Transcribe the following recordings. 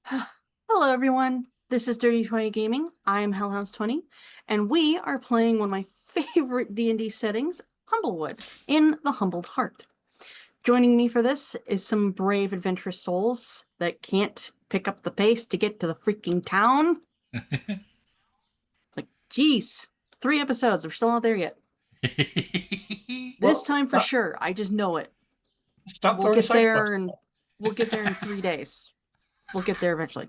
Hello, everyone. This is Dirty 20 Gaming. I'm Hellhounds20, and we are playing one of my favorite D&D settings, Humblewood, in the Humbled Heart. Joining me for this is some brave, adventurous souls that can't pick up the pace to get to the freaking town. It's like, geez, 3 episodes. We're still not there yet. This Well, time for stop, sure. I just know it. stop We'll throwing get side there, quests. and we'll get there in 3 days. We'll get there eventually.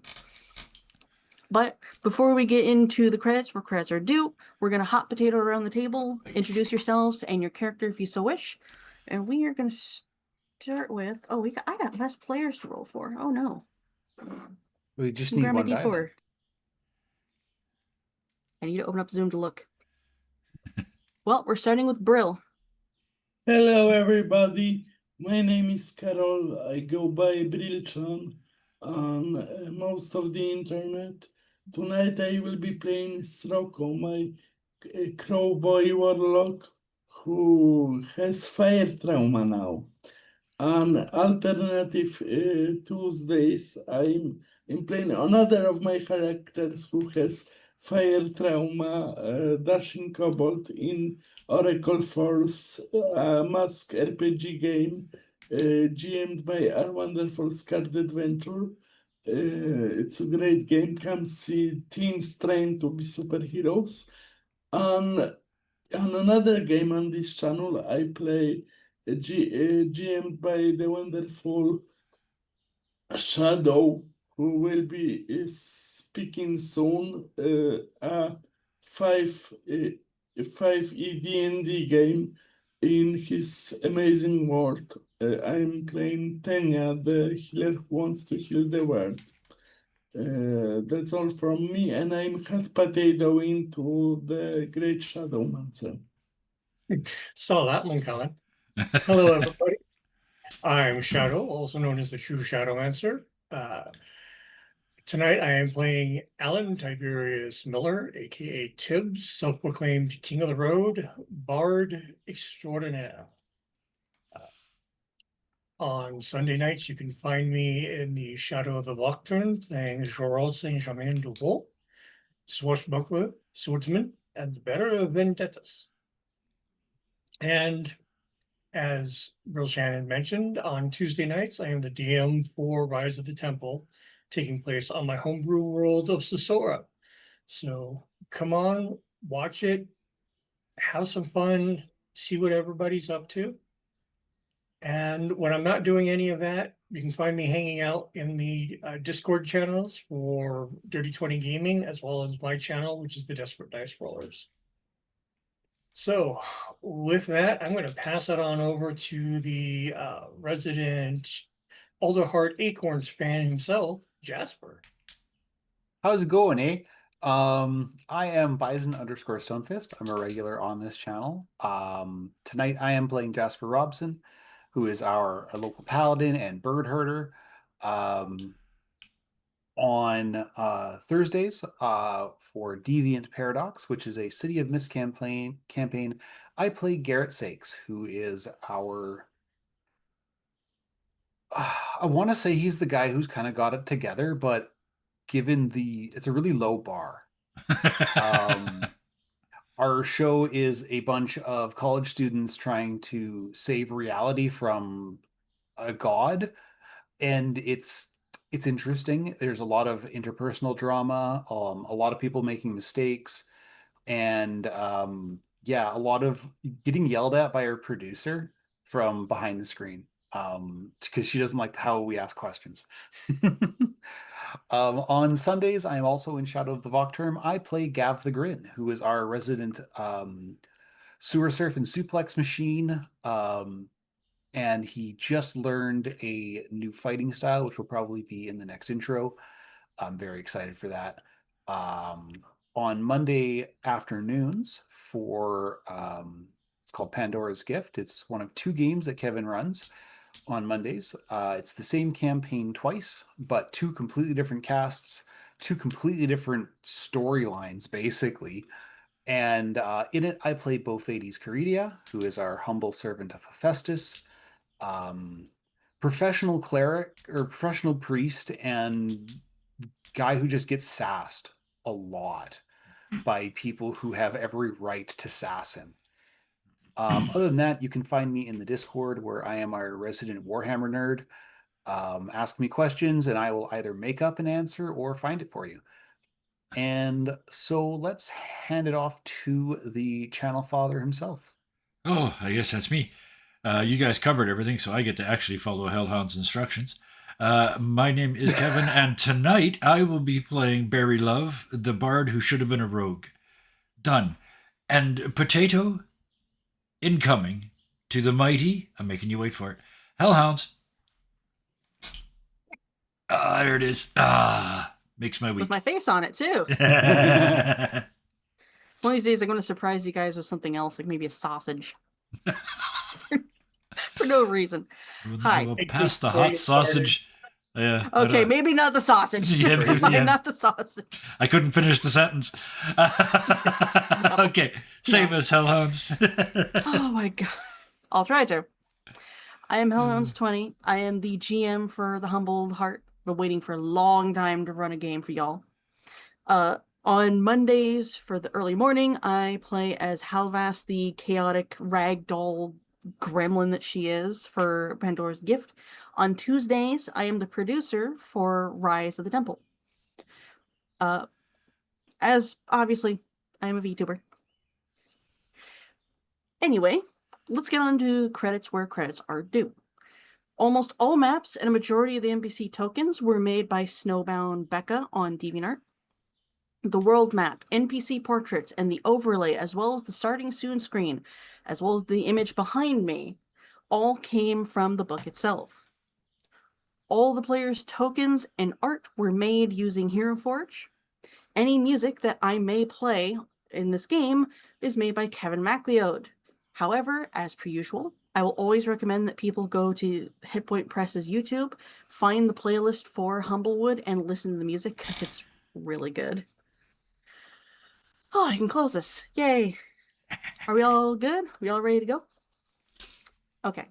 But before we get into the credits, where credits are due, we're going to hot potato around the table, introduce yourselves and your character if you so wish. And we are going to start with, I got less players to roll for. Oh no. We just Can you need grab my one die then. D4? I need to open up Zoom to look. Well, we're starting with Brill. Hello, everybody. My name is Carol. I go by Brilchan on most of the internet. Tonight I will be playing Sroko, my crowboy warlock who has fire trauma now. On alternative Tuesdays, I'm playing another of my characters who has fire trauma, Dashing Kobold in Oracle Force, a Mask RPG game, GM'd by our wonderful Scarred Adventure. It's a great game. Come see teams trained to be superheroes. On another game on this channel, I play GM'd by the wonderful Shadow, who will be speaking soon. A 5 ED&D game in his amazing world. I'm playing Tenya, the healer who wants to heal the world. That's all from me, and I'm hot potato into the Great Shadowmancer. Saw that one coming. Hello, everybody. I'm Shadow, also known as the True Shadowmancer. Tonight I am playing Alan Tiberius Miller, aka Tibbs, self-proclaimed King of the Road, Bard Extraordinaire. On Sunday nights, you can find me in the Shadow of the Nocturne playing Gerald Saint-Germain-du-Bois, swashbuckler, swordsman, and the bearer of vendettas. And as Bill Shannon mentioned, on Tuesday nights, I am the DM for Rise of the Temple, taking place on my homebrew world of Sosora. So come on, watch it, have some fun, see what everybody's up to. And when I'm not doing any of that, you can find me hanging out in the Discord channels for Dirty 20 Gaming, as well as my channel, which is the Desperate Dice Rollers. So with that, I'm going to pass it on over to the resident Alderheart Acorns fan himself, Jasper. How's it going, eh? I am Bison underscore Stonefist. I'm a regular on this channel. Tonight I am playing Jasper Robson, who is our local paladin and bird herder. On Thursdays for Deviant Paradox, which is a City of Mist campaign, I play Garrett Sakes, who is our I want to say he's the guy who's kind of got it together, but given it's a really low bar. Our show is a bunch of college students trying to save reality from a god, and it's interesting. There's a lot of interpersonal drama, a lot of people making mistakes, and yeah, a lot of getting yelled at by our producer from behind the screen because she doesn't like how we ask questions. On Sundays, I'm also in Shadow of the Nocturne. I play Gav the Grin, who is our resident sewer surf and suplex machine. And he just learned a new fighting style, which will probably be in the next intro. I'm very excited for that. On Monday afternoons for it's called Pandora's Gift. It's one of 2 games that Kevin runs on Mondays. It's the same campaign twice, but 2 completely different casts, 2 completely different storylines, basically. And in it, I play Bofades Caridia, who is our humble servant of Hephaestus, professional cleric or professional priest, and guy who just gets sassed a lot by people who have every right to sass him. Other than that, you can find me in the Discord, where I am our resident Warhammer nerd. Ask me questions, and I will either make up an answer or find it for you. And so let's hand it off to the channel father himself. Oh, I guess that's me. You guys covered everything, so I get to actually follow Hellhound's instructions. My name is Kevin, and tonight I will be playing Barry Love, the bard who should have been a rogue. Done. And Potato, incoming to the mighty, I'm making you wait for it, Hellhounds. Ah, there it is. Ah, makes my week. With my face on it too. One of these days, I'm going to surprise you guys with something else, like maybe a sausage. for no reason. Hi. I will pass the hot sausage. Yeah. Okay, maybe not the sausage. Yeah, Never maybe, mind, yeah. not the sausage. I couldn't finish the sentence. Okay, save us, Hellhounds. Oh my god. I'll try to. I am Hellhounds20. I am the GM for the Humbled Heart. Been waiting for a long time to run a game for y'all. On Mondays for the early morning, I play as Halvas, the chaotic ragdoll gremlin that she is for Pandora's Gift. On Tuesdays, I am the producer for Rise of the Temple. As obviously, I am a VTuber. Anyway, let's get on to credits where credits are due. Almost all maps and a majority of the NPC tokens were made by Snowbound Becca on DeviantArt. The world map, NPC portraits, and the overlay, as well as the starting soon screen, as well as the image behind me, all came from the book itself. All the players' tokens and art were made using Hero Forge. Any music that I may play in this game is made by Kevin MacLeod. However, as per usual, I will always recommend that people go to Hitpoint Press's YouTube, find the playlist for Humblewood, and listen to the music because it's really good. Oh, I can close this. Yay. Are we all good? We all ready to go? Okay.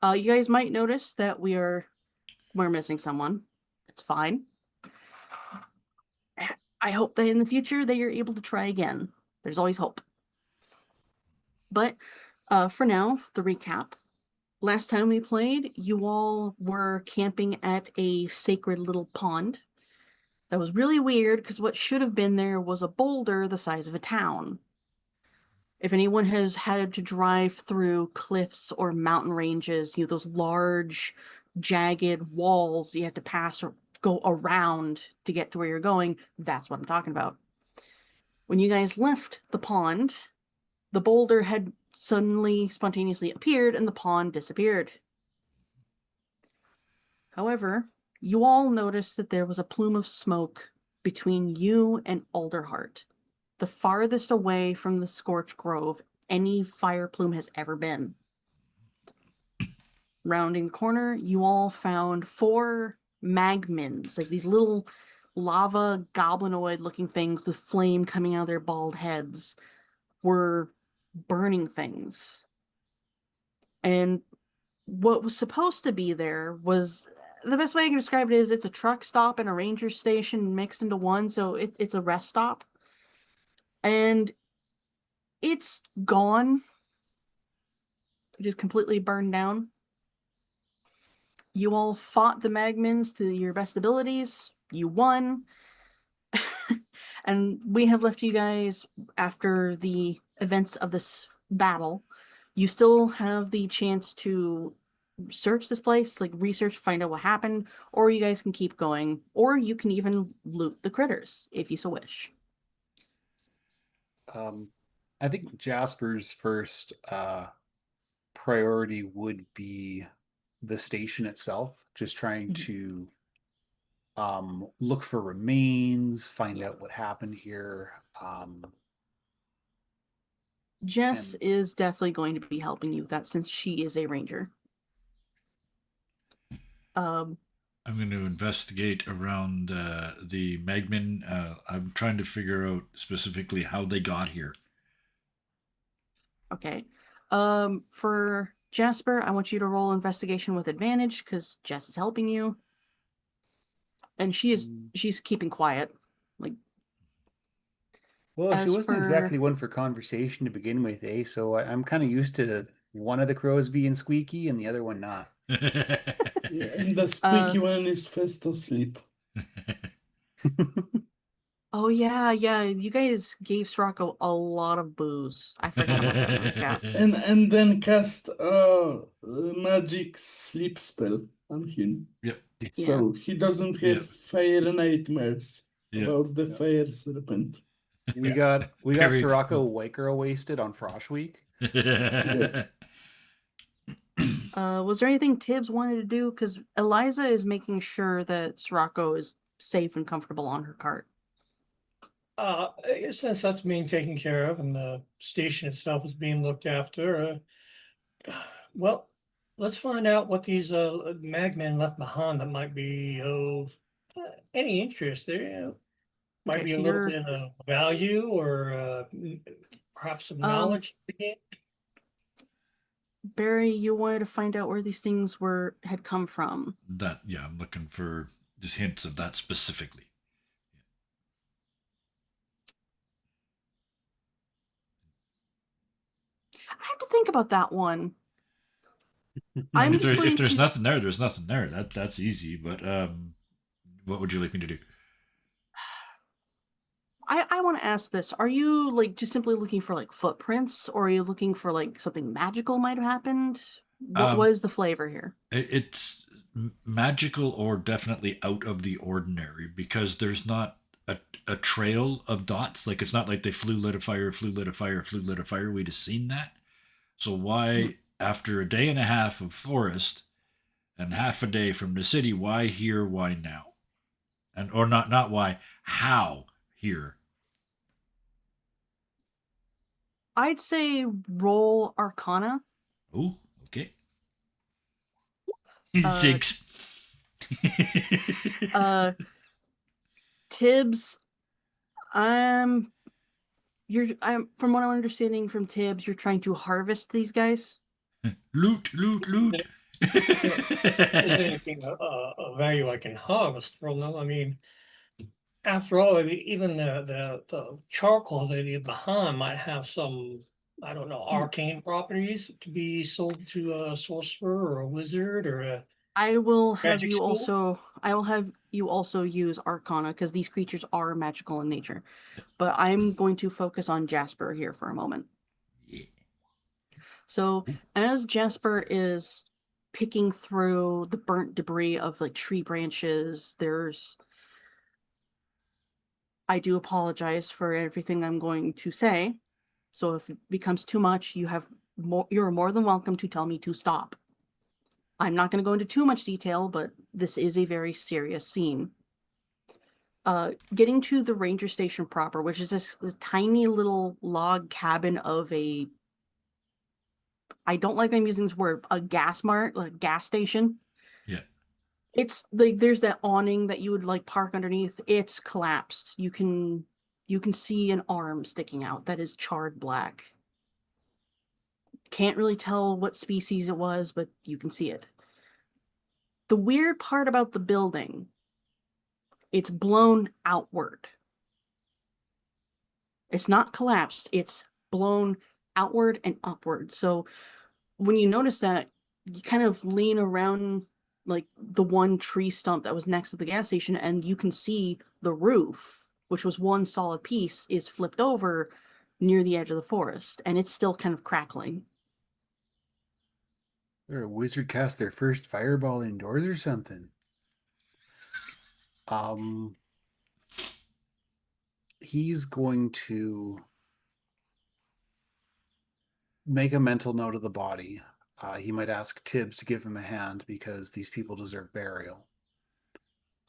You guys might notice that we're missing someone. It's fine. I hope that in the future they are able to try again. There's always hope. But for now, the recap. Last time we played, you all were camping at a sacred little pond. That was really weird because what should have been there was a boulder the size of a town. If anyone has had to drive through cliffs or mountain ranges, you know, those large, jagged walls you have to pass or go around to get to where you're going, that's what I'm talking about. When you guys left the pond, the boulder had suddenly, spontaneously appeared and the pond disappeared. However, you all noticed that there was a plume of smoke between you and Alderheart, the farthest away from the Scorch Grove any fire plume has ever been. Rounding the corner, you all found 4 magmins, like these little lava goblinoid-looking things with flame coming out of their bald heads, were burning things. And what was supposed to be there was, the best way I can describe it is it's a truck stop and a ranger station mixed into one, so it's a rest stop. And it's gone. It is completely burned down. You all fought the magmins to your best abilities. You won. And we have left you guys after the events of this battle. You still have the chance to search this place, like research, find out what happened, or you guys can keep going, or you can even loot the critters if you so wish. I think Jasper's first priority would be the station itself, just trying to look for remains, find out what happened here. Jess is definitely going to be helping you with that since she is a ranger. I'm going to investigate around the Magmin. I'm trying to figure out specifically how they got here. Okay. For Jasper, I want you to roll investigation with advantage because Jess is helping you. and she's keeping quiet. Like, Well, she as wasn't for exactly one for conversation to begin with, eh? So I'm kind of used to one of the crows being squeaky and the other one not. Yeah, and the squeaky one is fast asleep. oh yeah, you guys gave Srocco a lot of booze. I forgot about that recap. And then cast a magic sleep spell on him. Yep. So he doesn't have Yep. fire nightmares Yep. about the fire serpent. We got Very- Sirocco white girl wasted on Frosh Week. Was there anything Tibbs wanted to do? Because Eliza is making sure that Srocco is safe and comfortable on her cart. Since that's being taken care of and the station itself is being looked after, well, let's find out what these magmen left behind that might be of any interest there. Might Okay, be so a little you're bit of value or perhaps some knowledge to gain. Barry, you wanted to find out where these things had come from. I'm looking for just hints of that specifically. I have to think about that one. I'm If just going there's to. nothing there, there's nothing there. That's easy. But what would you like me to do? I want to ask this. Are you like just simply looking for like footprints, or are you looking for like something magical might have happened? What is the flavor here? It's magical or definitely out of the ordinary because there's not a trail of dots. Like it's not like they flew, lit a fire, flew, lit a fire, flew, lit a fire. We'd have seen that. So why, after a day and a half of forest and half a day from the city, why here, why now? And or not why, how here? I'd say roll Arcana. Oh, okay. Uh, 6. Tibbs, I'm from what I'm understanding from Tibbs, you're trying to harvest these guys. Loot, loot, loot. Is there anything of value I can harvest from them? I mean, after all, I mean, even the charcoal they leave behind might have some, I don't know, arcane properties to be sold to a sorcerer or a wizard or a I will have magic you school. also use Arcana because these creatures are magical in nature. But I'm going to focus on Jasper here for a moment. Yeah. So as Jasper is picking through the burnt debris of like tree branches, I do apologize for everything I'm going to say. So if it becomes too much, you're more than welcome to tell me to stop. I'm not going to go into too much detail, but this is a very serious scene. Getting to the ranger station proper, which is this tiny little log cabin of I don't like I'm using this word, a gas mart, like gas station. Yeah. It's like there's that awning that you would like park underneath. It's collapsed. You can see an arm sticking out that is charred black. Can't really tell what species it was, but you can see it. The weird part about the building, it's blown outward. It's not collapsed, it's blown outward and upward. So when you notice that, you kind of lean around like the one tree stump that was next to the gas station, and you can see the roof, which was one solid piece, is flipped over near the edge of the forest, and it's still kind of crackling. Or a wizard cast their first fireball indoors or something. He's going to make a mental note of the body. He might ask Tibbs to give him a hand because these people deserve burial.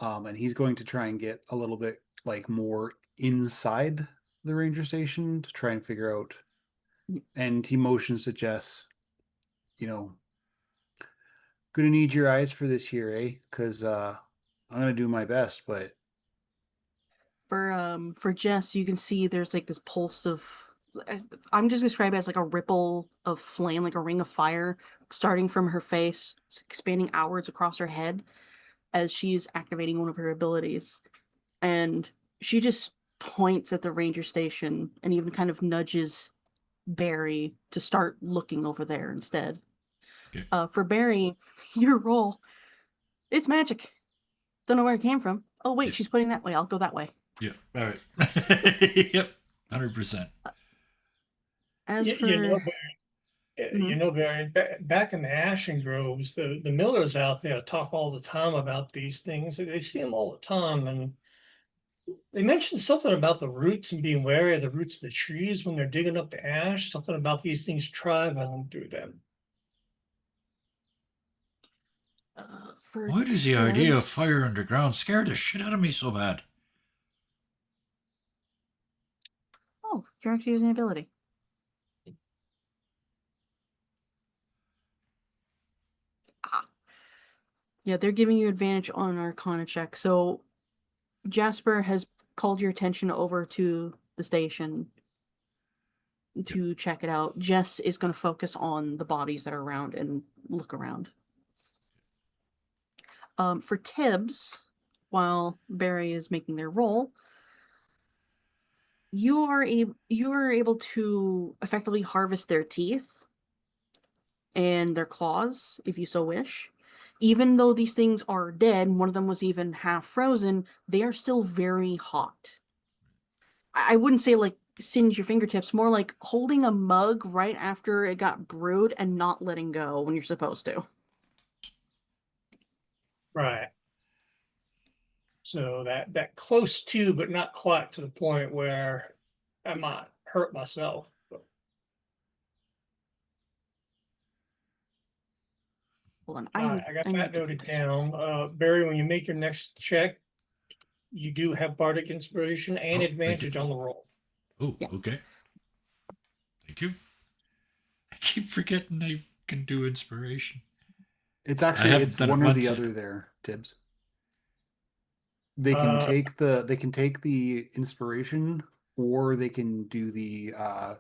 And he's going to try and get a little bit like more inside the ranger station to try and figure out. And he motions to Jess, gonna need your eyes for this here, eh? Because I'm gonna do my best, but For Jess, you can see there's like this pulse of I'm just describing it as like a ripple of flame, like a ring of fire starting from her face, expanding outwards across her head. as she's activating one of her abilities. And she just points at the ranger station and even kind of nudges Barry to start looking over there instead. Okay. For Barry, your roll, it's magic. Don't know where it came from. Oh, wait, Yeah. she's pointing that way. I'll go that way. Yeah. All right. Yep. 100%. As You, for... you know, Mhm. you know, Barry, back in the Ashen Groves, the millers out there talk all the time about these things. They see them all the time, and they mentioned something about the roots and being wary of the roots of the trees when they're digging up the ash. Something about these things traveling through them. For Why does the idea of Tibbs- fire underground scare the shit out of me so bad? Oh, you're actually using ability. Ah. Yeah, they're giving you advantage on Arcana check. So Jasper has called your attention over to the station to check it out. Jess is going to focus on the bodies that are around and look around. For Tibbs, while Barry is making their roll, you are able to effectively harvest their teeth and their claws if you so wish. Even though these things are dead, one of them was even half frozen, they are still very hot. I wouldn't say like singe your fingertips, more like holding a mug right after it got brewed and not letting go when you're supposed to. Right. So that close to, but not quite to the point where I might hurt myself. But Hold on, all right, I got I that need to noted focus. down. Barry, when you make your next check, you do have bardic inspiration and Oh, thank you. advantage on the roll. Oh, Yeah. okay. Thank you. I keep forgetting I can do inspiration. It's actually haven't it's done it one or the once. other there, Tibbs. They can take the inspiration, or they can do the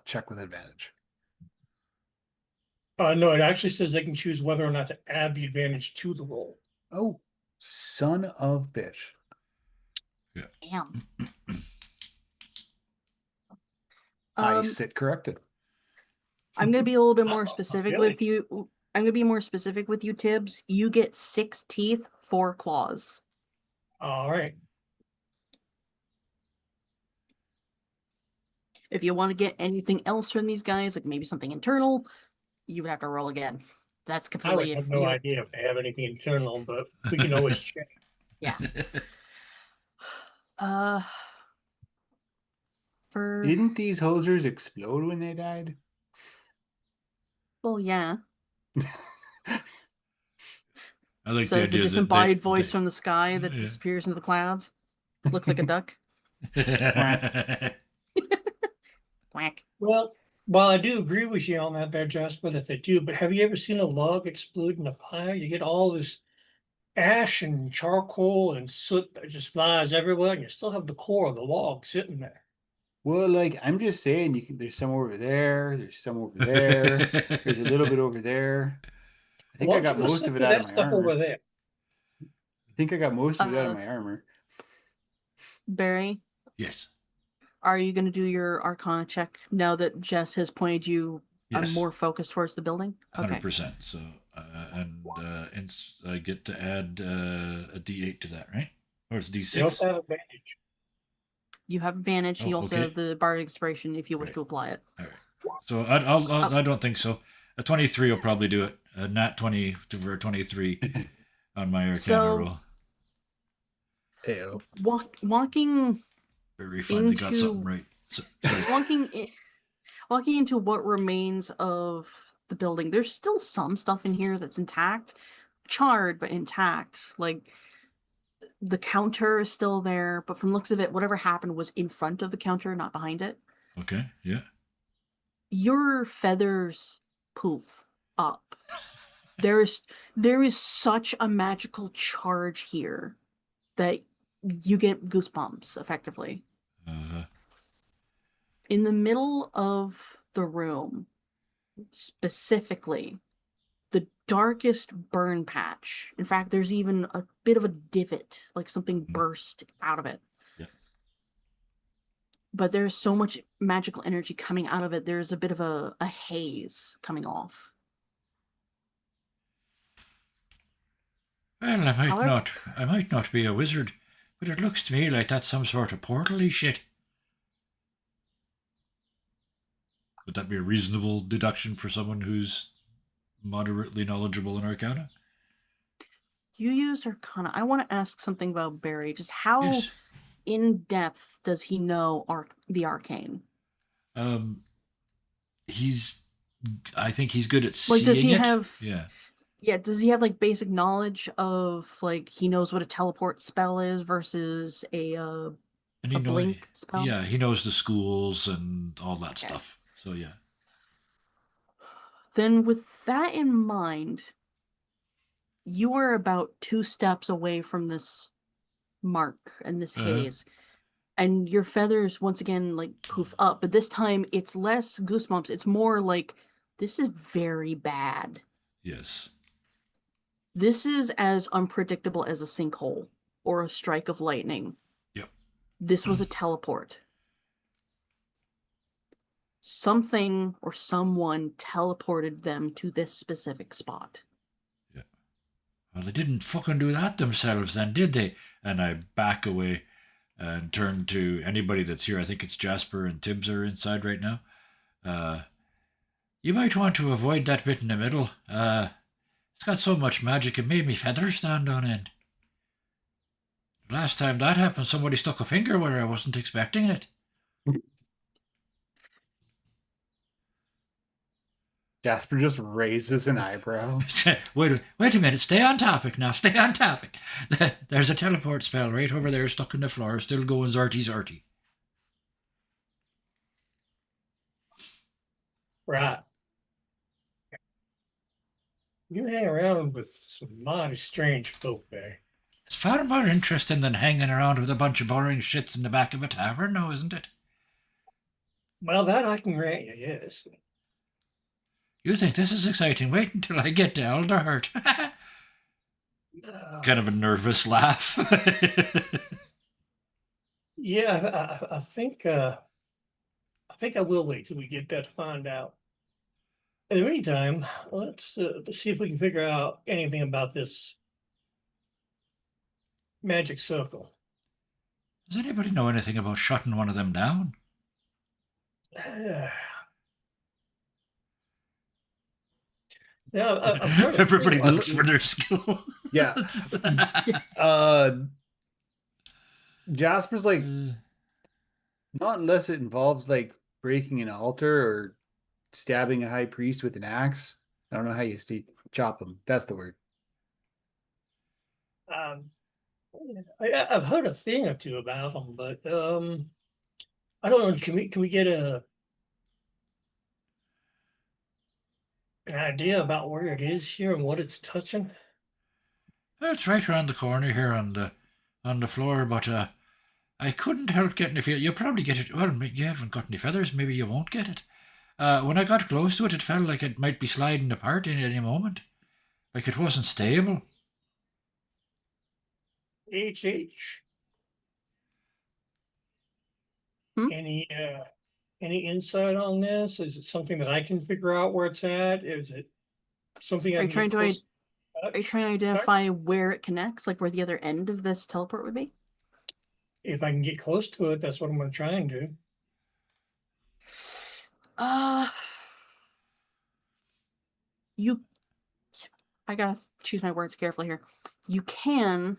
check with advantage. No, it actually says they can choose whether or not to add the advantage to the roll. Oh, son of bitch. Damn. I sit corrected. I'm gonna be a little bit more Oh, specific really? with you. I'm gonna be more specific with you, Tibbs. You get 6 teeth, 4 claws. All right. If you want to get anything else from these guys, like maybe something internal, you would have to roll again. That's I completely would have if no you. idea if they have anything internal, but we can always check. Yeah. Uh, for Didn't these hosers explode when they died? well, yeah. I like the Says the idea that disembodied voice from the sky that yeah. disappears into the clouds. Looks like a duck. Quack. Well, while I do agree with you on that there, Jasper, that they do, but have you ever seen a log explode in a fire? You get all this ash and charcoal and soot that just flies everywhere, and you still have the core of the log sitting there. Well, like I'm just saying, there's some over there, there's some over there, there's a little bit over there. I think Why I don't you got go most of sit it with out of that my stuff over armor. there? I think I got most of it out of Uh, my armor. Barry, Yes. are you going to do your Arcana check now that Jess has pointed you Yes. more focused towards the building? Okay. 100%. So, I get to add a D8 to that, right? Or it's D6? You also have advantage. You have advantage. You Oh, also okay. have the Bardic Inspiration if you wish Right. to apply it. All right. So I don't think so. A 23 will probably do it. A nat 20 for a 23 on my Arcana So- roll. Ew. Walking Barry finally got something into- right. Sorry. walking into what remains of the building, there's still some stuff in here that's intact, charred but intact. Like the counter is still there, but from looks of it, whatever happened was in front of the counter, not behind it. Okay. Yeah. Your feathers poof up. There is such a magical charge here that you get goosebumps effectively. Uh, In the middle of the room, specifically, the darkest burn patch. In fact, there's even a bit of a divot, like something burst out of it. Yeah. But there's so much magical energy coming out of it. There's a bit of a haze coming off. Well, However- I might not be a wizard, but it looks to me like that's some sort of portal-y shit. Would that be a reasonable deduction for someone who's moderately knowledgeable in Arcana? You used Arcana. I want to ask something about Barry. Just how Yes. in depth does he know the arcane? I think he's good at Like, seeing does he it. have? Yeah. Yeah, does he have like basic knowledge of like he knows what a teleport spell is versus a And a blink spell? Yeah, he knows the schools and all that Okay. stuff. So yeah. Then with that in mind, you are about 2 steps away from this mark and this Uh-huh. haze. And your feathers once again like poof up, but this time it's less goosebumps. It's more like this is very bad. Yes. This is as unpredictable as a sinkhole or a strike of lightning. Yep. This was a teleport. Something or someone teleported them to this specific spot. Yeah. Well, they didn't fucking do that themselves then, did they? And I back away and turn to anybody that's here. I think it's Jasper and Tibbs are inside right now. You might want to avoid that bit in the middle. It's got so much magic it made me feathers stand on end. Last time that happened, somebody stuck a finger where I wasn't expecting it. Jasper just raises an eyebrow. Wait a minute. Stay on topic now. Stay on topic. There's a teleport spell right over there stuck in the floor, still going zarty. Right. You hang around with some mighty strange folk, Barry. It's far more interesting than hanging around with a bunch of boring shits in the back of a tavern, now, isn't it? Well, that I can grant you, yes. You think this is exciting? Wait until I get to Alderheart. Kind of a nervous laugh. Yeah, I think I will wait till we get there to find out. In the meantime, let's see if we can figure out anything about this magic circle. Does anybody know anything about shutting one of them down? Yeah, I've heard of Everybody three- looks for their skill. Yeah. Jasper's like, not unless it involves like breaking an altar or stabbing a high priest with an axe. I don't know how you chop them. That's the word. I've heard a thing or two about them, but I don't know. Can we get an idea about where it is here and what it's touching? It's right around the corner here on the floor, but I couldn't help getting a feel. You'll probably get it. Well, you haven't got any feathers. Maybe you won't get it. When I got close to it, it felt like it might be sliding apart in any moment. Like it wasn't stable. H. Hmm? Any insight on this? Is it something that I can figure out where it's at? Is it something I Are you can get trying to close Are you trying to identify where it connects, like where the other end of this teleport would be? If I can get close to it, that's what I'm going to try and do. I gotta choose my words carefully here. You can.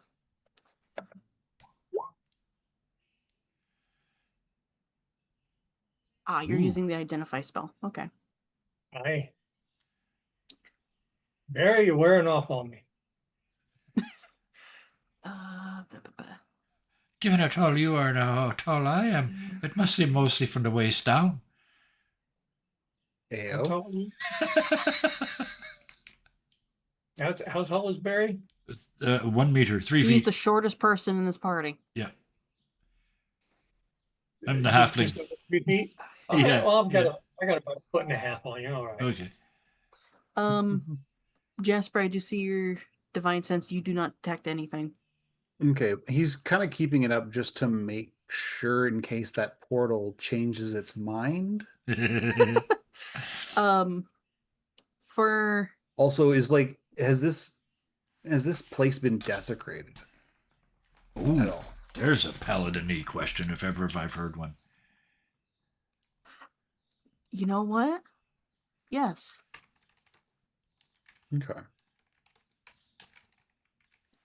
You're Ooh. using the identify spell. Okay. Barry, you're wearing off on me. Given how tall you are now, how tall I am, it must be mostly from the waist down. How Ayo. tall are you? How tall is Barry? 1 meter, 3 He's feet. the shortest person in this party. Yeah. I'm the Just halfling. over 3 feet? Yeah, Well, I got yeah. I got about a foot and a half on you. All right. Okay. Jasper, I do see your divine sense. You do not detect anything. Okay, he's kind of keeping it up just to make sure in case that portal changes its mind. Um, for Also, is like, has this place been desecrated at Ooh, all? there's a paladin-y question if ever I've heard one. you know what? Yes. Okay.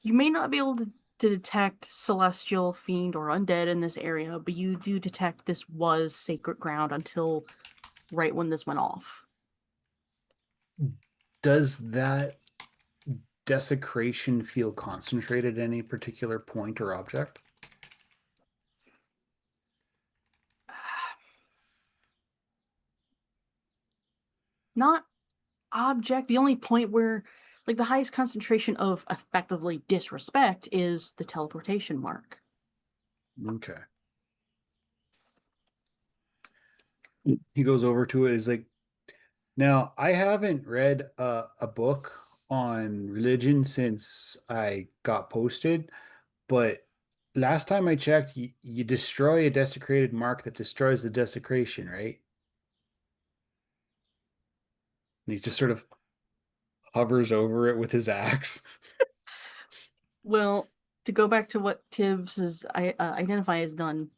You may not be able to detect celestial, fiend, or undead in this area, but you do detect this was sacred ground until right when this went off. Does that desecration feel concentrated at any particular point or object? Not object. The only point where, like, the highest concentration of effectively disrespect is the teleportation mark. Okay. He goes over to it. He's like, now, I haven't read a book on religion since I got posted, but last time I checked, you destroy a desecrated mark that destroys the desecration, right? And he just sort of hovers over it with his axe. Well, to go back to what Tibbs is identify as done,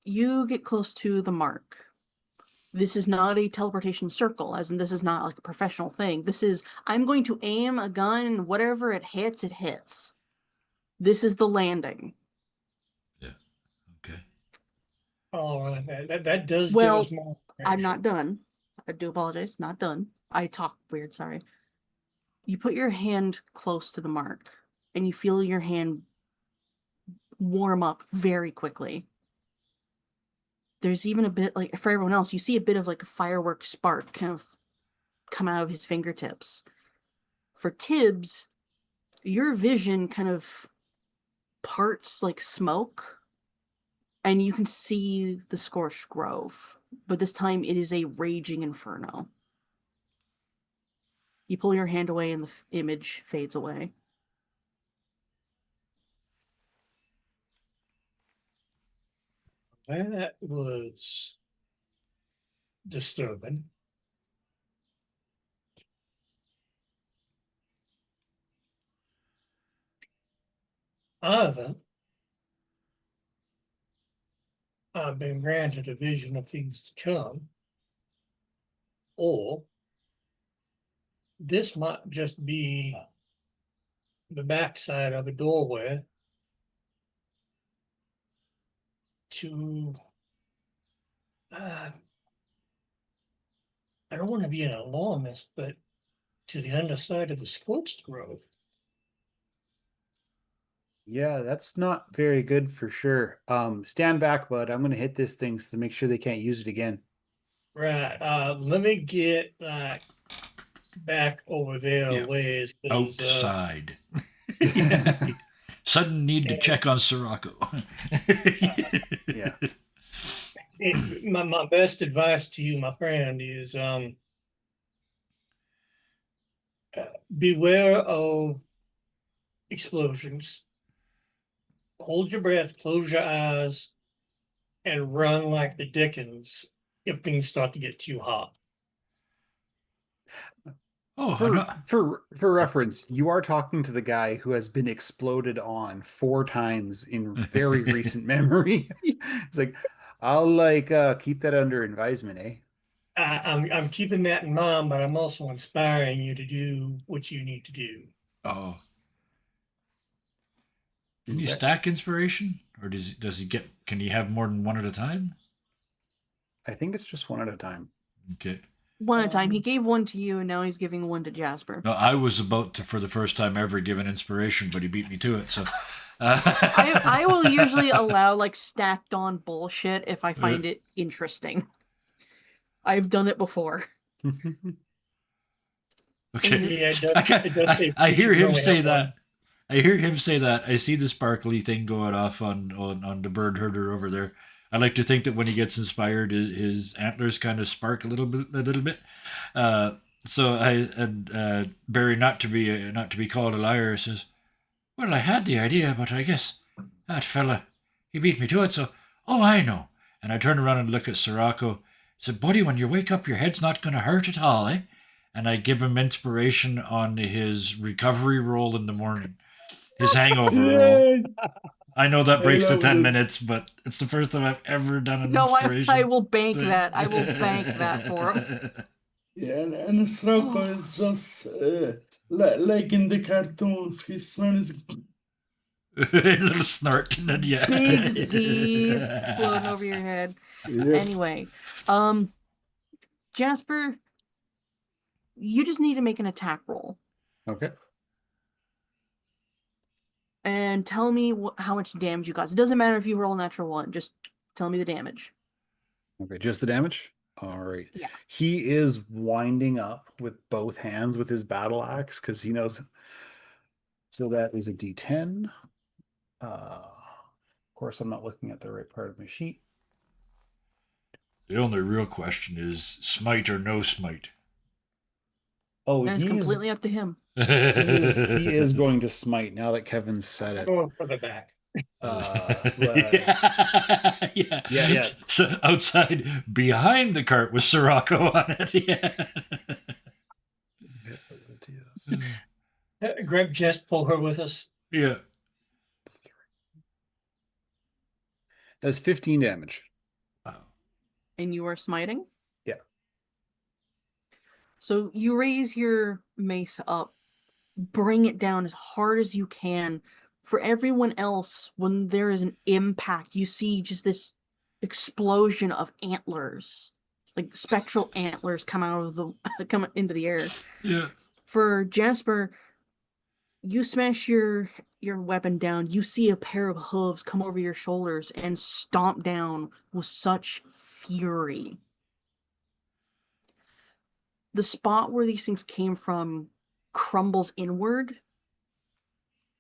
you get close to the mark. This is not a teleportation circle, as in this is not like a professional thing. This is, I'm going to aim a gun, whatever it hits, it hits. This is the landing. Yeah. Okay. All right, that does give Well, us more I'm not information. done. I do apologize. Not done. I talk weird, sorry. You put your hand close to the mark, and you feel your hand warm up very quickly. There's even a bit, like, for everyone else, you see a bit of like a firework spark kind of come out of his fingertips. For Tibbs, your vision kind of parts like smoke, and you can see the scorched grove, but this time it is a raging inferno. You pull your hand away and the image fades away. That was disturbing. Either I've been granted a vision of things to come, or this might just be the backside of a doorway to uh, I don't want to be an alarmist, but to the underside of the scorched grove. Yeah, that's not very good for sure. Stand back, bud. I'm gonna hit this thing to make sure they can't use it again. Right. Let me get back over there Yeah. a ways, 'cause, Outside. Sudden need to check on Sirocco. Yeah. my best advice to you, my friend, is beware of explosions. Hold your breath, close your eyes, and run like the Dickens if things start to get too hot. Oh, For reference, you are talking to the guy who has been exploded on 4 times in very recent memory. It's like, I'll keep that under advisement, eh? I'm keeping that in mind, but I'm also inspiring you to do what you need to do. oh. Can you Okay. stack inspiration, or does he get? Can he have more than one at a time? I think it's just one at a time. Okay. One at a time. He Um, gave one to you, and now he's giving one to Jasper. No, I was about to, for the first time ever, give an inspiration, but he beat me to it. So, I will usually allow like stacked on bullshit if I find it interesting. I've done it before. Okay. Yeah, it does say I you hear should him only say have one. that. I hear him say that. I see the sparkly thing going off on the bird herder over there. I like to think that when he gets inspired, his antlers kind of spark a little bit. So Barry, not to be called a liar, says, "Well, I had the idea, but I guess that fella, he beat me to it. So, oh, I know." And I turn around and look at Sirocco. I said, "Buddy, when you wake up, your head's not going to hurt at all, eh?" And I give him inspiration on his recovery roll in the morning, his hangover roll. Yay! I know that I breaks the loved 10 it. minutes, but it's the first time I've ever done an No, inspiration. I will bank thing. that. I will bank that for him. Yeah, and Srocco is just like in the cartoons. His son is Little snort in it, yeah. Big Z's floating over your head. Yep. Anyway, Jasper, you just need to make an attack roll Okay. and tell me how much damage you got. It doesn't matter if you roll a natural one. Just tell me the damage. Okay, just the damage? All right. Yeah. He is winding up with both hands with his battle axe because he knows. So that is a d10. Of course, I'm not looking at the right part of my sheet. The only real question is smite or no smite. Oh, And it's he's completely up to him. he is going to smite now that Kevin said I'm it. going for the back. So that's yeah. So outside, behind the cart with Sirocco on it. Yeah. Grab Jess, pull her with us. Yeah. That's 15 damage. Wow. And you are smiting? Yeah. So you raise your mace up, bring it down as hard as you can. For everyone else, when there is an impact, you see just this explosion of antlers, like spectral antlers come out of the come into the air. Yeah. For Jasper, you smash your weapon down. You see a pair of hooves come over your shoulders and stomp down with such fury. The spot where these things came from crumbles inward,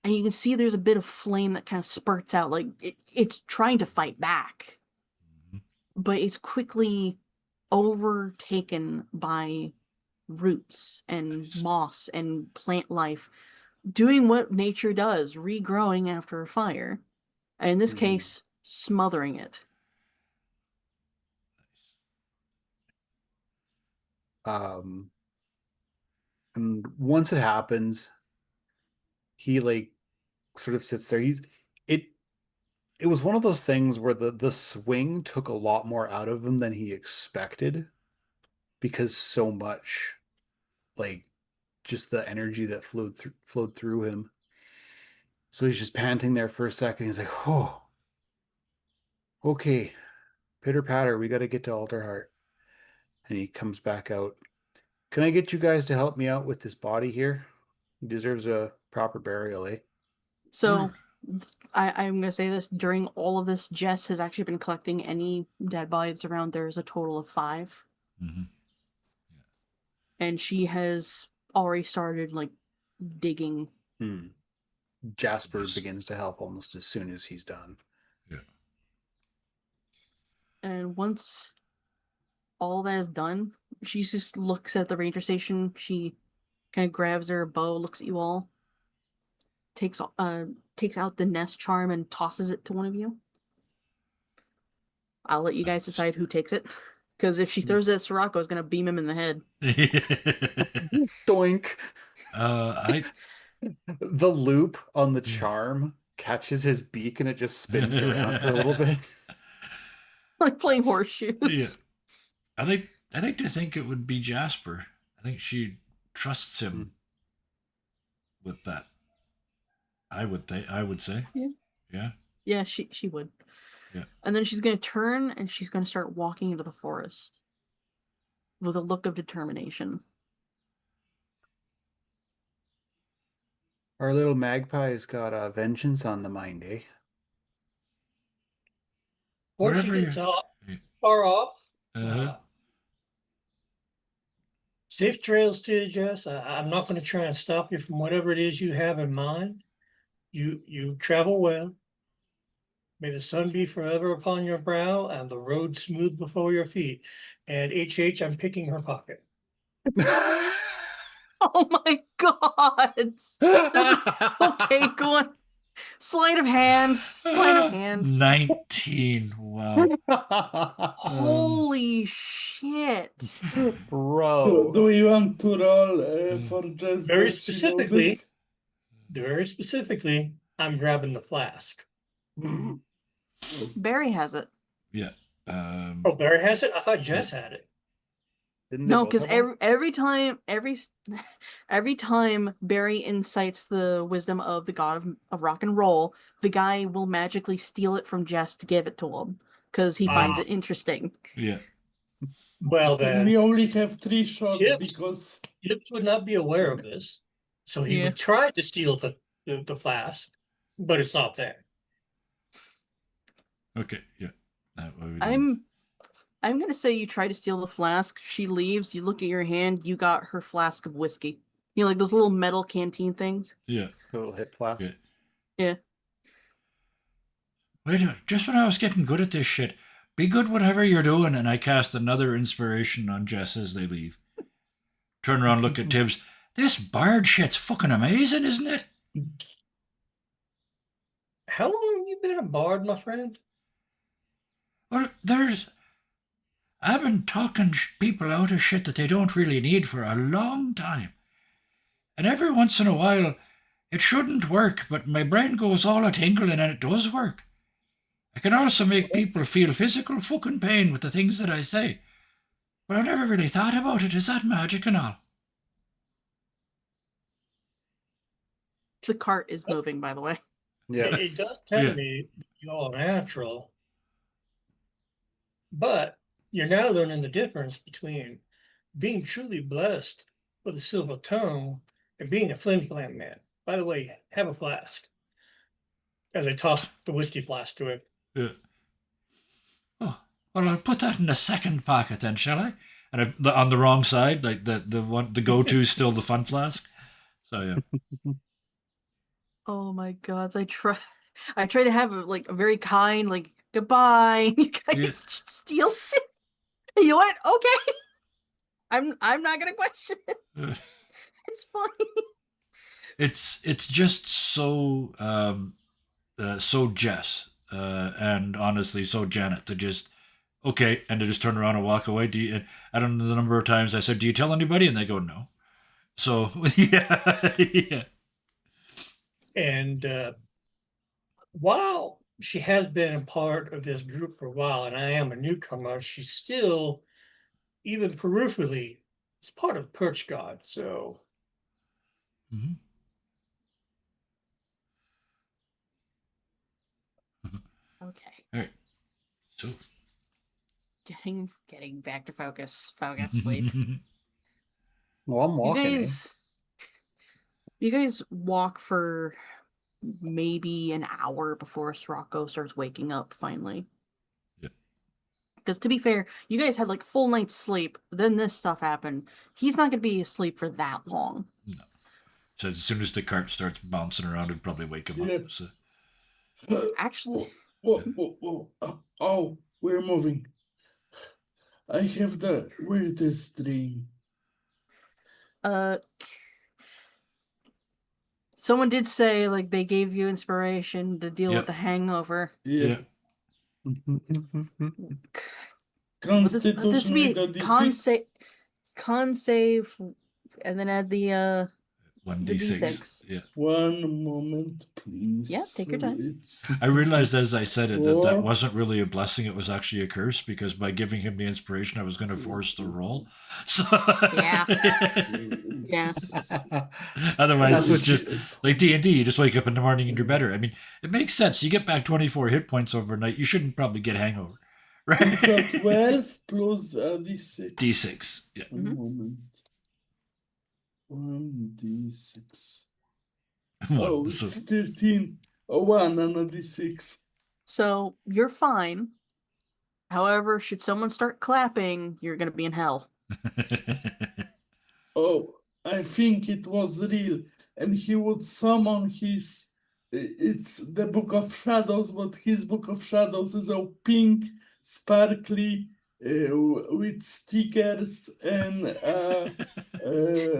and you can see there's a bit of flame that kind of spurts out, like it's trying to fight back, but it's quickly overtaken by roots and moss and plant life, doing what nature does, regrowing after a fire. And in this case, smothering it. And once it happens, he like sort of sits there. It was one of those things where the swing took a lot more out of him than he expected, because so much, like, just the energy that flowed through him. So he's just panting there for a second. He's like, "Oh, okay, pitter patter. We got to get to Alderheart." And he comes back out. "Can I get you guys to help me out with this body here? He deserves a proper burial, eh?" So I'm going to say this, during all of this, Jess has actually been collecting any dead bodies around. There's a total of 5. Mm-hmm. And she has already started, like, digging. Jasper Yes. begins to help almost as soon as he's done. Yeah. And once all that is done, she just looks at the ranger station. She kind of grabs her bow, looks at you all, takes out the nest charm and tosses it to one of you. I'll let you guys decide who takes it, because if she throws it at Sirocco, it's gonna beam him in the head. Doink. The loop on the charm catches his beak and it just spins around for a little bit. Like playing horseshoes. Yeah. I like to think it would be Jasper. I think she trusts him with that. I would say. Yeah. Yeah. Yeah, she would. Yeah. And then she's gonna turn and she's gonna start walking into the forest with a look of determination. Our little magpie's got vengeance on the mind, eh? Before she Whatever gets far off, Uh-huh. safe trails to you, Jess. I'm not going to try and stop you from whatever it is you have in mind. You travel well. May the sun be forever upon your brow and the road smooth before your feet. And HH, I'm picking her pocket. Oh my god. Okay, go on. Sleight of hand. Sleight of hand. 19. Wow. Holy shit. Bro. Do we want to roll for just Very that she knows specifically. this? Very specifically, I'm grabbing the flask. Barry has it. Yeah. Oh, Barry has it? I thought Jess had it. Didn't they No, both because have one? every time Barry incites the wisdom of the god of rock and roll, the guy will magically steal it from Jess to give it to him because he finds Ah. it interesting. Yeah. Well, And then, we only have 3 shots Chips? because Chips would not be aware of this. So he Yeah. would try to steal the flask, but it's not there. Okay. Yeah. What are we doing? I'm gonna say you try to steal the flask. She leaves. You look at your hand. You got her flask of whiskey. You know, like those little metal canteen things. Yeah. A little hip flask. Okay. Yeah. Wait a minute. Just when I was getting good at this shit, be good whatever you're doing, and I cast another inspiration on Jess as they leave. Turn around, look at Tibbs. This bard shit's fucking amazing, isn't it? How long have you been a bard, my friend? Well, I've been talking people out of shit that they don't really need for a long time. And every once in a while, it shouldn't work, but my brain goes all a tingling and it does work. I can also make people feel physical fucking pain with the things that I say. But I've never really thought about it. Is that magic and all? The cart is moving, by the way. Yeah. It does tell Yeah. me you're all natural. But you're now learning the difference between being truly blessed with a silver tongue and being a flim flam man. By the way, have a flask. As I toss the whiskey flask to him. Yeah. Oh, well, I'll put that in the second pocket then, shall I? And on the wrong side, like the go-to is still the fun flask. So yeah. Oh my god! I try to have a very kind goodbye. You guys Yeah. just steal shit. You know what? Okay. I'm not gonna question it. It's funny. It's just so so Jess and honestly so Janet to just okay and to just turn around and walk away. And I don't know the number of times I said, "Do you tell anybody?" And they go, "No." So yeah, yeah. And while she has been a part of this group for a while, and I am a newcomer, she's still, even peripherally, is part of the Perch God. So Mm-hmm. Okay. All right. So Getting back to focus. Focus, please. Well, I'm walking. You guys walk for maybe an hour before Srocco starts waking up finally. Yeah. Because to be fair, you guys had full night's sleep. Then this stuff happened. He's not going to be asleep for that long. No. So as soon as the cart starts bouncing around, it'd probably wake him Yeah. up. So. Actually, whoa. Oh, we're moving. I have the weirdest dream. someone did say they gave you inspiration to deal Yep. with the hangover. Yeah. Would this Constitution be with the con D6. save, and then add the 1d6. D6. Yeah. 1 moment, please. Yeah, take your time. It's I realized as I said it that Four. wasn't really a blessing; it was actually a curse because by giving him the inspiration, I was going to force the roll. So Yeah. Yeah. Otherwise, That's it's what just like D&D. You just wake up in the morning and you're better. I mean, it makes sense. You get back 24 hit points overnight. You shouldn't probably get hangover, right? It's a 12 plus a D6. D6. Yeah. 1 moment. 1d6. One, Oh, so- it's 13. A 1 and a d6. So you're fine. However, should someone start clapping, you're gonna be in hell. Oh, I think it was real. And he would summon his. It's the Book of Shadows, but his Book of Shadows is a pink, sparkly with stickers and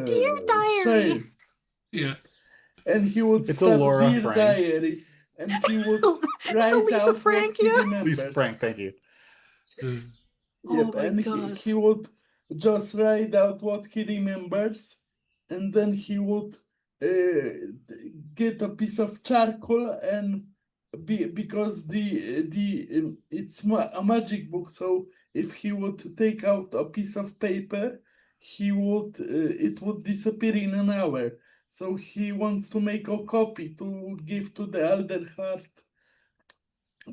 Dear diary. sign. Yeah. And he would It's a start Laura Dear Frank. Diary, and he would It's a write Lisa out Frank, what he yeah. remembers. Lisa Frank, thank you. Uh, Oh Yep, my and God. he would just write out what he remembers, and then he would get a piece of charcoal and because it's a magic book, so if he would take out a piece of paper, he would it would disappear in an hour. So he wants to make a copy to give to the Alderheart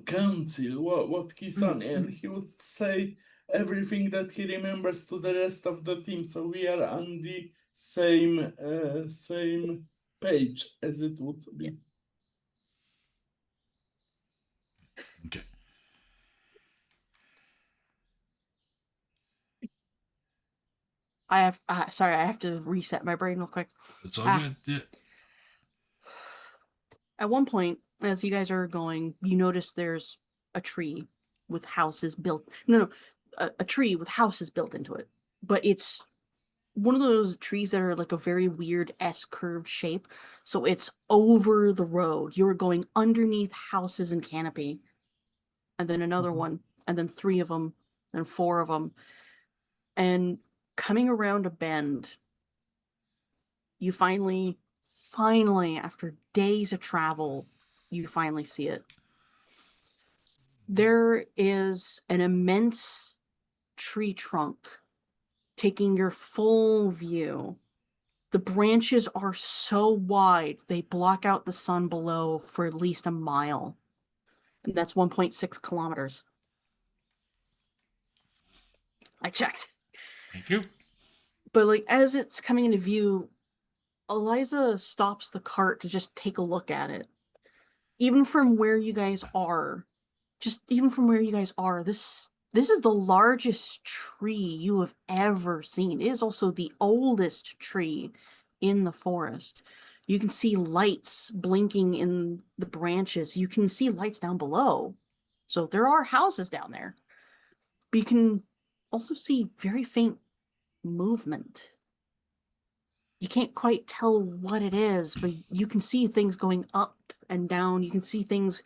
council what he's on, and he would say everything that he remembers to the rest of the team, so we are on the same page as it would be. okay. Sorry, I have to reset my brain real quick. It's all Ah. good. Yeah. At one point, as you guys are going, you notice there's a tree with houses built. No, a tree with houses built into it. But it's one of those trees that are like a very weird S-curved shape. So it's over the road. You're going underneath houses and canopy. And then another one. And then 3 of them. And 4 of them. And coming around a bend, you finally, after days of travel, you finally see it. There is an immense tree trunk taking your full view. The branches are so wide, they block out the sun below for at least a mile. And that's 1.6 kilometers. I checked. Thank you. But like as it's coming into view, Eliza stops the cart to just take a look at it. Even from where you guys are, this is the largest tree you have ever seen. It is also the oldest tree in the forest. You can see lights blinking in the branches. You can see lights down below. So there are houses down there. But you can also see very faint movement. You can't quite tell what it is, but you can see things going up and down. You can see things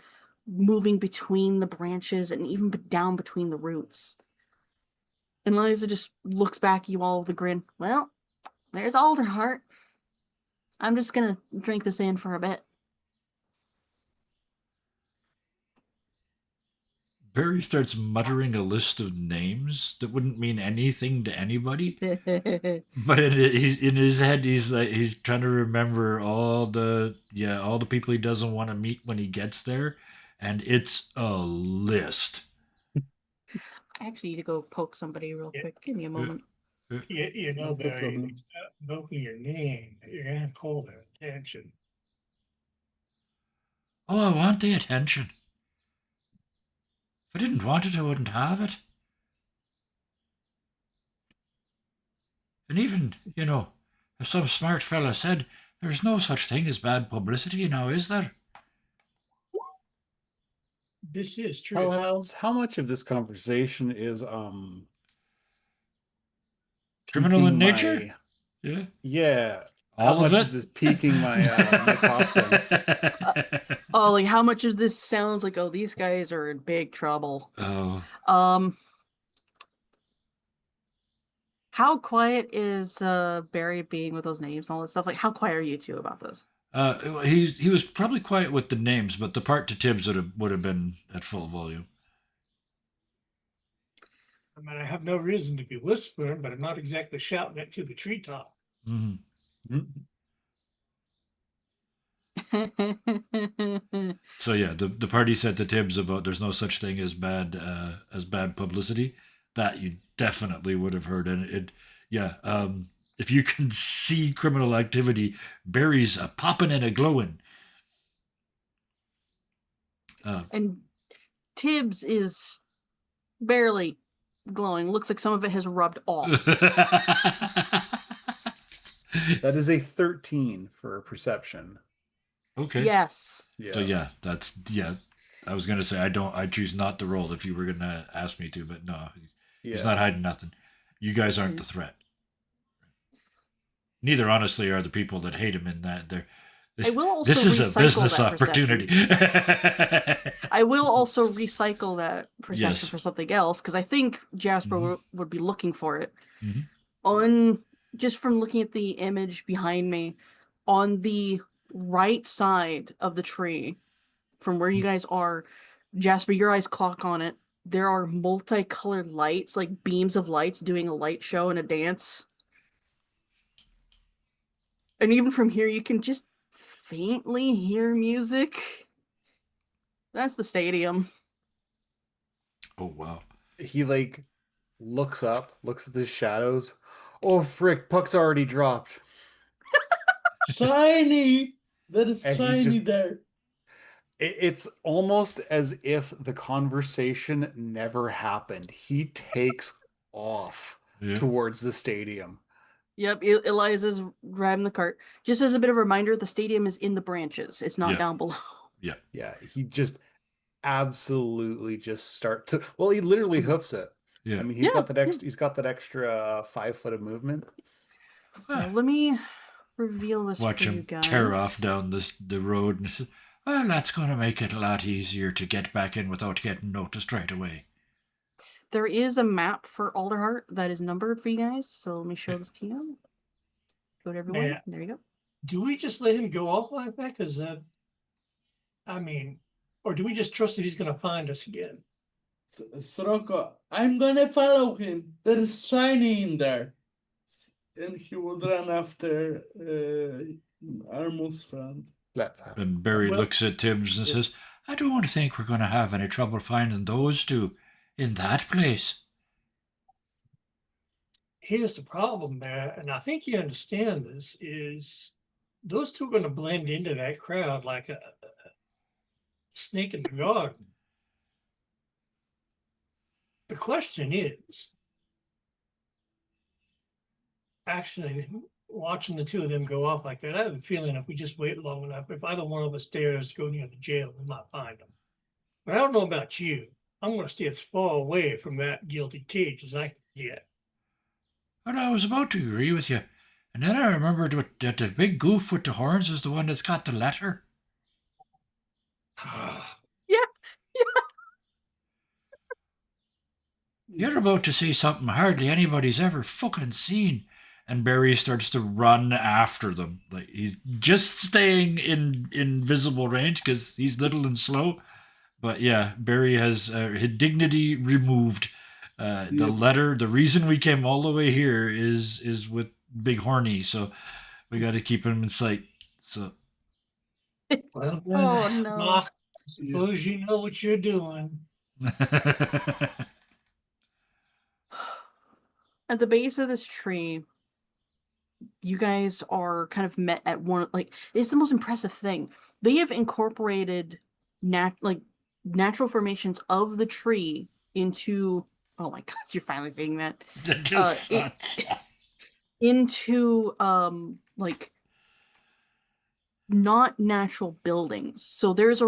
moving between the branches and even down between the roots. And Liza just looks back at you all with a grin. Well, there's Alderheart. I'm just gonna drink this in for a bit. Barry starts muttering a list of names that wouldn't mean anything to anybody. But he's in his head, he's trying to remember all the people he doesn't want to meet when he gets there, and it's a list. I actually need to go poke somebody real Yeah. quick. Give me a moment. You know, Not a Barry, problem. if you stop invoking your name, you're gonna call their attention. Oh, I want the attention. If I didn't want it, I wouldn't have it. And even, as some smart fella said, there's no such thing as bad publicity now, is there? This is true. Hellhounds, how much of this conversation is Criminal in piquing nature? my- Yeah. Yeah. All how of much it? is this piquing my my cop sense? Oh, like how much of this sounds like, oh, these guys are in big trouble. Oh. How quiet is Barry being with those names and all that stuff? Like, how quiet are you two about this? He was probably quiet with the names, but the part to Tibbs would have been at full volume. I mean, I have no reason to be whispering, but I'm not exactly shouting it to the treetop. Mm-hmm. So yeah, the party said to Tibbs about there's no such thing as bad publicity. That you definitely would have heard, and if you can see criminal activity, Barry's a popping and a glowing. And Tibbs is barely glowing. Looks like some of it has rubbed off. That is a 13 for perception. Okay. Yes. Yeah. So I was gonna say I choose not to roll if you were gonna ask me to, but no. He's not hiding nothing. You guys aren't the threat. Neither, honestly, are the people that hate him in that. I will also this is a recycle business that opportunity. I will also recycle that perception Yes. for something else because I think Jasper Mhm. would be looking for it. Mhm. On just from looking at the image behind me, on the right side of the tree, from where you guys are, Jasper, your eyes clock on it. There are multicolored lights, like beams of lights, doing a light show and a dance. And even from here, you can just faintly hear music. That's the stadium. Oh wow. He like looks up, looks at the shadows. Oh frick, puck's already dropped. Shiny! That is And he shiny just- there. It's almost as if the conversation never happened. He takes off Yeah. towards the stadium. Yep, Eliza's grabbing the cart. Just as a bit of a reminder, the stadium is in the branches. It's not Yeah. down below. Yeah. Yeah, he just absolutely just start to. Well, he literally hoofs it. Yeah. I mean, he's Yeah, got that extra. He's got that extra 5 foot of movement. So let me reveal this Watch for you him guys. tear off down the road and says, well, that's going to make it a lot easier to get back in without getting noticed right away. There is a map for Alderheart that is numbered for you guys. So let me show this to you. Go to everyone. Man. There you go. Do we just let him go off like that? Because, or do we just trust that he's going to find us again? Sirocco, I'm gonna follow him. There is shiny in there. And he would run after Armo's friend. And Barry Well- looks at Tibbs and says, I don't think we're going to have any trouble finding those two in that place. Here's the problem there, and I think you understand this, is those two are going to blend into that crowd like a snake in the garden. The question is, actually, watching the two of them go off like that, I have a feeling if we just wait long enough, if either one of us dares go near the jail, we might find them. But I don't know about you. I'm going to stay as far away from that guilty cage as I can get. And I was about to agree with you. And then I remembered that the big goof with the horns is the one that's got the letter. You're about to say something hardly anybody's ever fucking seen. And Barry starts to run after them. Like he's just staying in visible range because he's little and slow. But yeah, Barry has his dignity removed. The Yep. letter, the reason we came all the way here is with Big Horny. So we got to keep him in sight. So Well, then, Oh, no. Mark, I suppose you know what you're doing. At the base of this tree, you guys are kind of met at one, like, it's the most impressive thing. They have incorporated natural formations of the tree into, oh my God, you're finally seeing that. Into like not natural buildings. So there's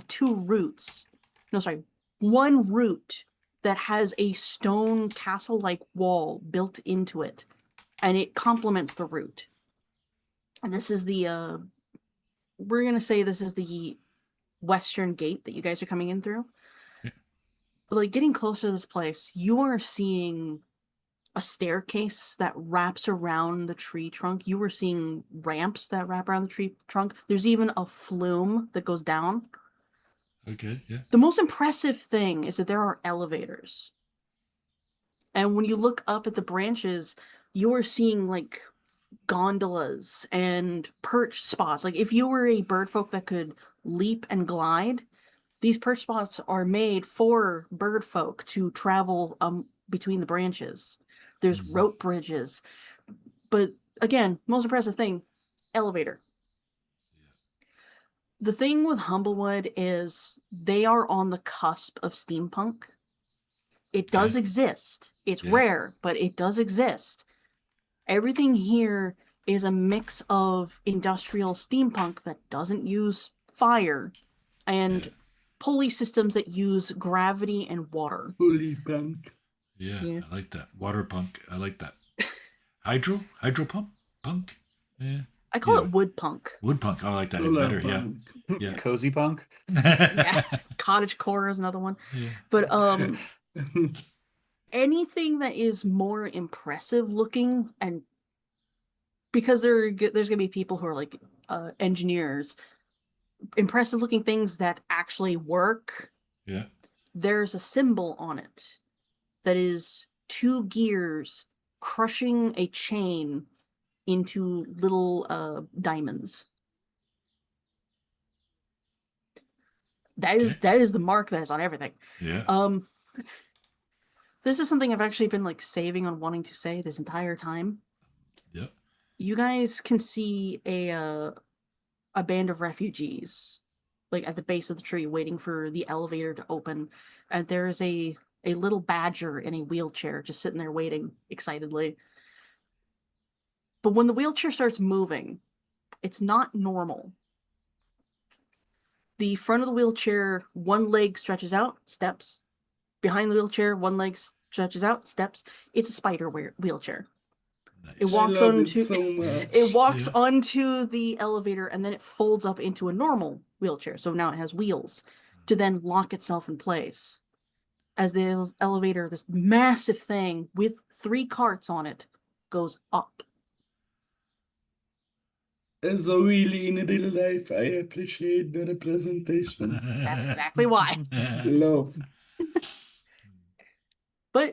two roots. No, sorry, one root that has a stone castle-like wall built into it, and it complements the root. And this is the we're gonna say this is the western gate that you guys are coming in through. But like getting closer to this place, you are seeing a staircase that wraps around the tree trunk. You were seeing ramps that wrap around the tree trunk. There's even a flume that goes down. Okay, yeah. The most impressive thing is that there are elevators. And when you look up at the branches, you are seeing like gondolas and perch spots. Like if you were a bird folk that could leap and glide, these perch spots are made for bird folk to travel between the branches. There's Mhm. rope bridges. But again, most impressive thing, elevator. The thing with Humblewood is they are on the cusp of steampunk. It does exist. It's Yeah. rare, but it does exist. Everything here is a mix of industrial steampunk that doesn't use fire and pulley systems that use gravity and water. Holy punk. Yeah, Yeah. I like that. Water punk. I like that. Hydro pump punk. Yeah. I call Either way. it wood punk. Wood punk. I like that even Solar better. Yeah. punk. Yeah. Cozy punk. Yeah. Cottage core is another one. Yeah. But anything that is more impressive looking, and because there's gonna be people who are like engineers, impressive looking things that actually work. Yeah. There's a symbol on it that is 2 gears crushing a chain into little diamonds. That is Okay. that is the mark that is on everything. Yeah. This is something I've actually been like saving on wanting to say this entire time. Yeah. You guys can see a band of refugees like at the base of the tree waiting for the elevator to open, and there is a little badger in a wheelchair just sitting there waiting excitedly. But when the wheelchair starts moving, it's not normal. The front of the wheelchair, one leg stretches out, steps. Behind the wheelchair, one leg stretches out, steps. It's a spider wheelchair. It Nice. I walks love it onto so much. it walks Yeah. onto the elevator, and then it folds up into a normal wheelchair. So now it has wheels to then lock itself in place. As the elevator, this massive thing with 3 carts on it, goes up. As a really in real life, I appreciate the representation. That's exactly why. Love. But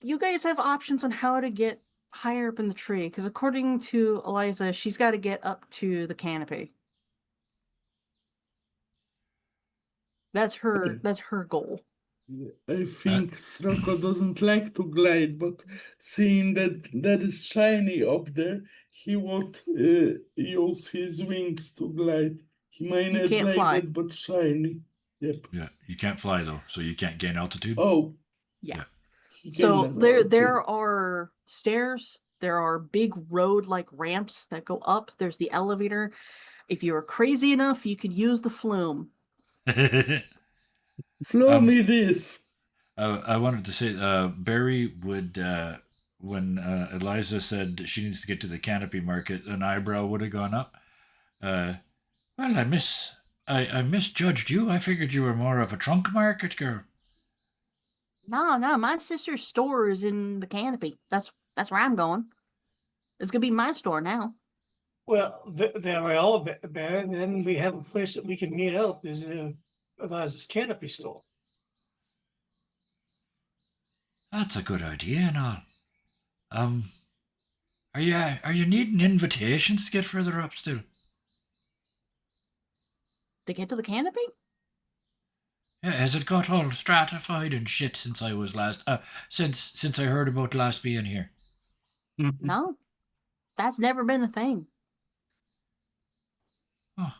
you guys have options on how to get higher up in the tree, because according to Eliza, she's got to get up to the canopy. That's her goal. I think Sroko doesn't like to glide, but seeing that is shiny up there, he would use his wings to glide. He might He not can't like fly. that, but shiny. Yep. Yeah. You can't fly though, so you can't gain altitude. Oh, Yeah. Yeah. he So cannot. there Okay. there are stairs, there are big road-like ramps that go up. There's the elevator. If you're crazy enough, you could use the flume. Flow me this. I wanted to say, Barry would, when Eliza said she needs to get to the canopy market, an eyebrow would have gone up. Well, I misjudged you. I figured you were more of a trunk market girl. No, my sister's store is in the canopy. That's where I'm going. It's gonna be my store now. Well, very all better, and then we have a place that we can meet up, is Eliza's Canopy Store. That's a good idea and all. Are you needing invitations to get further up still? To get to the canopy? Yeah, has it got all stratified and shit since I was last? Since I heard about last being here. No. That's never been a thing. Oh,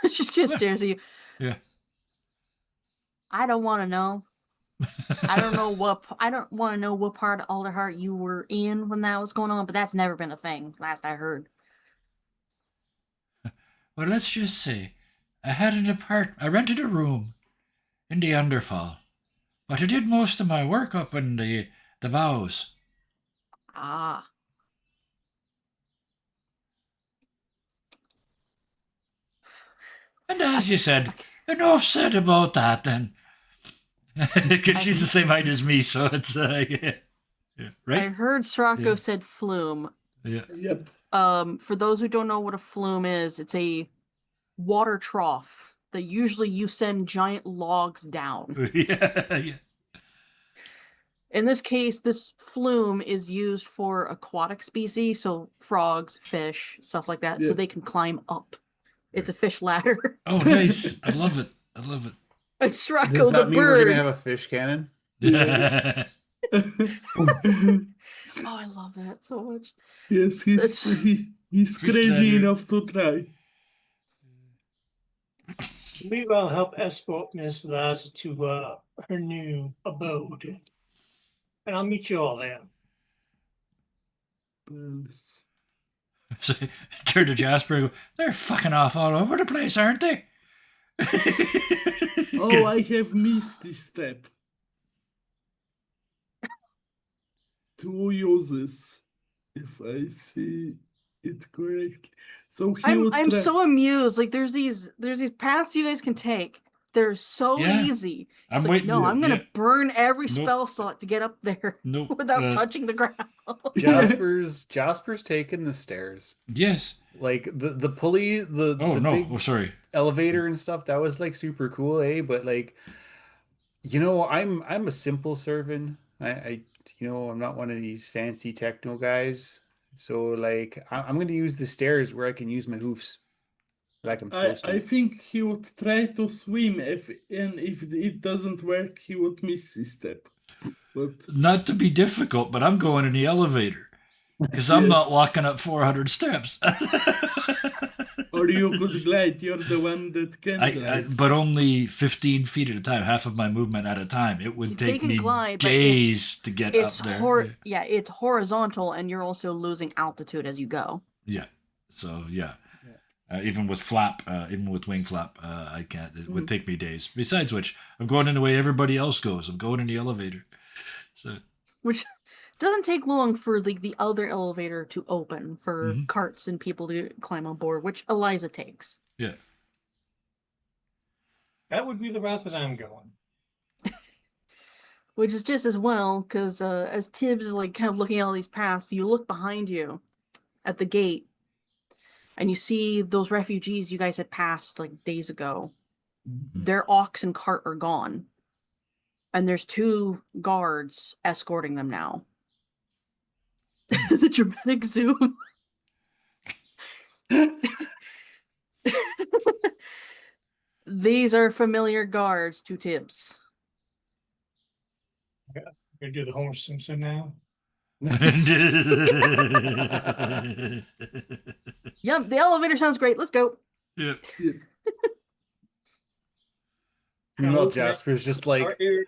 She's gonna stares at you. yeah. I don't want to know. I don't want to know what part of Alderheart you were in when that was going on, but that's never been a thing, last I heard. Well, let's just say I rented a room in the Underfall, but I did most of my work up in the bows. Ah. And as you said, Okay. enough said about that then. Because I- she's the same height as me, so it's yeah, I right. heard Srocco Yeah. said flume. Yeah, Yep. For those who don't know what a flume is, it's a water trough that usually you send giant logs down. yeah. In this case, this flume is used for aquatic species, so frogs, fish, stuff like that, so Yeah. they can climb up. It's a fish ladder. Oh, nice! I love it. I love it. It's Srocco Does the that mean we're bird. gonna have a fish cannon? Yes. Oh, I love that so much. Yes, he's Fish crazy ladder. enough to try. We will help escort Miss Eliza to her new abode. And I'll meet you all there. Yes. So, turn to Jasper and go, they're fucking off all over the place, aren't they? Oh, I have missed this step. two uses, if I see it correctly. So he I'm would I'm try. so amused. Like there's these paths you guys can take. They're so Yeah. easy. I'm It's like, waiting. no, I'm gonna Yeah. burn every Nope. spell slot to get up there Nope. without touching the ground. Jasper's taking the stairs. Yes. Like the pulley, Oh the no. big Oh, sorry. elevator and stuff, that was like super cool, eh? But like, I'm a simple servant. I'm not one of these fancy techno guys. So like, I'm gonna use the stairs where I can use my hoofs, like I'm supposed I to. think he would try to swim if it doesn't work, he would miss his step. But Not to be difficult, but I'm going in the elevator because I'm not yes, walking up 400 steps. or you could glide. You're the one that can glide. But only 15 feet at a time, half of my movement at a time. It would They take can me glide, but days to get it's up there. it's horizontal, and you're also losing altitude as you go. Yeah. So yeah. Even with wing flap, I can't. It would take me days. Besides which, I'm going in the way everybody else goes. I'm going in the elevator. So Which doesn't take long for the other elevator to open for Mhm. carts and people to climb on board, which Eliza takes. yeah. That would be the route that I'm going. Which is just as well, because as Tibbs is like kind of looking at all these paths, you look behind you at the gate, and you see those refugees you guys had passed like days ago. Their ox and cart are gone, and there's 2 guards escorting them now. The dramatic zoom. These are familiar guards to Tibbs. Gonna do the Homer Simpson now. Yep, the elevator sounds great. Let's go. Yeah. Meanwhile, Jasper's just like Our area-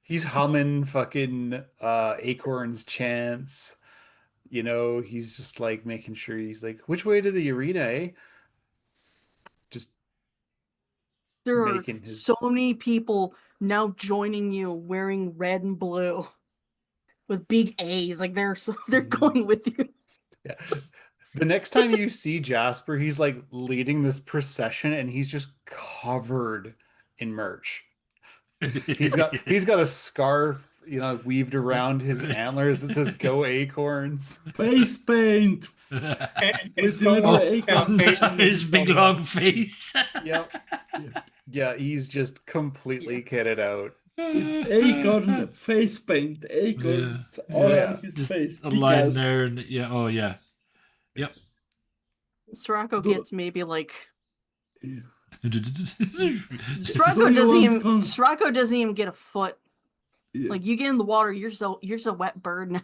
he's humming fucking Acorn's chants. He's just like making sure he's like, which way to the arena, eh? Just There are making his so many people now joining you wearing red and blue with big A's. Like they're going with you. yeah. The next time you see Jasper, he's like leading this procession and he's just covered in merch. He's got a scarf, weaved around his antlers that says "Go Acorns." Face paint. and With someone the acorns found on His big long face. Yep. Yeah, he's just completely kitted out. It's acorn face paint. Acorns all Yeah. on his Just face. a line Because there, and yeah. Oh yeah. Yep. Srocco Do- gets maybe like Yeah. Srocco you doesn't want even con- Srocco doesn't even get a foot. Yeah. Like you get in the water, you're so wet bird now.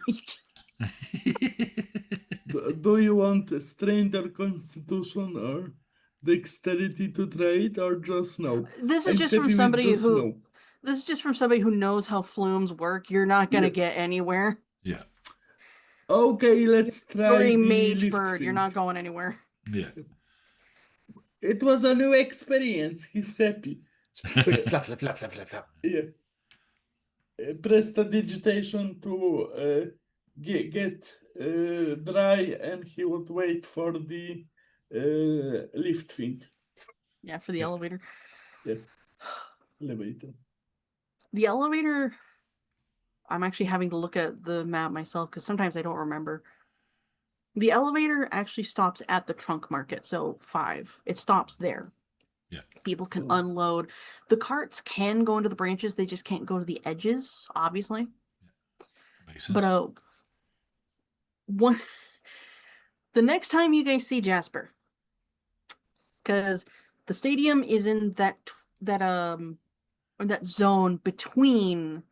Do you want a strength or constitution or dexterity to try it, or just no? This is I'm just from happy with somebody just who no. this is just from somebody who knows how flumes work. You're not gonna Yeah. get anywhere. Yeah. Okay, let's try You're a the mage lift bird. You're thing. not going anywhere. Yeah. It was a new experience. He's happy. Flap, flap, flap, flap, flap, flap. Yeah. Press the digitation to get dry, and he would wait for the lift thing. Yeah, for the elevator. Elevator. The elevator. I'm actually having to look at the map myself because sometimes I don't remember. The elevator actually stops at the trunk market, so 5. It stops there. Yeah. People can Oh. unload. The carts can go into the branches, they just can't go to the edges, obviously. Makes sense. But one the next time you guys see Jasper, because the stadium is in that zone between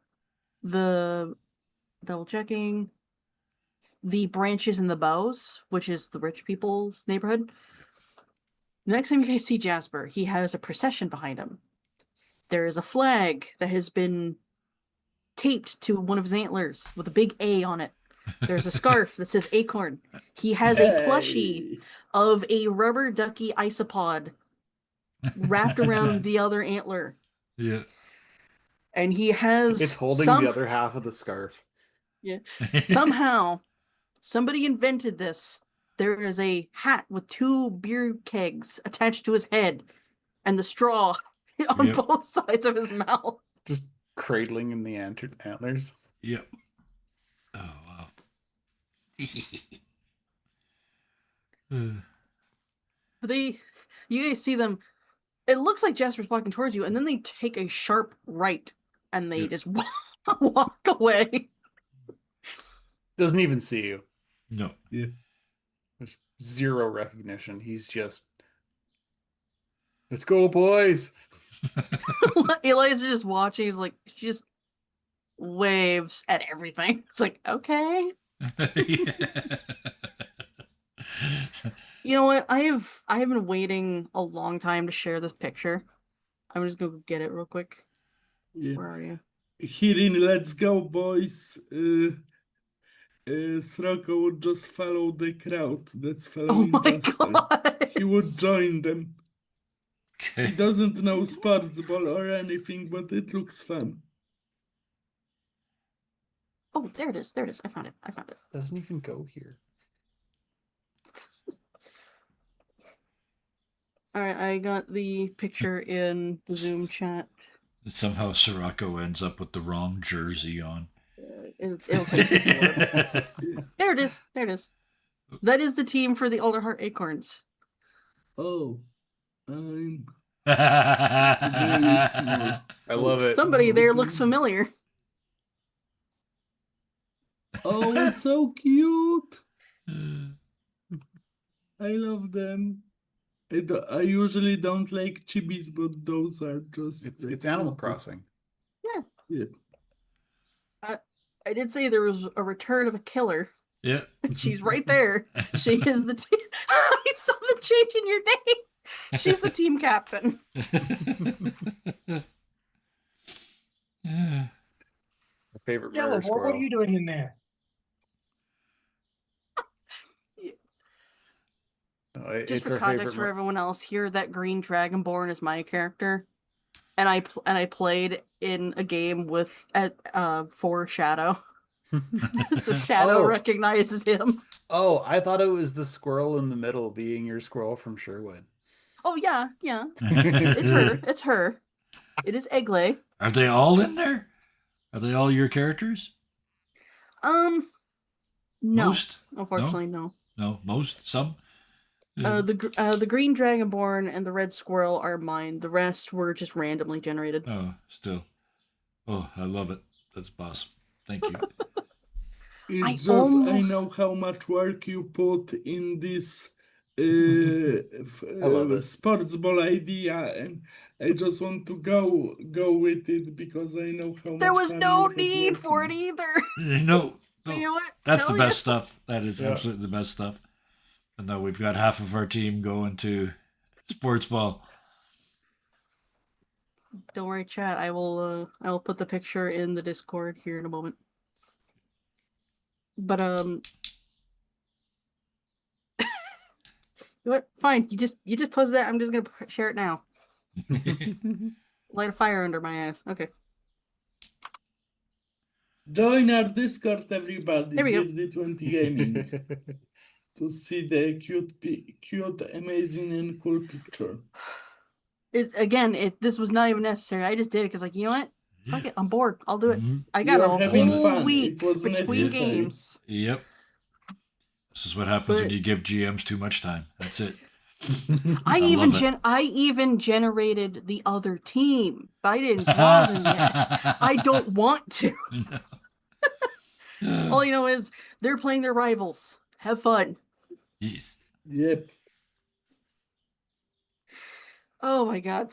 the double checking the branches and the bows, which is the rich people's neighborhood. The next time you guys see Jasper, he has a procession behind him. There is a flag that has been taped to one of his antlers with a big A on it. There's a scarf that says Acorn. He has a plushie Hey. of a rubber ducky isopod wrapped around the other antler. Yeah. And he has It's holding some... the other half of the scarf. Yeah. Somehow, somebody invented this. There is a hat with 2 beer kegs attached to his head and the straw on Yep. both sides of his mouth. Just cradling in the antlers. Yep. Oh wow. But you guys see them. It looks like Jasper's walking towards you, and then they take a sharp right and they Yep. just walk away. Doesn't even see you. No. Yeah. There's zero recognition. He's just, let's go, boys. Eli's just watching. He's like, she just waves at everything. It's like, okay. You know what? I have been waiting a long time to share this picture. I'm just gonna go get it real quick. Yeah. Where are you? Here in Let's Go Boys, Srocco would just follow the crowd that's Oh following my Jasper. god! He would join them. He Okay. doesn't know sports ball or anything, but it looks fun. Oh, there it is. There it is. I found it. I found it. Doesn't even go here. All right, I got the picture in the Zoom chat. Somehow Sirocco ends up with the wrong jersey on. It'll take you a while. There it is. There it is. That is the team for the Alderheart Acorns. Oh, I'm Very small. I love it. Somebody there looks familiar. Oh, so cute. I love them. I usually don't like chibis, but those are just the It's Animal cutest. Crossing. Yeah. I did say there was a return of a killer. Yeah. She's right there. She is the team. I saw the change in your name. She's the team captain. Yeah. My favorite Yellow, murder what squirrel. are you doing in there? No, Just it's for our context favorite for everyone else, here that green dragonborn is my character, and I played in a game with for Shadow, so Shadow Oh. recognizes him. Oh, I thought it was the squirrel in the middle being your squirrel from Sherwood. Oh yeah, yeah, it's her. It's her. It is Eglay. Are they all in there? Are they all your characters? No, Most? unfortunately, no. No, most? Some? The green dragonborn and the red squirrel are mine. The rest were just randomly generated. Oh, still. Oh, I love it. That's awesome. Thank you. It's I just I almost- know how much work you put in this I love it. sports ball idea, and I just want to go with it because I know how There much was fun no you have need for it working. either. No, You know what? that's Hell the yeah. best stuff. That is Yeah. absolutely the best stuff. And now we've got half of our team going to sports ball. Don't worry, chat. I will put the picture in the Discord here in a moment. But you know what? Fine. You just post that. I'm just gonna share it now. Light a fire under my ass. Okay. Join our Discord, everybody. There we go. Dirty 20 Gaming to see the cute, amazing, and cool picture. This was not even necessary. I just did it because, like, you know what? Fuck it. I'm bored. I'll do it. Mhm. I got You're a having whole fun. week It was between necessary. games. Yep. This is what happens when But- you give GMs too much time. That's it. I love it. even generated the other team. But I didn't draw them yet. I don't want to. All you know is they're playing their rivals. Have fun. Yes. Yep. Oh my god.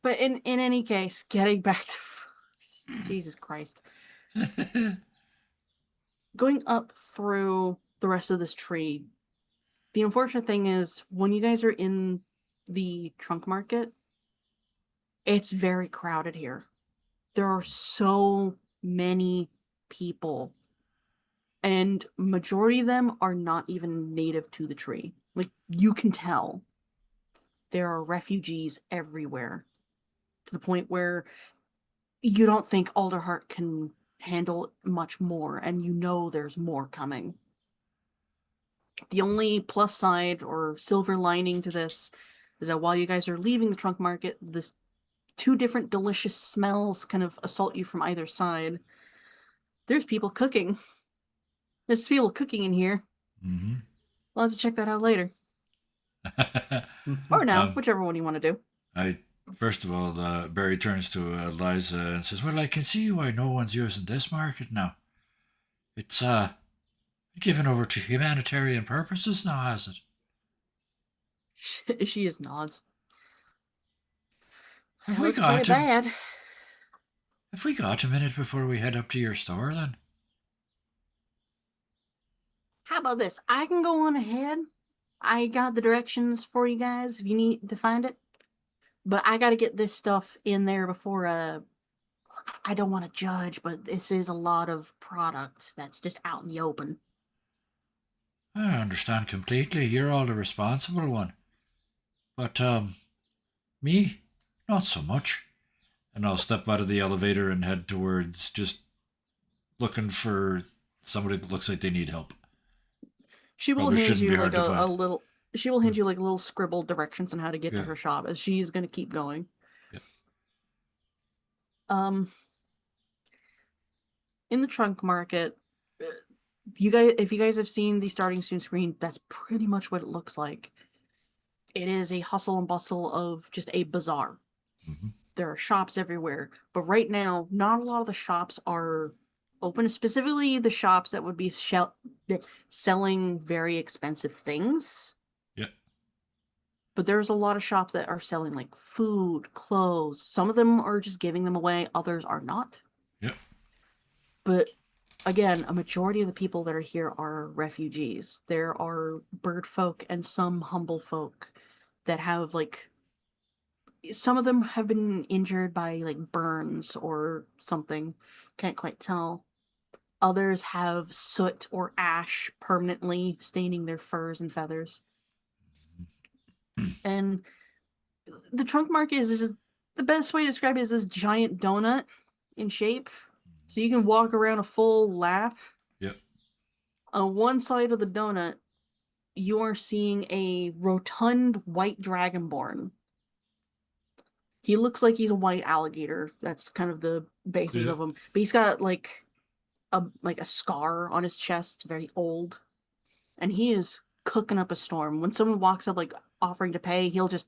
But in any case, getting back to Jesus Christ. Going up through the rest of this tree. The unfortunate thing is when you guys are in the trunk market, it's very crowded here. There are so many people. And majority of them are not even native to the tree. Like, you can tell. There are refugees everywhere. To the point where you don't think Alderheart can handle much more, and you know there's more coming. The only plus side or silver lining to this is that while you guys are leaving the trunk market, this two different delicious smells kind of assault you from either side. There's people cooking. There's people cooking in here. Mm-hmm. We'll have to check that out later. Or now, whichever one you want to do. First of all, Barry turns to Eliza and says, "Well, I can see why no one's using this market now. It's given over to humanitarian purposes now, has it?" She just nods. Have we Looks pretty got bad. Have we got a minute before we head up to your store then? How about this? I can go on ahead. I got the directions for you guys if you need to find it. But I got to get this stuff in there before I don't want to judge, but this is a lot of product that's just out in the open. I understand completely. You're all the responsible one. But me, not so much. And I'll step out of the elevator and head towards just looking for somebody that looks like they need help. She will Probably hand shouldn't you be like hard to a find. little. She will hand you like little scribbled directions on how to get to Yeah. her shop, as she's going to keep going. Yeah. In the trunk market, if you guys have seen the starting soon screen, that's pretty much what it looks like. It is a hustle and bustle of just a bazaar. Mm-hmm. There are shops everywhere, but right now, not a lot of the shops are open. Specifically, the shops that would be selling very expensive things. Yeah. But there's a lot of shops that are selling like food, clothes. Some of them are just giving them away. Others are not. Yep. But again, a majority of the people that are here are refugees. There are bird folk and some humble folk that have like, some of them have been injured by like burns or something. Can't quite tell. Others have soot or ash permanently staining their furs and feathers. And the trunk market is just, the best way to describe it is this giant donut in shape. So you can walk around a full lap. Yep. On one side of the donut, you are seeing a rotund white dragonborn. He looks like he's a white alligator. That's kind of the basis Yeah. of him. But he's got like a scar on his chest. It's very old. And he is cooking up a storm. When someone walks up like offering to pay, he'll just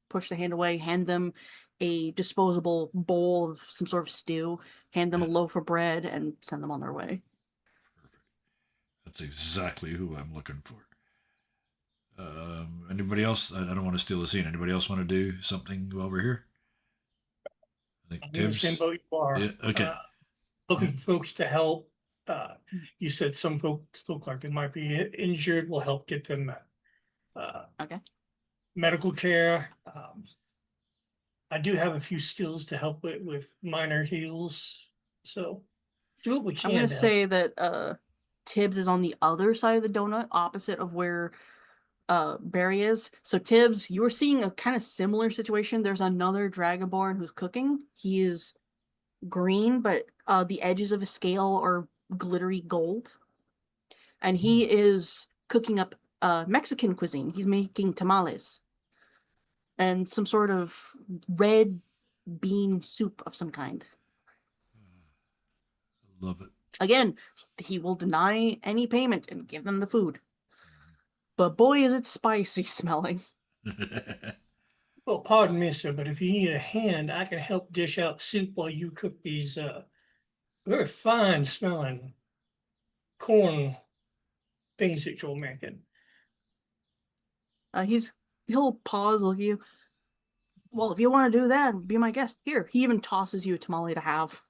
push the hand away, hand them a disposable bowl of some sort of stew, hand them a loaf of bread, and send them on their way. Perfect. That's exactly who I'm looking for. Anybody else? I don't want to steal the scene. Anybody else want to do something while we're here? I think I'm in the Tibbs. same boat you are. Yeah, okay. Looking for folks to help. You said some folks look like they might be injured. We'll help get them Okay. medical care. I do have a few skills to help with minor heals. So do what we can. I'm gonna to help. say that Tibbs is on the other side of the donut, opposite of where Barry is. So Tibbs, you were seeing a kind of similar situation. There's another Dragonborn who's cooking. He is green, but the edges of his scale are glittery gold. And he is cooking up Mexican cuisine. He's making tamales and some sort of red bean soup of some kind. Love it. Again, he will deny any payment and give them the food. But boy, is it spicy smelling. Well, pardon me, sir, but if you need a hand, I can help dish out soup while you cook these very fine smelling corn things that you're making. He'll pause, look at you. Well, if you want to do that, be my guest. Here, he even tosses you a tamale to have.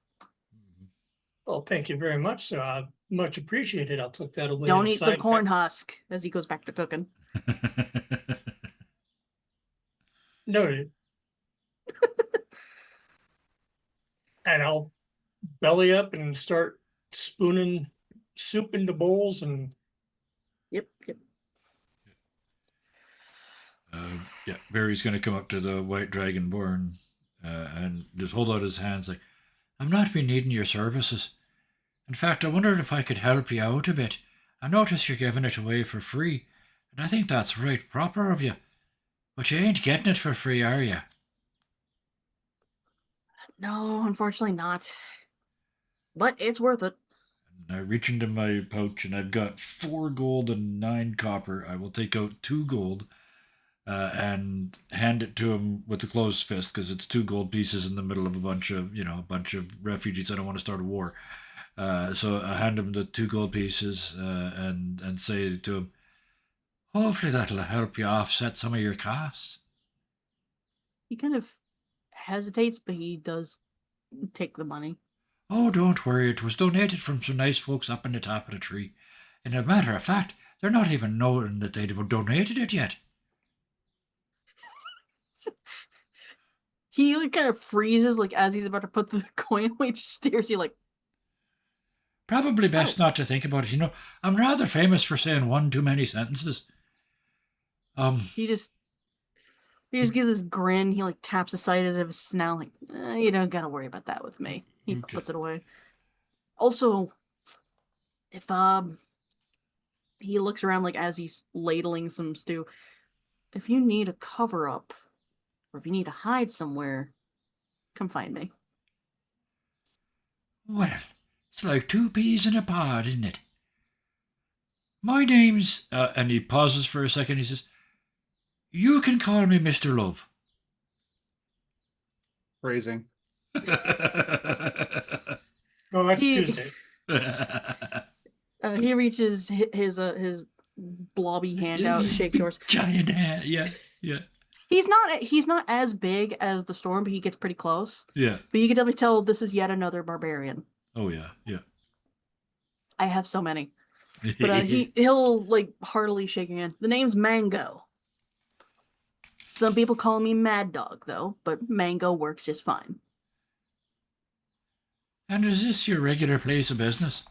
Well, thank you very much, sir. I much appreciate it. I'll tuck that away. Don't in a eat the side corn pack. husk as he goes back to cooking. Noted. And I'll belly up and start spooning soup into bowls and Yep. Yeah, Barry's going to come up to the white dragonborn and just hold out his hands like, "I'm not been needing your services. In fact, I wondered if I could help you out a bit. I notice you're giving it away for free, and I think that's right proper of you. But you ain't getting it for free, are you? No, unfortunately not. But it's worth it. And I reach into my pouch and I've got 4 gold and 9 copper. I will take out 2 gold and hand it to him with a closed fist because it's 2 gold pieces in the middle of a bunch of refugees. I don't want to start a war. So I hand him the 2 gold pieces and say to him, hopefully that'll help you offset some of your costs. He kind of hesitates, but he does take the money. Oh, don't worry, it was donated from some nice folks up in the top of the tree. And a matter of fact, they're not even knowing that they've donated it yet. He like, kind of freezes, like as he's about to put the coin away, just stares at you like, Probably best not to think about it. You know, I'm rather famous for saying one too many sentences. he just gives this grin. He like taps the side of his snout, like, you don't gotta worry about that with me. He Okay. puts it away. Also, if he looks around like as he's ladling some stew, if you need a cover up, or if you need to hide somewhere, come find me. Well, it's like 2 peas in a pod, isn't it? My name's, and he pauses for a second. He says, you can call me Mr. Love. Phrasing. No, that's He- Tuesdays. He reaches his blobby hand out, shakes yours. Giant hand, yeah. He's not as big as the storm, but he gets pretty close. Yeah. But you can definitely tell this is yet another barbarian. Oh, yeah. I have so many. But he'll like heartily shake your hand. The name's Mango. Some people call me Mad Dog though, but Mango works just fine. And is this your regular place of business?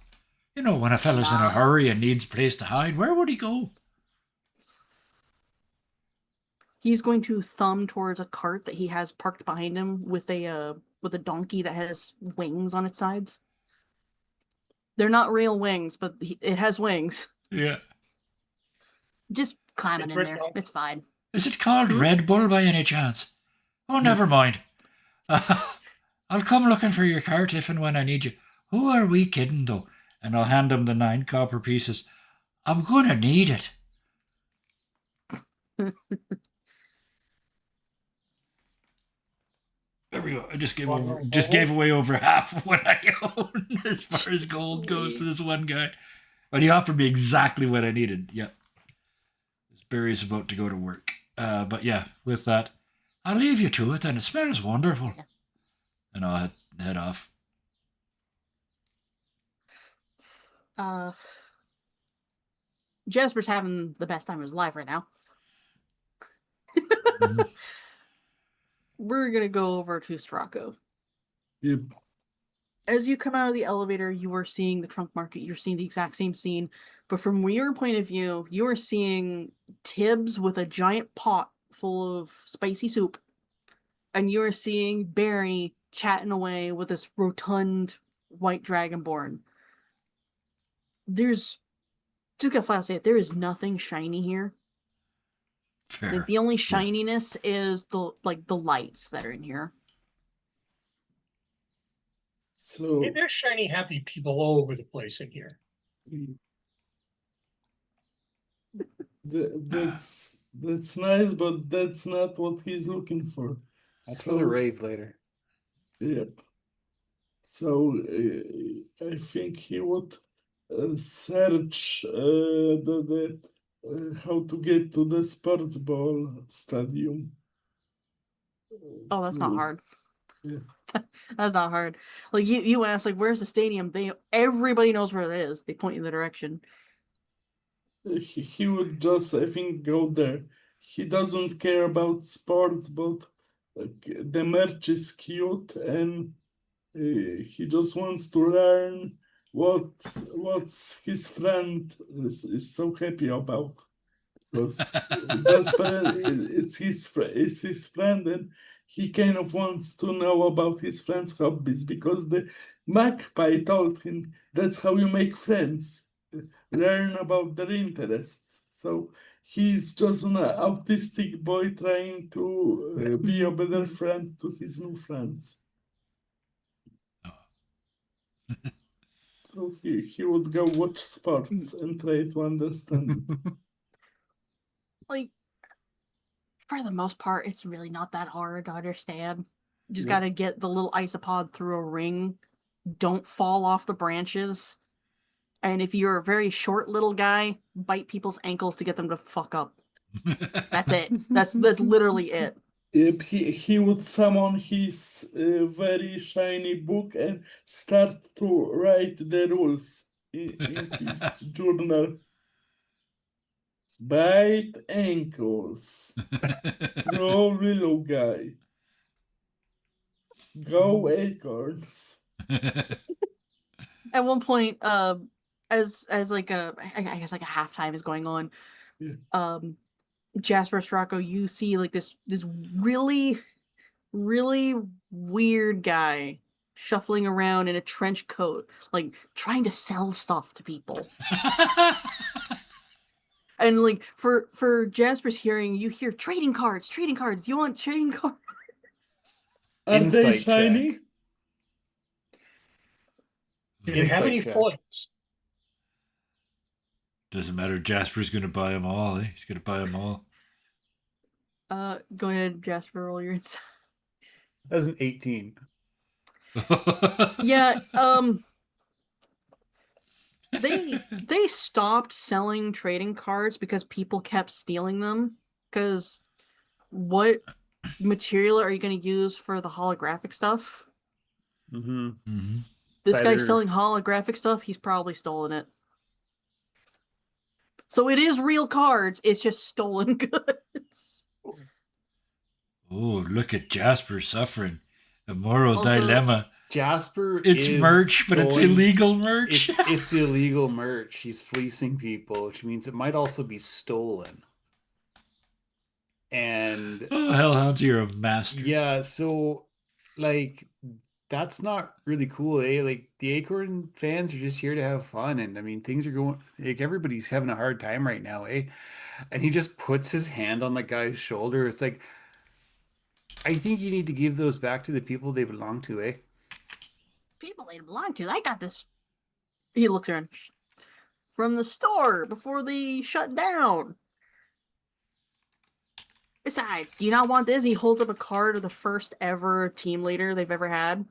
You know, when a fella's in a hurry and needs a place to hide, where would he go? He's going to thumb towards a cart that he has parked behind him with a donkey that has wings on its sides. They're not real wings, but it has wings. Yeah. Just climbing in Red there. Bull. It's fine. Is it called Red Bull by any chance? Oh, never mind. I'll come looking for your cart if and when I need you. Who are we kidding, though? And I'll hand him the 9 copper pieces. I'm going to need it. There we go. I just gave away over half of what I own as far as gold goes to this one guy. But he offered me exactly what I needed. Yep. Barry's about to go to work. But yeah, with that, I'll leave you to it, and it smells wonderful. Yeah. And I'll head off. Jasper's having the best time of his life right now. Mhm. We're gonna go over to Stracco. Yep. As you come out of the elevator, you are seeing the trunk market. You're seeing the exact same scene, but from your point of view, you are seeing Tibbs with a giant pot full of spicy soup, and you are seeing Barry chatting away with this rotund white dragonborn. There's just gotta flat out say it. There is nothing shiny here. Fair. Like the only shininess is the lights that are in here. So Hey, there's shiny, happy people all over the place in here. that's nice, but that's not what he's looking for. That's for the rave later. Yep. So I think he would search the how to get to the sports ball stadium. Oh, that's not to- hard. Yeah. That's not hard. Like you ask, like, where's the stadium? Everybody knows where it is. They point you in the direction. He would just, I think, go there. He doesn't care about sports, but the merch is cute, and he just wants to learn what's his friend is so happy about. Because Jasper, it's his friend, and he kind of wants to know about his friends' hobbies because the magpie told him that's how you make friends, learn about their interests. So he's just an autistic boy trying to be a better friend to his new friends. So he would go watch sports and try to understand it. Like, for the most part, it's really not that hard to understand. You just Yeah. gotta get the little isopod through a ring. Don't fall off the branches. And if you're a very short little guy, bite people's ankles to get them to fuck up. That's it. That's literally it. Yep, he would summon his very shiny book and start to write the rules in his journal. Bite ankles. Throw little guy. Go acorns. At one point, as like I guess like a halftime is going on, Yeah. Jasper Stracco, you see like this really, really weird guy shuffling around in a trench coat, like trying to sell stuff to people. And like for Jasper's hearing, you hear trading cards. You want trading cards? Are they Insight shiny? check. Do they have Insight any check. foils? Doesn't matter. Jasper's going to buy them all. Eh? He's going to buy them all. Go ahead, Jasper, roll your insight. That's an 18. Yeah, they stopped selling trading cards because people kept stealing them. Because what material are you going to use for the holographic stuff? Mm-hmm. Mm-hmm. This guy's Either- selling holographic stuff. He's probably stolen it. So it is real cards. It's just stolen goods. Oh, look at Jasper suffering. A moral Also- dilemma. Jasper It's is merch, but it's going- illegal merch. It's illegal merch. He's fleecing people, which means it might also be stolen. And Oh, Hellhounds, you're a master. yeah, so like that's not really cool, eh? Like the Acorn fans are just here to have fun, and I mean things are going like everybody's having a hard time right now, eh? And he just puts his hand on the guy's shoulder. It's like I think you need to give those back to the people they belong to, eh? People they belong to. I got this. He looks around. From the store before they shut down. Besides, do you not want this? He holds up a card of the first ever team leader they've ever had.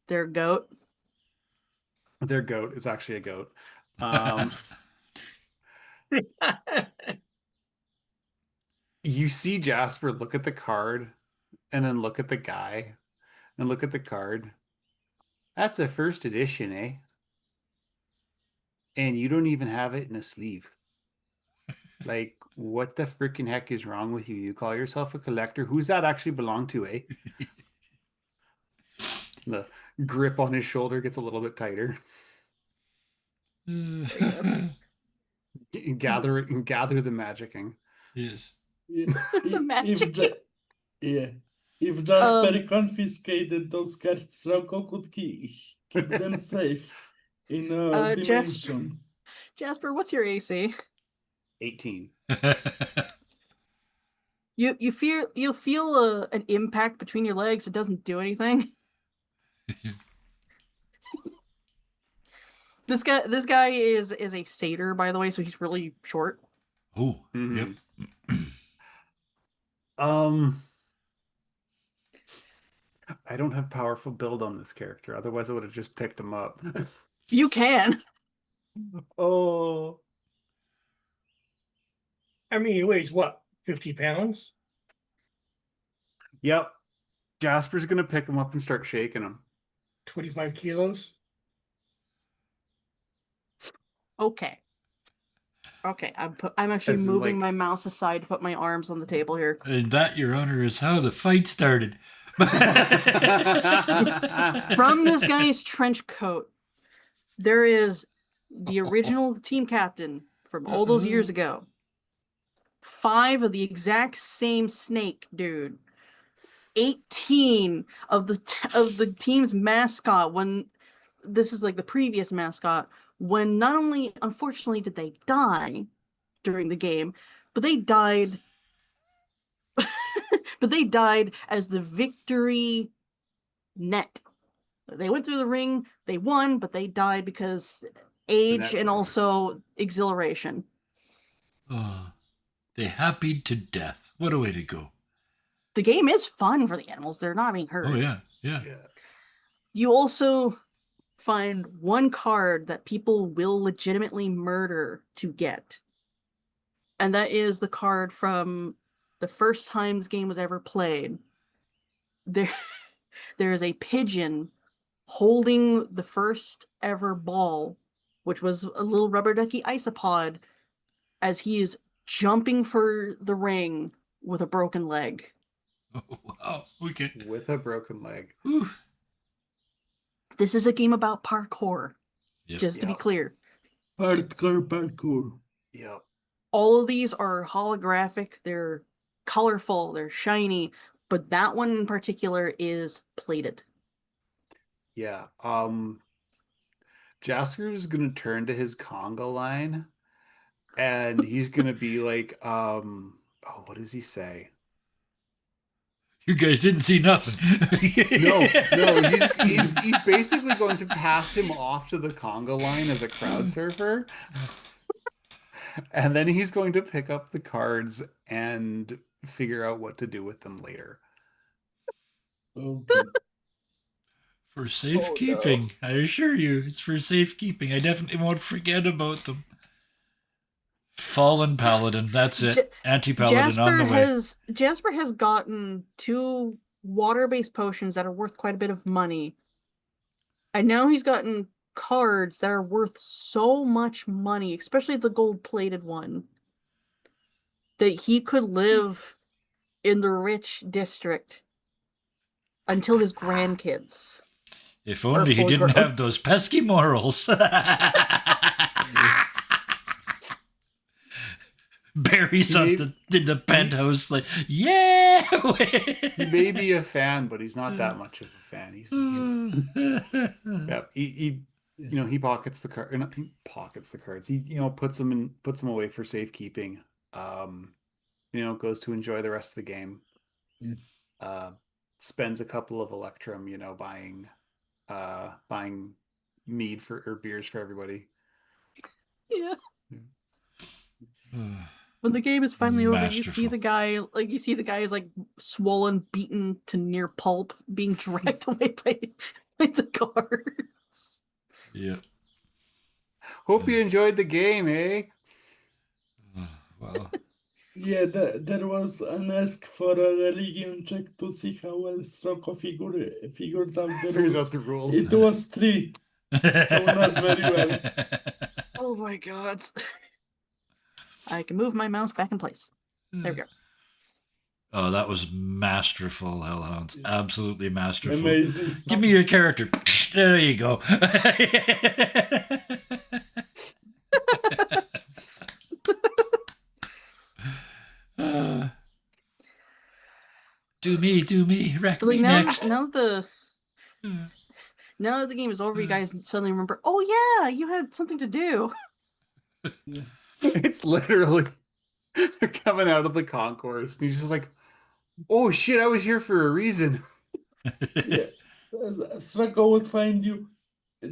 Their goat. Their goat is actually a goat. You see Jasper look at the card and then look at the guy and look at the card. That's a first edition, eh? And you don't even have it in a sleeve. Like, what the freaking heck is wrong with you? You call yourself a collector? Who's that actually belong to, eh? The grip on his shoulder gets a little bit tighter. Gather the magicking. Yes. The magic. If Jasper confiscated those cards, Rocco could keep them safe in a dimension. Jasper, what's your AC? 18. You'll feel an impact between your legs. It doesn't do anything. This guy is a satyr, by the way, so he's really short. Oh, Mhm. yep. I don't have powerful build on this character. Otherwise, I would have just picked him up. You can. Oh. I mean, he weighs what, 50 pounds? Yep. Jasper's gonna pick him up and start shaking him. 25 kilos? Okay. Okay, I'm actually As in, moving like- my mouse aside to put my arms on the table here. And that, Your Honor, is how the fight started. From this guy's trench coat, there is the original team captain from all those years ago. 5 of the exact same snake dude 18 of the team's mascot, when this is like the previous mascot, when not only unfortunately did they die during the game, but they died as the victory net. They went through the ring, they won, but they died because age and broke. also exhilaration. Oh, they happied to death. What a way to go. The game is fun for the animals. They're not being hurt. Oh, yeah. Yeah. You also find one card that people will legitimately murder to get. And that is the card from the first time this game was ever played. There is a pigeon holding the first ever ball, which was a little rubber ducky isopod, as he is jumping for the ring with a broken leg. Oh, wow. Okay. With a broken leg. Whew. This is a game about parkour, Yep. just to be clear. Parkour. Yep. All of these are holographic, they're colorful, they're shiny, but that one in particular is plated. Yeah. Jasper's gonna turn to his conga line and he's gonna be like, oh, what does he say? You guys didn't see nothing. No, he's basically going to pass him off to the conga line as a crowd surfer. And then he's going to pick up the cards and figure out what to do with them later. Okay. For safekeeping, I assure you, it's for safekeeping. I definitely won't forget about them. Fallen Paladin, that's it. Anti-Paladin on the way. Jasper has gotten 2 water-based potions that are worth quite a bit of money. And now he's gotten cards that are worth so much money, especially the gold-plated one, that he could live in the rich district until his grandkids. If only he fully didn't grown. have those pesky morals. Barry's in the penthouse, like, yeah. He may be a fan, but he's not that much of a fan. He's yeah. He pockets the card. He pockets the cards. He puts them away for safekeeping. Goes to enjoy the rest of the game. Spends a couple of Electrum, buying mead or beers for everybody. Yeah. When the game is finally over, you see the guy is like swollen, beaten to near pulp, being dragged away by the guards. Yeah. Hope you enjoyed the game, eh? Well. Yeah, there was an ask for a religion check to see how well Stroko figured out the Figures rules. out the rules. It was 3, so not very well. Oh my god. I can move my mouse back in place. There we go. Oh, that was masterful, Hellhounds. Absolutely masterful. Amazing. Give me your character. There you go. Do me, wreck Like me next. now that the game is over, you guys suddenly remember, oh yeah, you had something to do. It's literally they're coming out of the concourse, and he's just like, "Oh shit, I was here for a reason." Yeah, Stroko will find you.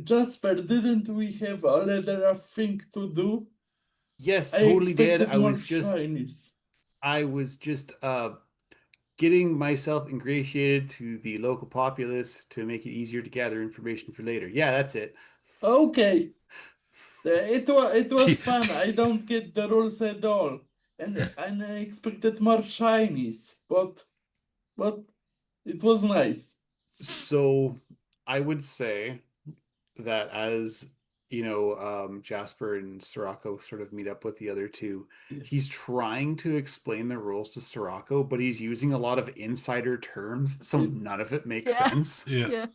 Jasper, didn't we have another thing to do? Yes, I totally did. expected more shinies. I was just getting myself ingratiated to the local populace to make it easier to gather information for later. Yeah, that's it. Okay. It was fun. I don't get the rules at all. And I expected more shinies, but it was nice. So I would say that as Jasper and Sirocco sort of meet up with the other two, he's trying to explain the rules to Sirocco, but he's using a lot of insider terms, so none of it makes sense. Yeah.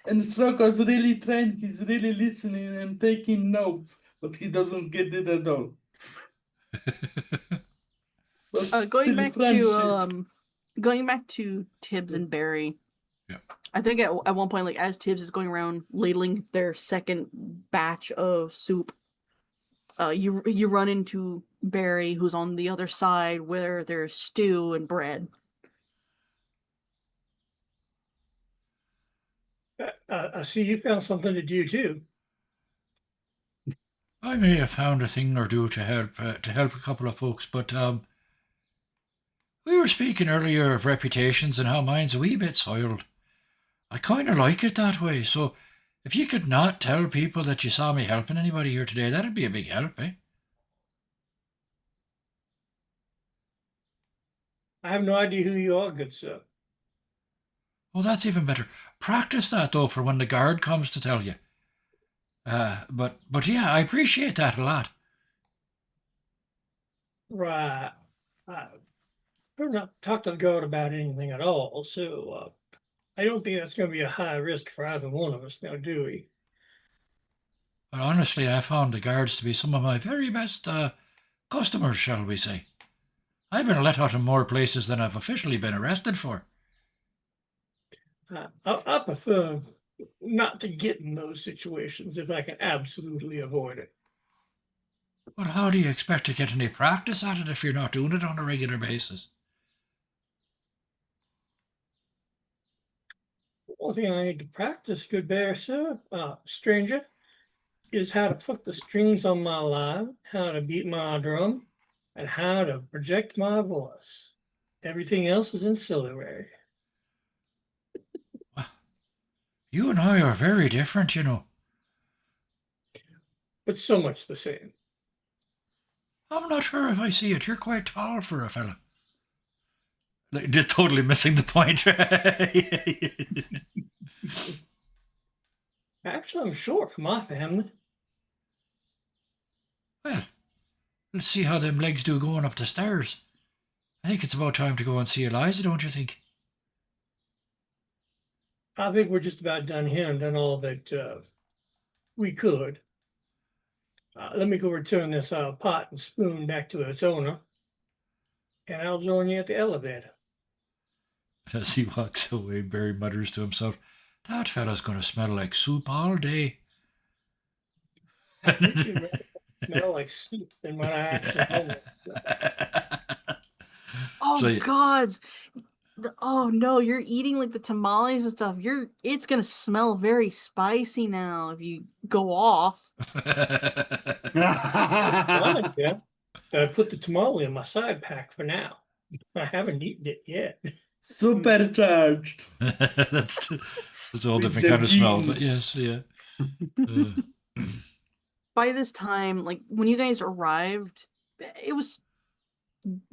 And Sirocco's really trying, he's really listening and taking notes, but he doesn't get it at all. But Going still back friendship. to going back to Tibbs and Barry. Yeah. I think at one point, like as Tibbs is going around ladling their second batch of soup, you run into Barry, who's on the other side where there's stew and bread. I see you found something to do too. I may have found a thing or two to help a couple of folks, but we were speaking earlier of reputations and how mine's a wee bit soiled. I kind of like it that way, so if you could not tell people that you saw me helping anybody here today, that'd be a big help, eh? I have no idea who you are, good sir. Well, that's even better. Practice that, though, for when the guard comes to tell you. But yeah, I appreciate that a lot. Right. We're not talk to the guard about anything at all, so I don't think that's going to be a high risk for either one of us now, do we? But honestly, I found the guards to be some of my very best customers, shall we say. I've been let out in more places than I've officially been arrested for. I prefer not to get in those situations if I can absolutely avoid it. But how do you expect to get any practice at it if you're not doing it on a regular basis? One thing I need to practice, good bear, sir, stranger, is how to pluck the strings on my lyre, how to beat my drum, and how to project my voice. Everything else is ancillary. You and I are very different, you know. But so much the same. I'm not sure if I see it. You're quite tall for a fella. Like, just totally missing the point. Actually, I'm short for my family. Well, let's see how them legs do going up the stairs. I think it's about time to go and see Eliza, don't you think? I think we're just about done here and done all that we could. Let me go return this pot and spoon back to its owner, and I'll join you at the elevator. As he walks away, Barry mutters to himself, "That fella's going to smell like soup all day." I think you rather smell like soup than what I actually know. Oh So, yeah. gods. Oh no, you're eating like the tamales and stuff. It's gonna smell very spicy now if you go off. Fine, yeah. I put the tamale in my side pack for now. I haven't eaten it yet. Supercharged. that's a whole With different the kind of smell, but beans. yes, yeah. By this time, like when you guys arrived, it was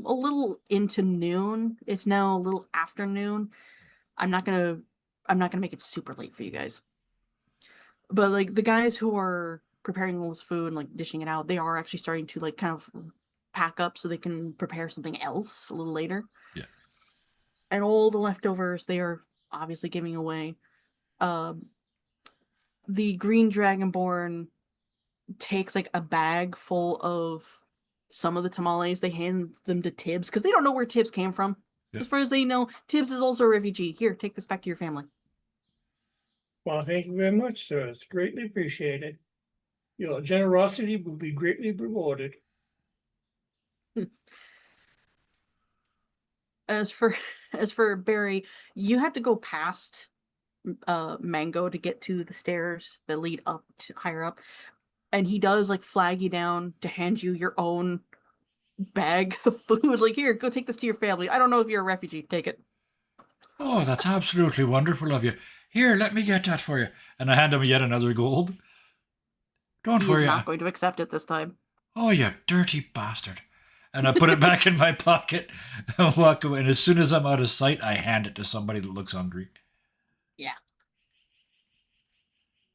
a little into noon. It's now a little afternoon. I'm not gonna make it super late for you guys. But like the guys who are preparing all this food and like dishing it out, they are actually starting to like kind of pack up so they can prepare something else a little later. Yeah. And all the leftovers they are obviously giving away. The green dragonborn takes like a bag full of some of the tamales. They hand them to Tibbs because they don't know where Tibbs came from. Yeah. As far as they know, Tibbs is also a refugee. Here, take this back to your family. Well, thank you very much, sir. It's greatly appreciated. Your generosity will be greatly rewarded. As for as for Barry, you have to go past Mango to get to the stairs that lead up to higher up. And he does like flag you down to hand you your own bag of food. Like, here, go take this to your family. I don't know if you're a refugee. Take it. Oh, that's absolutely wonderful of you. Here, let me get that for you. And I hand him yet another gold. Don't He's worry. not going to accept it this time. Oh, you dirty bastard. And I put it back in my pocket and walk away. And as soon as I'm out of sight, I hand it to somebody that looks hungry. Yeah.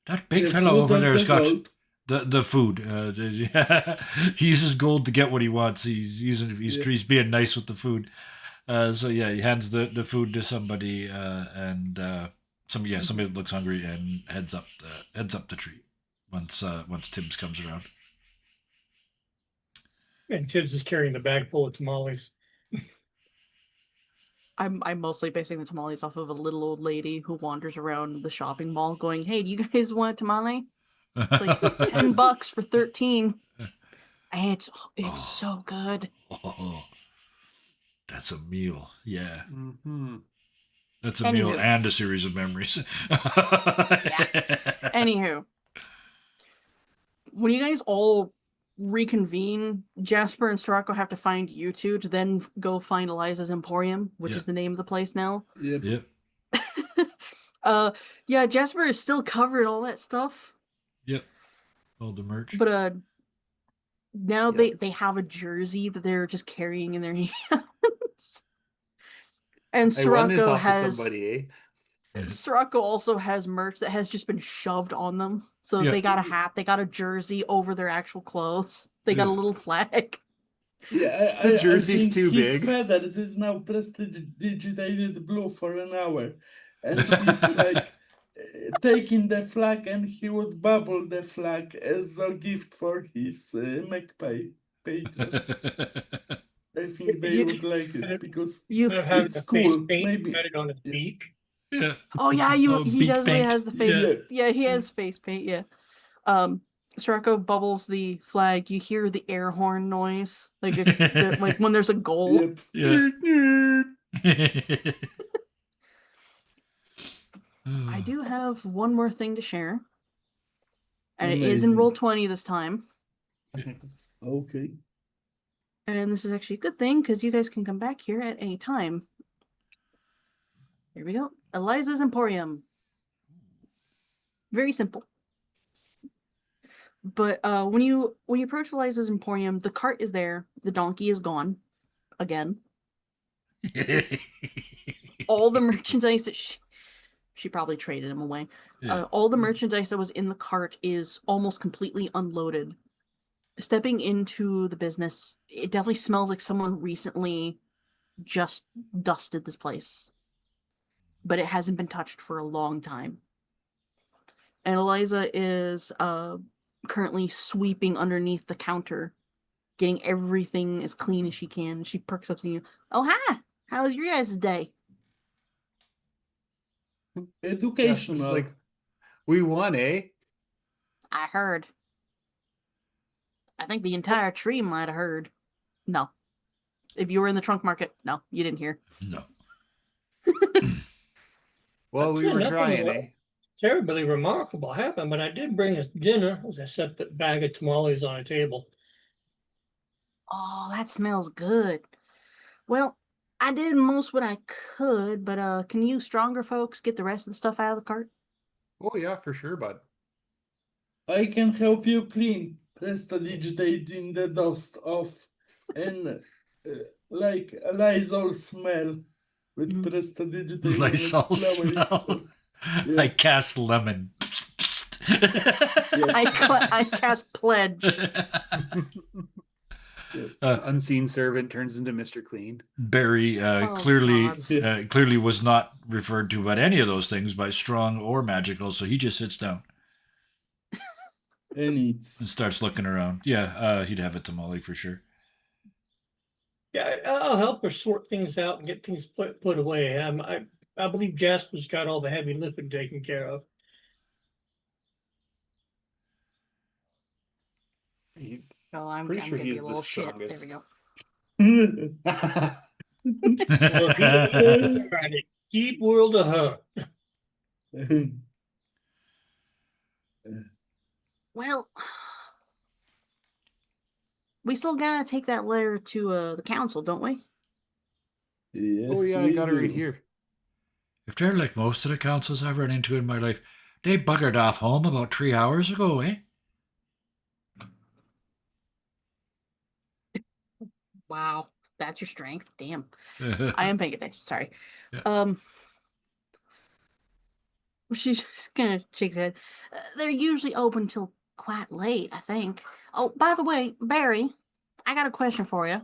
That big The fellow food over or there has the got gold? the food. He uses gold to get what he wants. He's being nice with the food. So yeah, he hands the food to somebody and somebody that looks hungry and heads up the tree once Tibbs comes around. And Tibbs is carrying the bag full of tamales. I'm mostly basing the tamales off of a little old lady who wanders around the shopping mall going, "Hey, do you guys want a tamale? It's like $10 for 13." And it's so good. Oh, that's a meal. Yeah. Mm-hmm. That's a meal Anywho. and a series of memories. Anywho, when you guys all reconvene, Jasper and Sirocco have to find you two to then go find Eliza's Emporium, which Yeah. is the name of the place now. Yep. Yep. Yeah, Jasper is still covered all that stuff, Yep. All the merch. but now Yep. they have a jersey that they're just carrying in their hands. And I won this Sirocco off has of somebody, eh? Sirocco also has merch that has just been shoved on them. So Yeah. they got a hat, they got a jersey over their actual clothes. They got a Yeah. little flag. Yeah, The I jersey's think too his big. feathers is now prestidigitated blue for an hour, and he's like taking the flag, and he would bubble the flag as a gift for his magpie patron. I think they You- would like it because You Instead of having it's the face cool. paint, Maybe got it on his Yeah. beak. Yeah. Oh yeah, he beak does. He paint. has the face. Yeah. Yeah, he has face paint. Yeah. Sirocco bubbles the flag. You hear the air horn noise, like like when there's a goal. Yep. Yeah. I do have one more thing to share, and it is Amazing. in Roll20 this time. Okay. And this is actually a good thing because you guys can come back here at any time. Here we go. Eliza's Emporium. Very simple. But when you approach Eliza's Emporium, the cart is there. The donkey is gone. Again. All the merchandise that she probably traded him away. Yeah. All the merchandise that was in the cart is almost completely unloaded. Stepping into the business, it definitely smells like someone recently just dusted this place. But it hasn't been touched for a long time. And Eliza is currently sweeping underneath the counter, getting everything as clean as she can. She perks up seeing you. "Oh, hi! How was your guys' day?" Jasper's Educational. like, we won, eh? "I heard. I think the entire tree might have heard." "No. If you were in the trunk market, no, you didn't hear." No. Well, I'd we say were nothing trying, wrong. eh? Terribly remarkable happened, but I did bring us dinner as I set the bag of tamales on a table. "Oh, that smells good. Well, I did most what I could, but can you stronger folks get the rest of the stuff out of the cart?" Oh yeah, for sure, bud. I can help you clean, prestidigitating the dust off, and like a Lysol smell with Mhm. prestidigitating Lysol with flowery smell. Yeah. I cast lemon. Yeah. I cast pledge. Unseen servant turns into Mr. Clean. Barry Oh, clearly gods. clearly was not referred to by any of those things by strong or magical, so he just sits down And it's and starts looking around. Yeah, he'd have a tamale for sure. Yeah, I'll help her sort things out and get things put away. I believe Jasper's got all the heavy lifting taken care of. Oh, I'm Pretty sure giving you he's a the little shit. There we strongest. go. Well, he's trying to keep world of her. Well, we still gotta take that letter to the council, don't we? Yes, Oh yeah, I we got it right do. here. If they're like most of the councils I've run into in my life, they buggered off home about 3 hours ago, eh? Wow, that's your strength. Damn. I am paying attention. Sorry. Yeah. She's just gonna shake her head. They're usually open till quite late, I think. Oh, by the way, Barry, I got a question for you.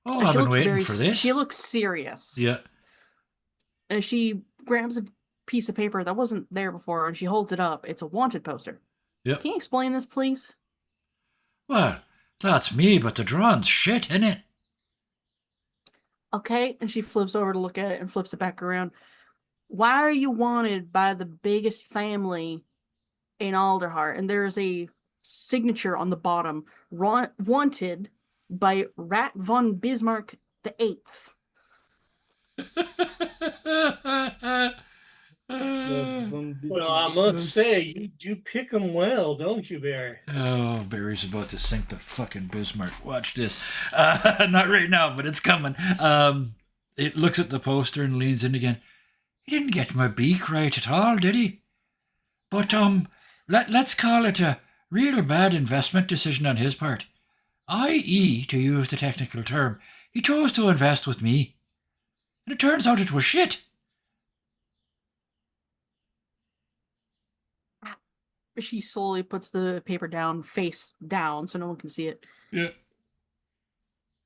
Oh, She I've been looks waiting very for this. She looks serious. Yeah. And she grabs a piece of paper that wasn't there before and she holds it up. It's a wanted poster. Yep. Can you explain this, please? Well, that's me, but the drawing's shit, innit? Okay, and she flips over to look at it and flips it back around. Why are you wanted by the biggest family in Alderheart? And there's a signature on the bottom, wanted by Rat von Bismarck the Eighth. That's from Well, I Bismarck. must say, you do pick 'em well, don't you, Barry? Oh, Barry's about to sink the fucking Bismarck. Watch this. Not right now, but it's coming. It looks at the poster and leans in again. He didn't get my beak right at all, did he? But let's call it a real bad investment decision on his part. I.e., to use the technical term, he chose to invest with me. And it turns out it was shit. She slowly puts the paper down, face down, so no one can see it. Yeah.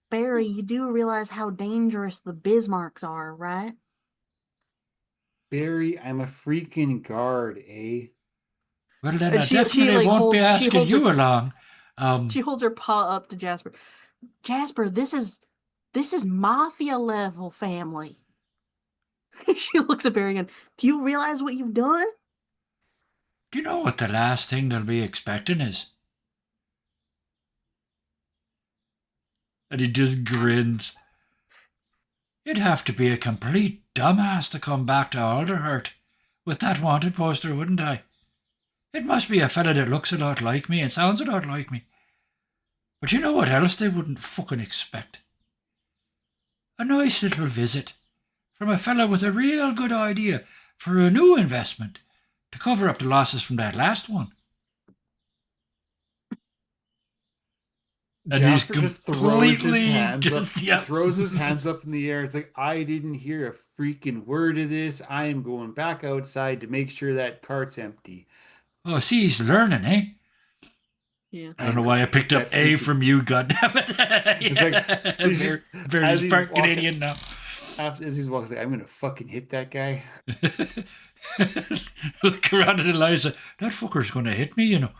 Barry, you do realize how dangerous the Bismarcks are, right? Barry, I'm a freaking guard, eh? Well, then And I she, definitely like, won't be holds- she asking holds you her- along. She holds her paw up to Jasper. Jasper, this is mafia level family. She looks at Barry again. Do you realize what you've done? Do you know what the last thing they'll be expecting is? And he just grins. You'd have to be a complete dumbass to come back to Alderheart with that wanted poster, wouldn't I? It must be a fella that looks a lot like me and sounds a lot like me. But you know what else they wouldn't fucking expect? A nice little visit from a fella with a real good idea for a new investment to cover up the losses from that last one. And he's Jasper just throws his completely hands just- up. yep. Throws his hands up in the air. It's like, I didn't hear a freaking word of this. I am going back outside to make sure that cart's empty. Oh, see, he's learning, eh? Yeah. I don't know why I picked up That A freaking- from you, goddammit. It's like, he's just- very as he's part walking- Canadian now. As he's walking, he's like, I'm gonna fucking hit that guy. Look around at Eliza. That fucker's going to hit me, you know.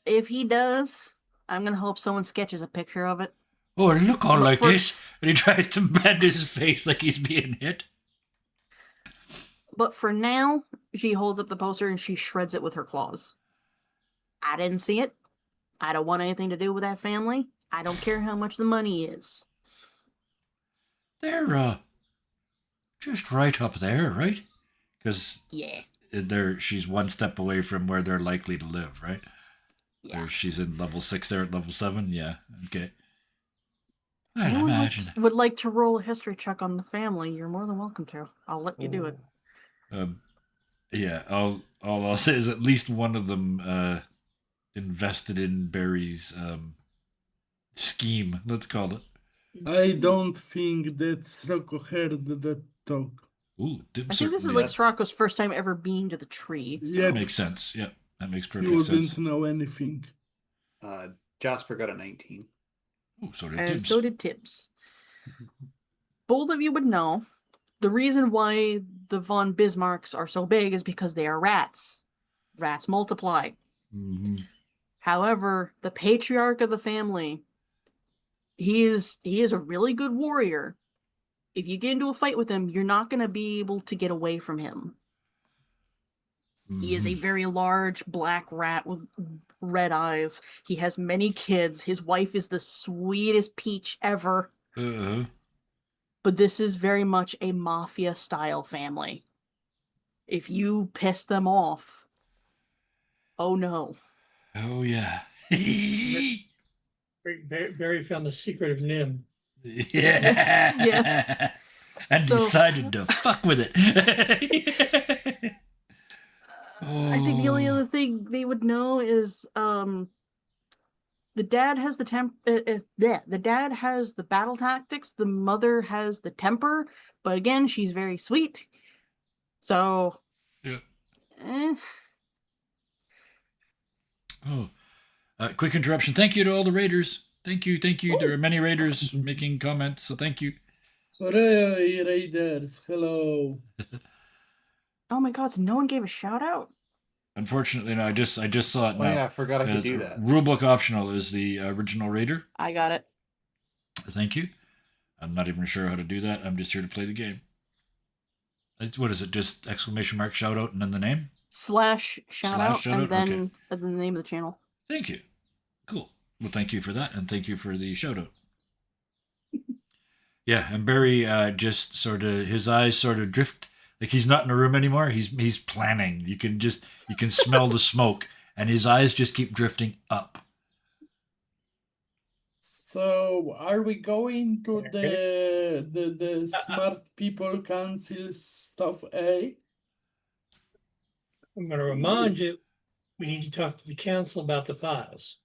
If he does, I'm gonna hope someone sketches a picture of it. Oh, look all But like for- this. And he tries to bend his face like he's being hit. But for now, she holds up the poster and she shreds it with her claws. I didn't see it. I don't want anything to do with that family. I don't care how much the money is. They're just right up there, right? Because Yeah. she's one step away from where they're likely to live, right? Yeah. Or she's in level 6 there at level 7. Yeah, okay. I'd Anyone imagine. would like to roll a history check on the family, you're more than welcome to. I'll let you do it. Yeah, I'll say is at least one of them invested in Barry's scheme, let's call it. I don't think that Srocco heard that talk. Ooh, Dim I think this is certainly like does. Stracco's first time ever being to the tree. So. Yeah. Makes sense. Yeah, that makes He perfect wouldn't sense. know anything. Jasper got a 19. Ooh, so did And Tibbs. so did Tibbs. Both of you would know the reason why the von Bismarcks are so big is because they are rats. Rats multiply. Mhm. However, the patriarch of the family, he is a really good warrior. If you get into a fight with him, you're not going to be able to get away from him. He is a Mhm. very large black rat with red eyes. He has many kids. His wife is the sweetest peach ever. Uh-huh. But this is very much a mafia style family. If you piss them off, oh no. Oh, yeah. Barry found the secret of Nim. Yeah. Yeah. And So- decided to fuck with it. I think the only Oh. other thing they would know is the dad has the the dad has the battle tactics, the mother has the temper, but again, she's very sweet. So Yeah. eh, Oh. Quick interruption. Thank you to all the raiders. Thank you. There are many raiders making comments, so thank you. Hooray, Raiders! Hello. oh my god, so no one gave a shout out? Unfortunately, no, I just saw it Oh now. yeah, I forgot I could It's do that. Rulebook optional is the original raider. I got it. Thank you. I'm not even sure how to do that. I'm just here to play the game. What is it? Just exclamation mark shout out and then the name? / shout out shout and out? then Okay. the name of the channel. Thank you. Cool. Well, thank you for that, and thank you for the shout out. Yeah, and Barry just sort of, his eyes sort of drift, like he's not in the room anymore. He's planning. You can smell the smoke, and his eyes just keep drifting up. So, are we going to the Smart People Council stuff, eh? I'm going to remind you, we need to talk to the council about the files.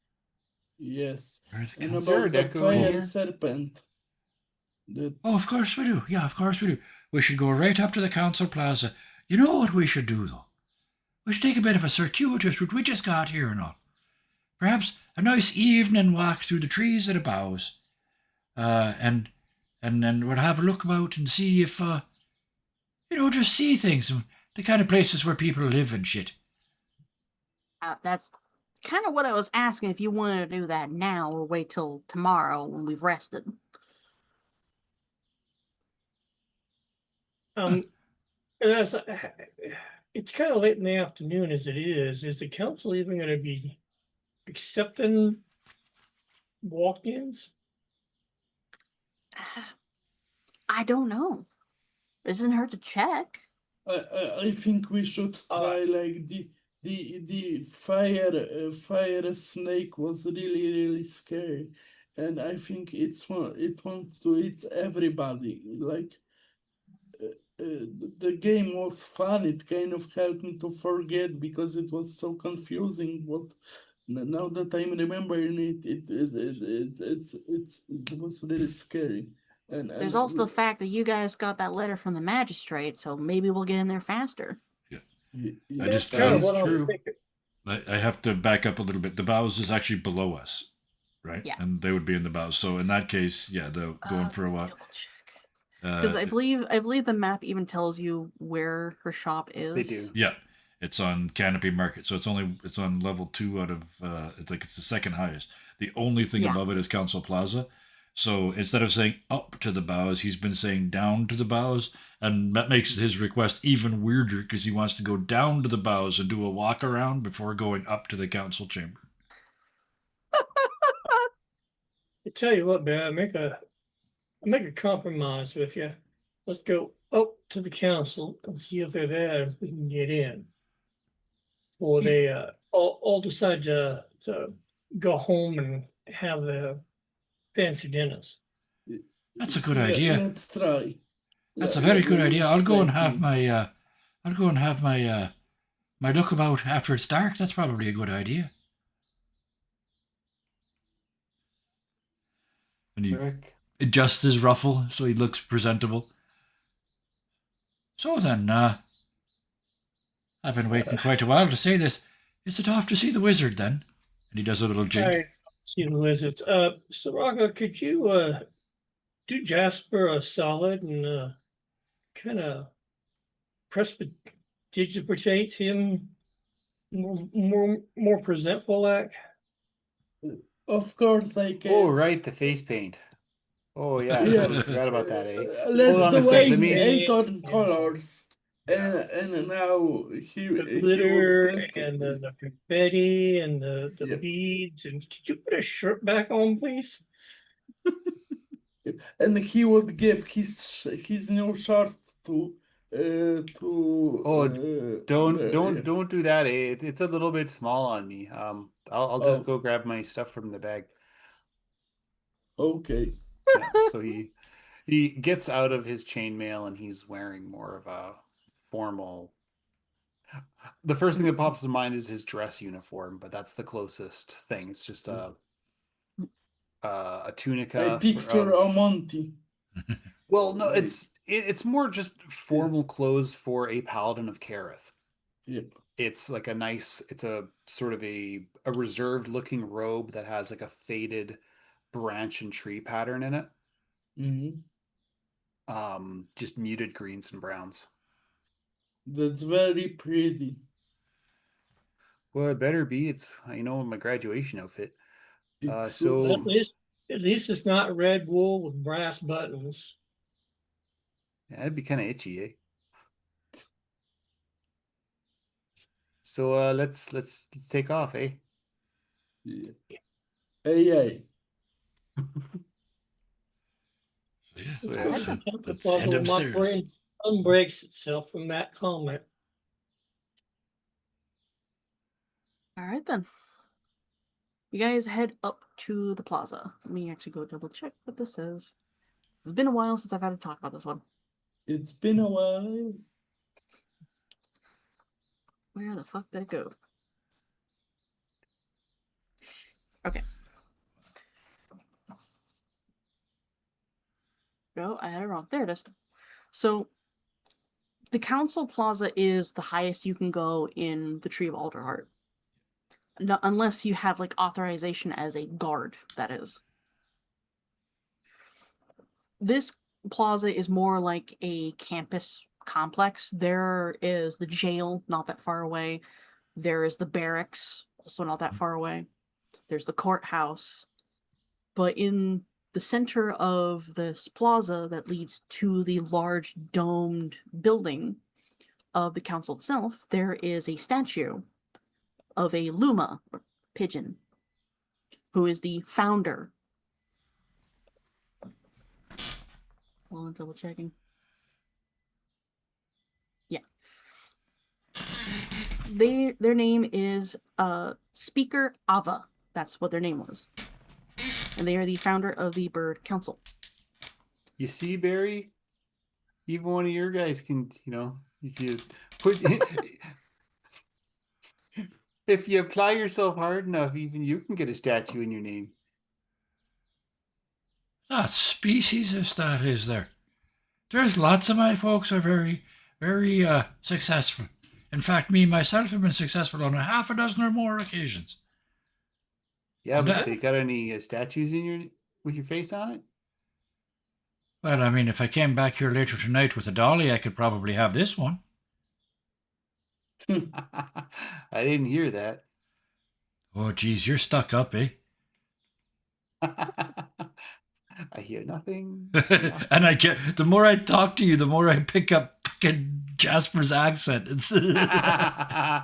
Yes. Where the And council- Is there a about the deck over fire here? serpent. That Oh, of course we do. Yeah, of course we do. We should go right up to the council plaza. You know what we should do, though? We should take a bit of a circuitous route. We just got here and all. Perhaps a nice evening walk through the trees of the boughs. And then we'll have a look about and see if, just see things. The kind of places where people live and shit. That's kind of what I was asking, if you wanted to do that now or wait till tomorrow when we've rested. As it's kind of late in the afternoon as it is. Is the council even going to be accepting walk-ins? I don't know. It doesn't hurt to check. I think we should try like the fire snake was really scary, and I think it wants to eat everybody. Like the game was fun. It kind of helped me to forget because it was so confusing. What now that I'm remembering it was really scary. And There's also the fact that you guys got that letter from the magistrate, so maybe we'll get in there faster. I just- that Kind of is what I was true. thinking. I have to back up a little bit. The bows is actually below us, right? Yeah. And they would be in the bows. So in that case, yeah, they're going for a Let me walk. double check. Because I believe the map even tells you where her shop is. They do. Yeah, it's on Canopy Market, so it's on level 2 out of it's the second highest. The only thing Yeah. above it is Council Plaza. So instead of saying up to the bows, he's been saying down to the bows, and that makes his request even weirder because he wants to go down to the bows and do a walk around before going up to the council chamber. I tell you what, man, I'll make a compromise with you. Let's go up to the council and see if they're there, if we can get in. Or they all decide to go home and have their fancy dinners. That's a good idea. Let's try. That's a very good idea. Let's I'll go try, and have please. my look about after it's dark. That's probably a good idea. And he Rick. adjusts his ruffle so he looks presentable. So then, I've been waiting quite a while to say this. Is it off to see the wizard then? And he does a little jig. Alright, see the wizards. Saraga, could you do Jasper a solid and kind of prestidigitate him more presentful like? Of course I can. Oh, right, the face paint. Oh, yeah, I Yeah. totally forgot about that, eh? Let's Hold on do a sec, let me- acorn colors. And now The he would glitter press and the confetti and the Yep. beads. And could you put a shirt back on, please? and he would give his new shirt to Oh, Don't yeah. don't do that, eh? It's a little bit small on me. I'll just Oh. go grab my stuff from the bag. Okay. Yeah, so he gets out of his chainmail and he's wearing more of a formal. The first thing that pops to mind is his dress uniform, but that's the closest thing. It's just a tunica. I picture a Monty. Well, no, it's more just formal clothes for a paladin of Kareth. Yep. It's like it's a sort of a reserved looking robe that has like a faded branch and tree pattern in it. Mm-hmm. Just muted greens and browns. That's very pretty. Well, it better be. It's my graduation outfit. It's So- Is At least it's not red wool with brass buttons. Yeah, that'd be kind of itchy, eh? So let's take off, eh? Yeah. Hey. So, yeah, So, It's yeah, just so a pencil let's head puzzle, and my upstairs. brain unbreaks itself from that comment. All right, then. You guys head up to the plaza. Let me actually go double check what this is. It's been a while since I've had to talk about this one. It's been a while. Where the fuck did it go? Okay. No, I had it wrong. There it is. So, the council plaza is the highest you can go in the Tree of Alderheart. No, unless you have like authorization as a guard, that is. This plaza is more like a campus complex. There is the jail not that far away. There is the barracks, also not that far away. There's the courthouse. But in the center of this plaza that leads to the large domed building of the council itself, there is a statue of a luma, or pigeon, who is the founder. Hold on, double checking. Yeah. Their name is Speaker Ava. That's what their name was. And they are the founder of the Bird Council. You see, Barry, even one of your guys can, you could put if you apply yourself hard enough, even you can get a statue in your name. Not species if that is there. There's lots of my folks are very, very successful. In fact, me myself have been successful on a half a dozen or more occasions. Yeah, And but they got any statues in your with your face on it? well, I mean, if I came back here later tonight with a dolly, I could probably have this one. I didn't hear that. Oh, geez, you're stuck up, eh? I hear nothing. See nothing. And I get the more I talk to you, the more I pick up fucking Jasper's accent. It's okay.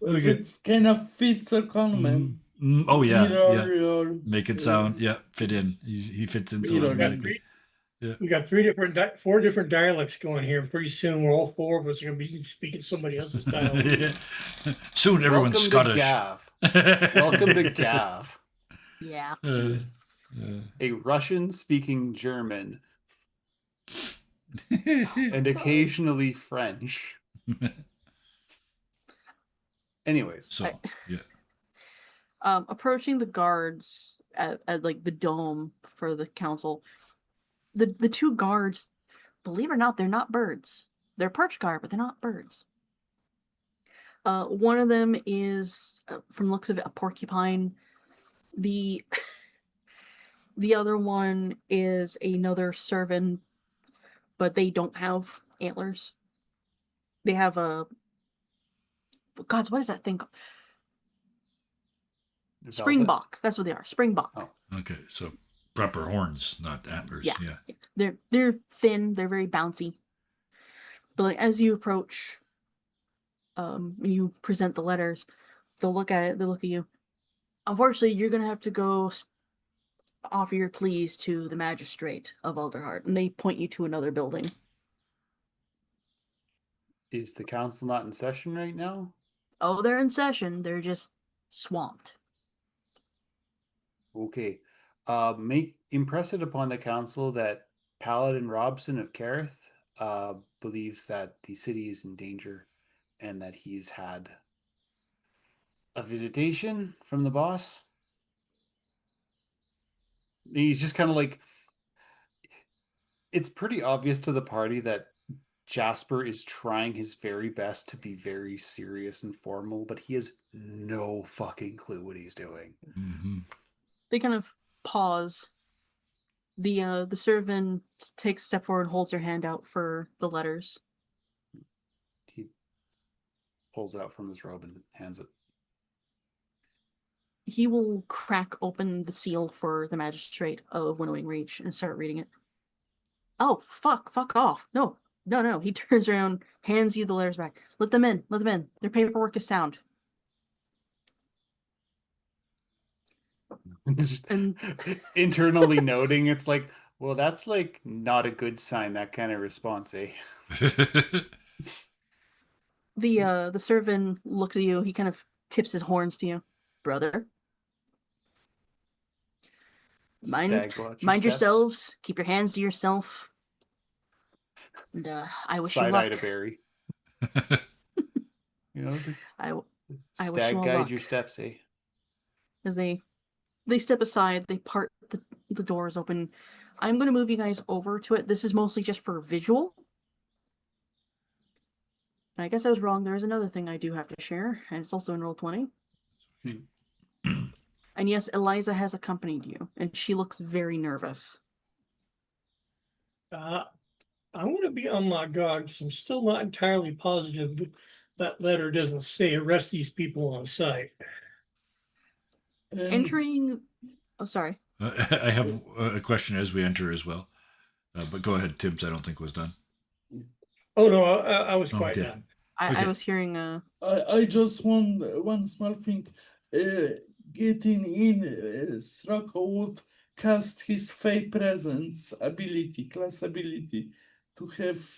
It's kind of fits a comment. Oh yeah, yeah. Mirror, Make it sound, yeah, fit in. He fits in so Mirror. automatically. Yeah. We got four different dialects going here, and pretty soon we're all four of us are going to be speaking somebody else's dialect. Soon everyone's Welcome Scottish. to Gav. Welcome to Gav. Yeah. A Russian speaking German and occasionally French. Anyways. So yeah. Approaching the guards at like the dome for the council, the two guards, believe it or not, they're not birds. They're perch guard, but they're not birds. One of them is, from the looks of it, a porcupine. The other one is another servant, but they don't have antlers. They have a gods. What is that thing called? Springbok. That's what they are. Springbok. Oh. Okay, so proper horns, not antlers. Yeah. Yeah. They're thin. They're very bouncy. But like, as you approach, you present the letters, they'll look at it. They look at you. Unfortunately, you're gonna have to go offer your pleas to the magistrate of Alderheart, and they point you to another building. Is the council not in session right now? Oh, they're in session. They're just swamped. Okay. Impress it upon the council that Paladin Robson of Carith believes that the city is in danger and that he's had a visitation from the boss. He's just kind of like, it's pretty obvious to the party that Jasper is trying his very best to be very serious and formal, but he has no fucking clue what he's doing. Mm-hmm. They kind of pause. The servant takes a step forward and holds her hand out for the letters. He pulls it out from his robe and hands it. he will crack open the seal for the magistrate of Winnowing Reach and start reading it. Oh, fuck off. No. He turns around, hands you the letters back. Let them in. Their paperwork is sound. Just And internally noting, it's like, well, that's like not a good sign, that kind of response, eh? the servant looks at you. He kind of tips his horns to you. Brother, Stag watch your mind steps. yourselves. Keep your hands to yourself. And I wish you Side eye luck. to Barry. You know, it's like, I wish you stag all guide luck. your steps, eh? As they step aside, they part the doors open. I'm going to move you guys over to it. This is mostly just for visual. I guess I was wrong. There is another thing I do have to share, and it's also in Roll20. And yes, Eliza has accompanied you, and she looks very nervous. I'm gonna be on my guard, because I'm still not entirely positive that letter doesn't say arrest these people on site. Entering... Oh, sorry. I have a question as we enter as well. But go ahead, Tibbs. I don't think was done. Oh, no, I was quite Okay. done. I Okay. was hearing... I just want one small thing. Getting in, Throckholt cast his Fey Presence ability, class ability, to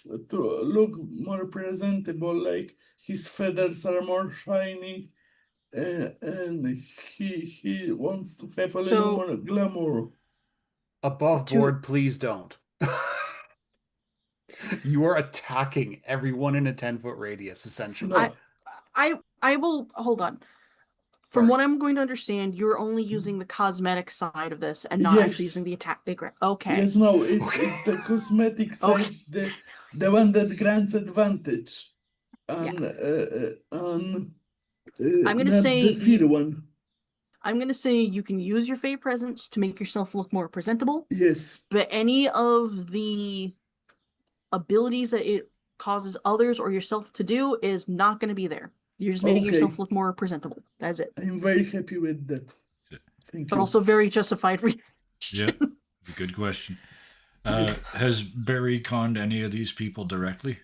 look more presentable, like his feathers are more shiny, and he wants to have a little So- more glamour. Above To- board, please don't. You are attacking everyone in a 10-foot radius, essentially. No, I will... Hold on. From Sorry. what I'm going to understand, you're only using the cosmetic side of this and not actually Yes. using the attack. Okay. yes, no, it's the cosmetic side, the one that grants advantage, and I'm gonna not say the fear one. I'm going to say you can use your Fey presence to make yourself look more presentable, Yes. but any of the abilities that it causes others or yourself to do is not going to be there. You're just making Okay. yourself look more presentable. That's it. I'm very happy with that. Thank But you. also very justified reaction. Yeah, good question. Has Barry conned any of these people directly?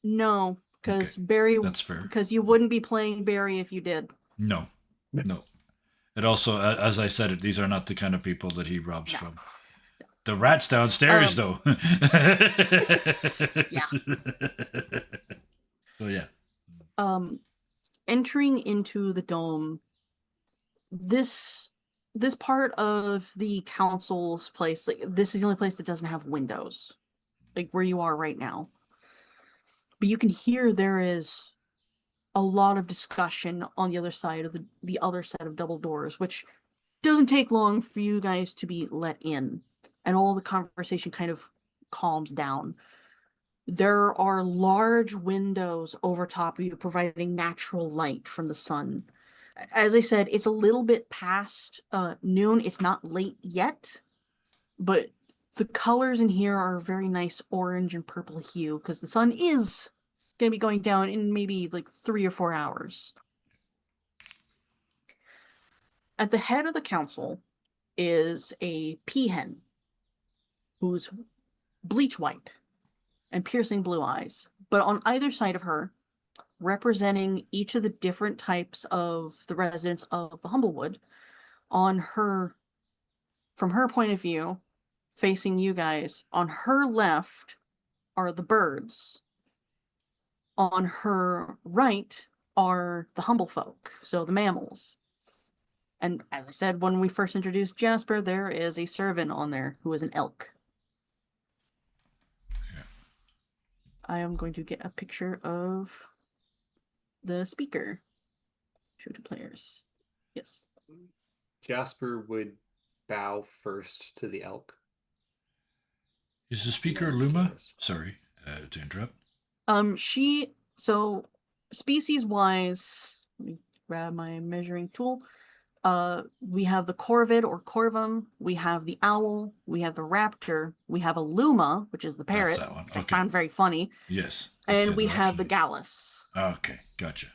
No, because Okay, Barry, that's fair. because you wouldn't be playing Barry if you did. No. It also, as I said, these are not the kind of people that he robs No. from. The rats downstairs, though. Yeah. So yeah. Entering into the dome, this part of the council's place, like this is the only place that doesn't have windows, like where you are right now. But you can hear there is a lot of discussion on the other side of the other set of double doors, which doesn't take long for you guys to be let in, and all the conversation kind of calms down. There are large windows over top of you, providing natural light from the sun. As I said, it's a little bit past noon. It's not late yet, but the colors in here are very nice orange and purple hue because the sun is going to be going down in maybe like 3 or 4 hours. At the head of the council is a peahen who's bleach white and piercing blue eyes. But on either side of her, representing each of the different types of the residents of the Humblewood, on her, from her point of view, facing you guys, on her left are the birds. On her right are the humble folk, so the mammals. And as I said, when we first introduced Jasper, there is a servant on there who is an elk. Yeah. I am going to get a picture of the speaker. Show to players. Yes. Jasper would bow first to the elk. Is the speaker No, Luma? tourist. Sorry to interrupt. So species wise, let me grab my measuring tool. We have the corvid or corvum, we have the owl, we have the raptor, we have a luma, which is the parrot, that one. which I Okay. found very funny, Yes. and that's we the other have the option. gallus. Okay, gotcha.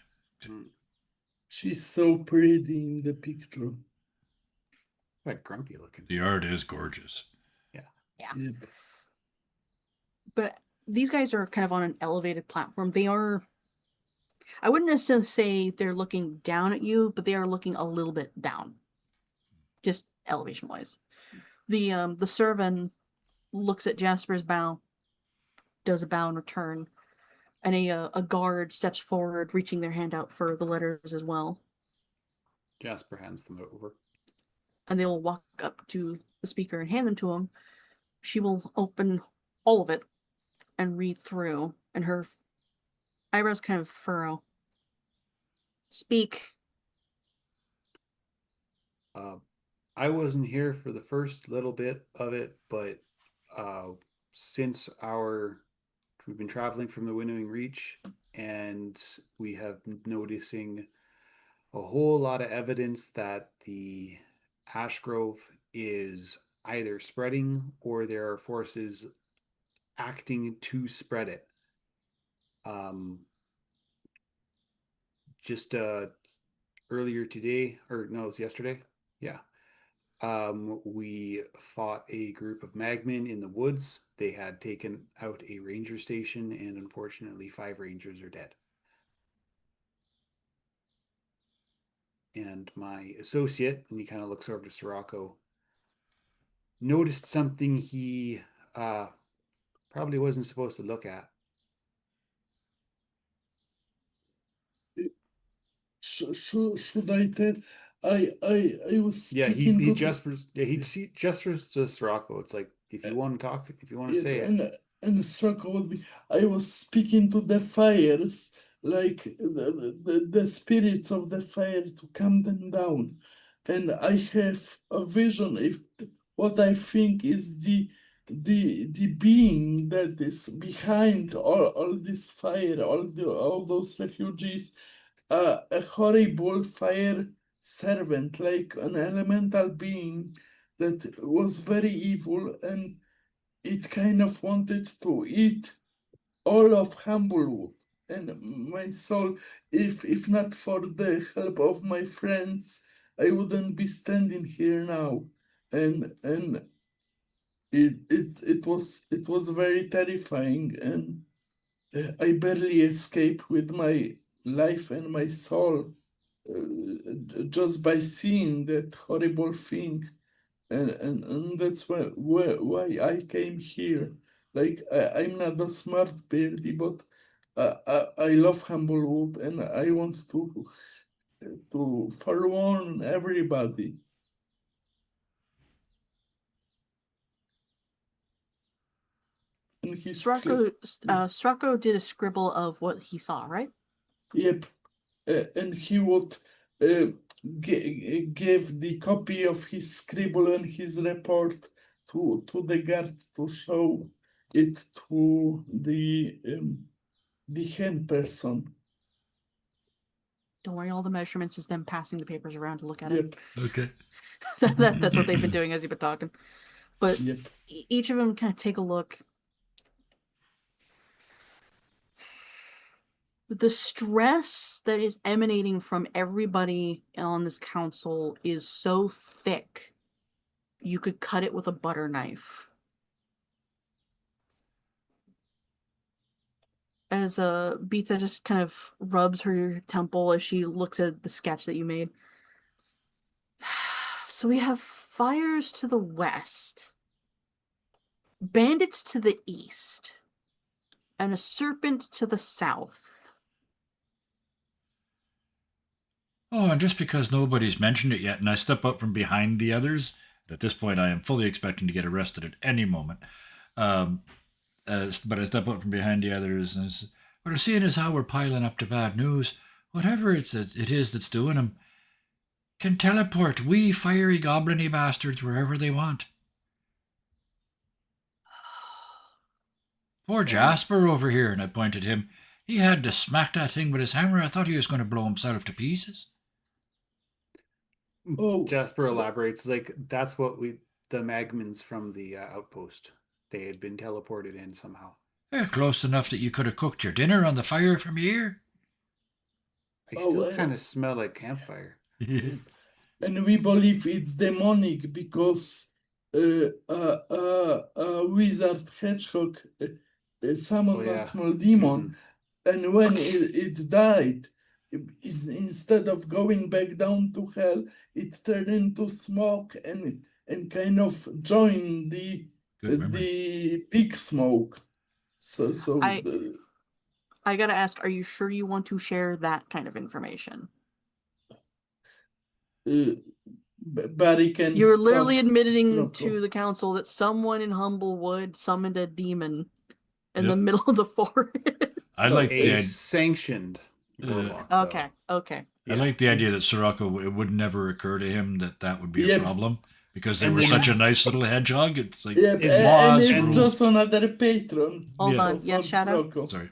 Mm. She's so pretty in the picture. Quite grumpy looking. The art is gorgeous. Yep. But these guys are kind of on an elevated platform. They are, I wouldn't necessarily say they're looking down at you, but they are looking a little bit down, just elevation wise. The servant looks at Jasper's bow, does a bow in return, and a guard steps forward, reaching their hand out for the letters as well. Jasper hands them over. And they will walk up to the speaker and hand them to him. She will open all of it and read through, and her eyebrows kind of furrow. Speak. I wasn't here for the first little bit of it, but since we've been traveling from the Winnowing Reach, and we have been noticing a whole lot of evidence that the ash grove is either spreading or there are forces acting to spread it. Just earlier today, or no, it was yesterday. Yeah. We fought a group of magmen in the woods. They had taken out a ranger station, and unfortunately 5 rangers are dead. And my associate, and he kind of looks over to Sirocco, noticed something he probably wasn't supposed to look at. Should I tell? I was Yeah, speaking he to gestures. Yeah, he gestures to Sirocco. It's like, if you want to talk, if you want to say it. and struggle with me. I was speaking to the fires, like the spirits of the fire to calm them down, and I have a vision. If what I think is the being that is behind all this fire, all those refugees, a horrible fire servant, like an elemental being that was very evil, and it kind of wanted to eat all of Humblewood and my soul. If not for the help of my friends, I wouldn't be standing here now. And it was very terrifying, and I barely escaped with my life and my soul, just by seeing that horrible thing. And that's why I came here. Like, I'm not a smart birdie, but I love Humblewood, and I want to forewarn everybody. And he's Stracco did a scribble of what he saw, right? Yep, and he would uh, give the copy of his scribble and his report to the guard to show it to the hen person. Don't worry, all the measurements is them passing the papers around to look at Yep, Okay. it. That's what they've been doing as you've been talking. But yep. each of them kind of take a look. The stress that is emanating from everybody on this council is so thick, you could cut it with a butter knife. As Beta just kind of rubs her temple as she looks at the sketch that you made. So we have fires to the west, bandits to the east, and a serpent to the south. Oh, and just because nobody's mentioned it yet, and I step up from behind the others, at this point I am fully expecting to get arrested at any moment. But I step up from behind the others and say, well, seeing as how we're piling up to bad news, whatever it is that's doing them, can teleport wee fiery goblin-y bastards wherever they want. Poor Jasper over here, and I pointed him. He had to smack that thing with his hammer. I thought he was going to blow himself to pieces. Oh, Jasper elaborates, like, that's what the magmans from the outpost, they had been teleported in somehow. Close enough that you could have cooked your dinner on the fire from here. I Oh, still kind of smell like campfire. and we believe it's demonic because a wizard hedgehog summoned Oh, a yeah. small demon, Susan. and when it died, instead of going back down to hell, it turned into smoke and kind of joined Good memory. the big smoke. So I gotta ask, are you sure you want to share that kind of information? Barry can You're stop literally admitting Sirocco. to the council that someone in Humblewood summoned a demon in the Yep. middle of the forest. I So, like the A idea. sanctioned warlock, Okay, though. okay. I like the idea that Sirocco, it would never occur to him that that would be a Yep. problem because they And were the such a ma- nice little hedgehog. It's like Yeah, And- and laws, it's rules. just another patron. Hold Yeah. on. Yes, Shadow? Sirocco. Sorry.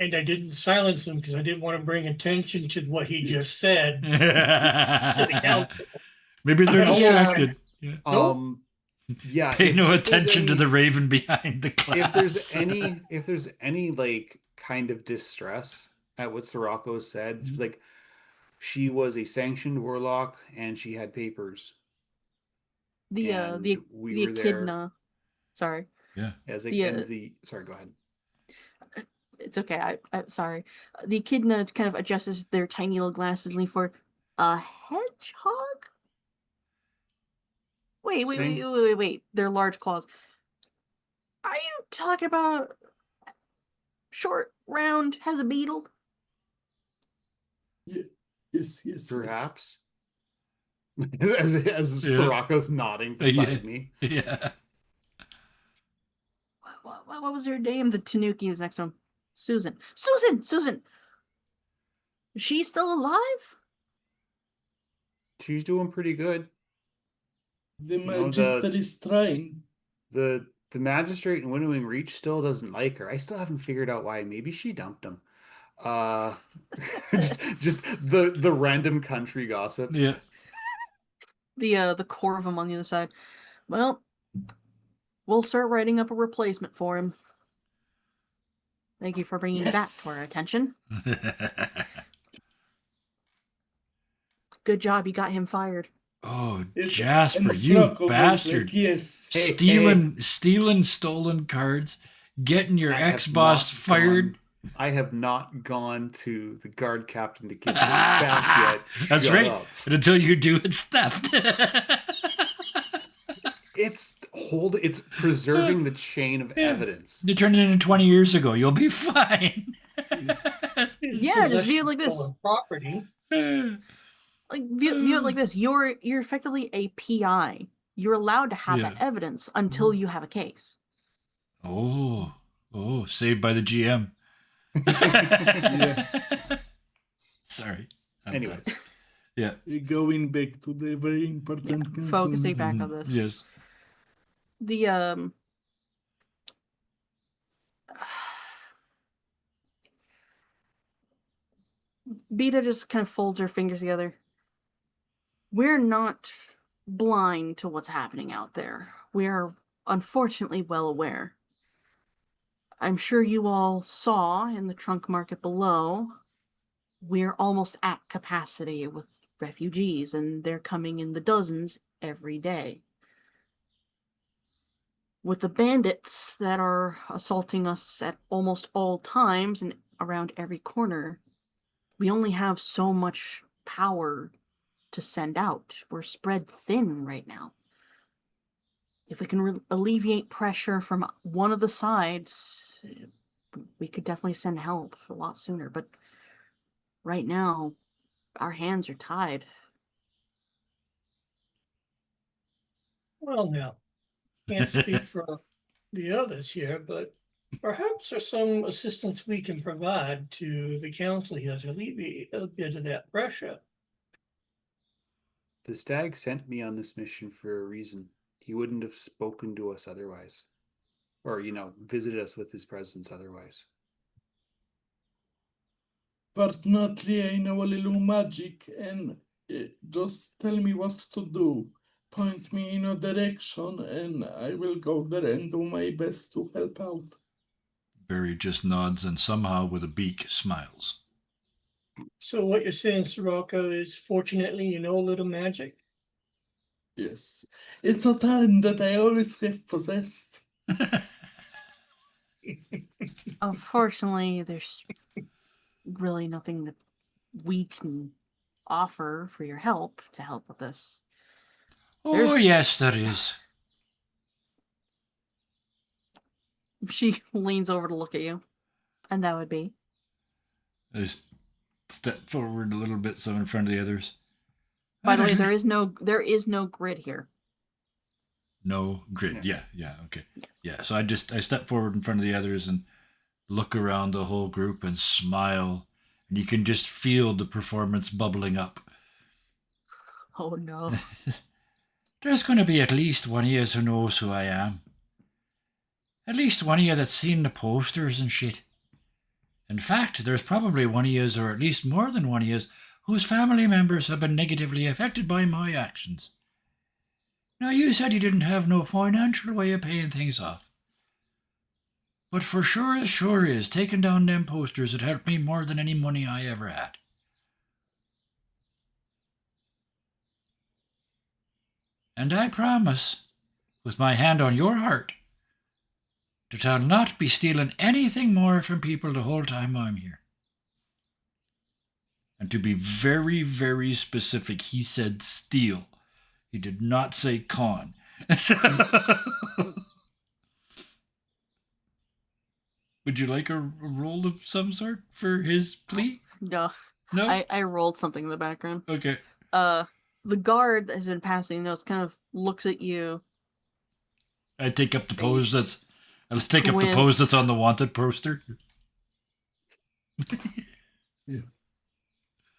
And I didn't silence him because I didn't want to bring attention to what he just said. Maybe they're Yeah. distracted. Yeah. Yeah. Pay no if there's attention to any- the raven behind the glass. if there's any like kind of distress at what Sirocco said, Mm-hmm. like she was a sanctioned warlock and she had papers. The And we the were there echidna. Sorry, Yeah. as like sorry, go ahead. it's okay. I'm sorry. The echidna kind of adjusts their tiny little glasses and lean forward. A hedgehog? Wait. They're large claws. Are you talking about short, round, has a beetle? Yes. Perhaps. As Yeah. Sirocco's nodding beside me. Yeah. What was her name? The Tanuki is next to him. Susan. Susan! Is she still alive? She's doing pretty good. The know, Magister is trying. The magistrate in Winnowing Reach still doesn't like her. I still haven't figured out why. Maybe she dumped him. Just the random country gossip. Yeah. The Corvum on the other side. Well, we'll start writing up a replacement for him. Thank you for bringing that to our Yes. attention. Good job, you got him fired. Oh, Yes, Jasper, and you Sirocco was bastard. like, yes. Hey, Stealing stolen cards, getting your I have ex-boss not fired. I have not gone to the guard captain to give those back yet. That's Shut right. up. And until you do, it's theft. It's preserving the chain of evidence. You turned it in 20 years ago. You'll be fine. Yeah, just view it like this. Stolen property. Like view it like this. You're effectively a PI. You're allowed to have that Yeah. evidence until you have a case. Oh, saved by the GM. Sorry. I'm Anyways. done. Yeah. Going back to the very important Focusing back on Mhm. this. Yes. The Beta just kind of folds her fingers together. We're not blind to what's happening out there. We are unfortunately well aware. I'm sure you all saw in the trunk market below, we're almost at capacity with refugees, and they're coming in the dozens every day. With the bandits that are assaulting us at almost all times and around every corner, we only have so much power to send out. We're spread thin right now. If we can alleviate pressure from one of the sides, we could definitely send help a lot sooner. But right now, our hands are tied. Well, now, can't speak for the others here, but perhaps there's some assistance we can provide to the council here to alleviate a bit of that pressure. The stag sent me on this mission for a reason. He wouldn't have spoken to us otherwise. Or, visited us with his presence otherwise. Fortunately, I know a little magic, and just tell me what to do. Point me in a direction, and I will go there and do my best to help out. Barry just nods and somehow with a beak smiles. So what you're saying, Soraka, is fortunately you know a little magic? Yes. It's a talent that I always have possessed. Unfortunately, there's really nothing that we can offer for your help to help with this. Oh, There's- yes, there is. She leans over to look at you, and that would be. I just step forward a little bit so in front of the others. By the way, There's there is no grid here. no grid. Yeah, okay. Yeah, so I step forward in front of the others and look around the whole group and smile. And you can just feel the performance bubbling up. Oh no. There's going to be at least one of you who knows who I am. At least one of you that's seen the posters and shit. In fact, there's probably one of you, or at least more than one of you, whose family members have been negatively affected by my actions. Now, you said you didn't have no financial way of paying things off. But for sure as sure is, taking down them posters had helped me more than any money I ever had. And I promise, with my hand on your heart, that I'll not be stealing anything more from people the whole time I'm here. And to be very, very specific, he said steal. He did not say con. Would you like a roll of some sort for his plea? No. No? I rolled something in the background. Okay. The guard that has been passing notes kind of looks at you. I take up the pose Face I'll take up the pose squints. that's on the wanted poster.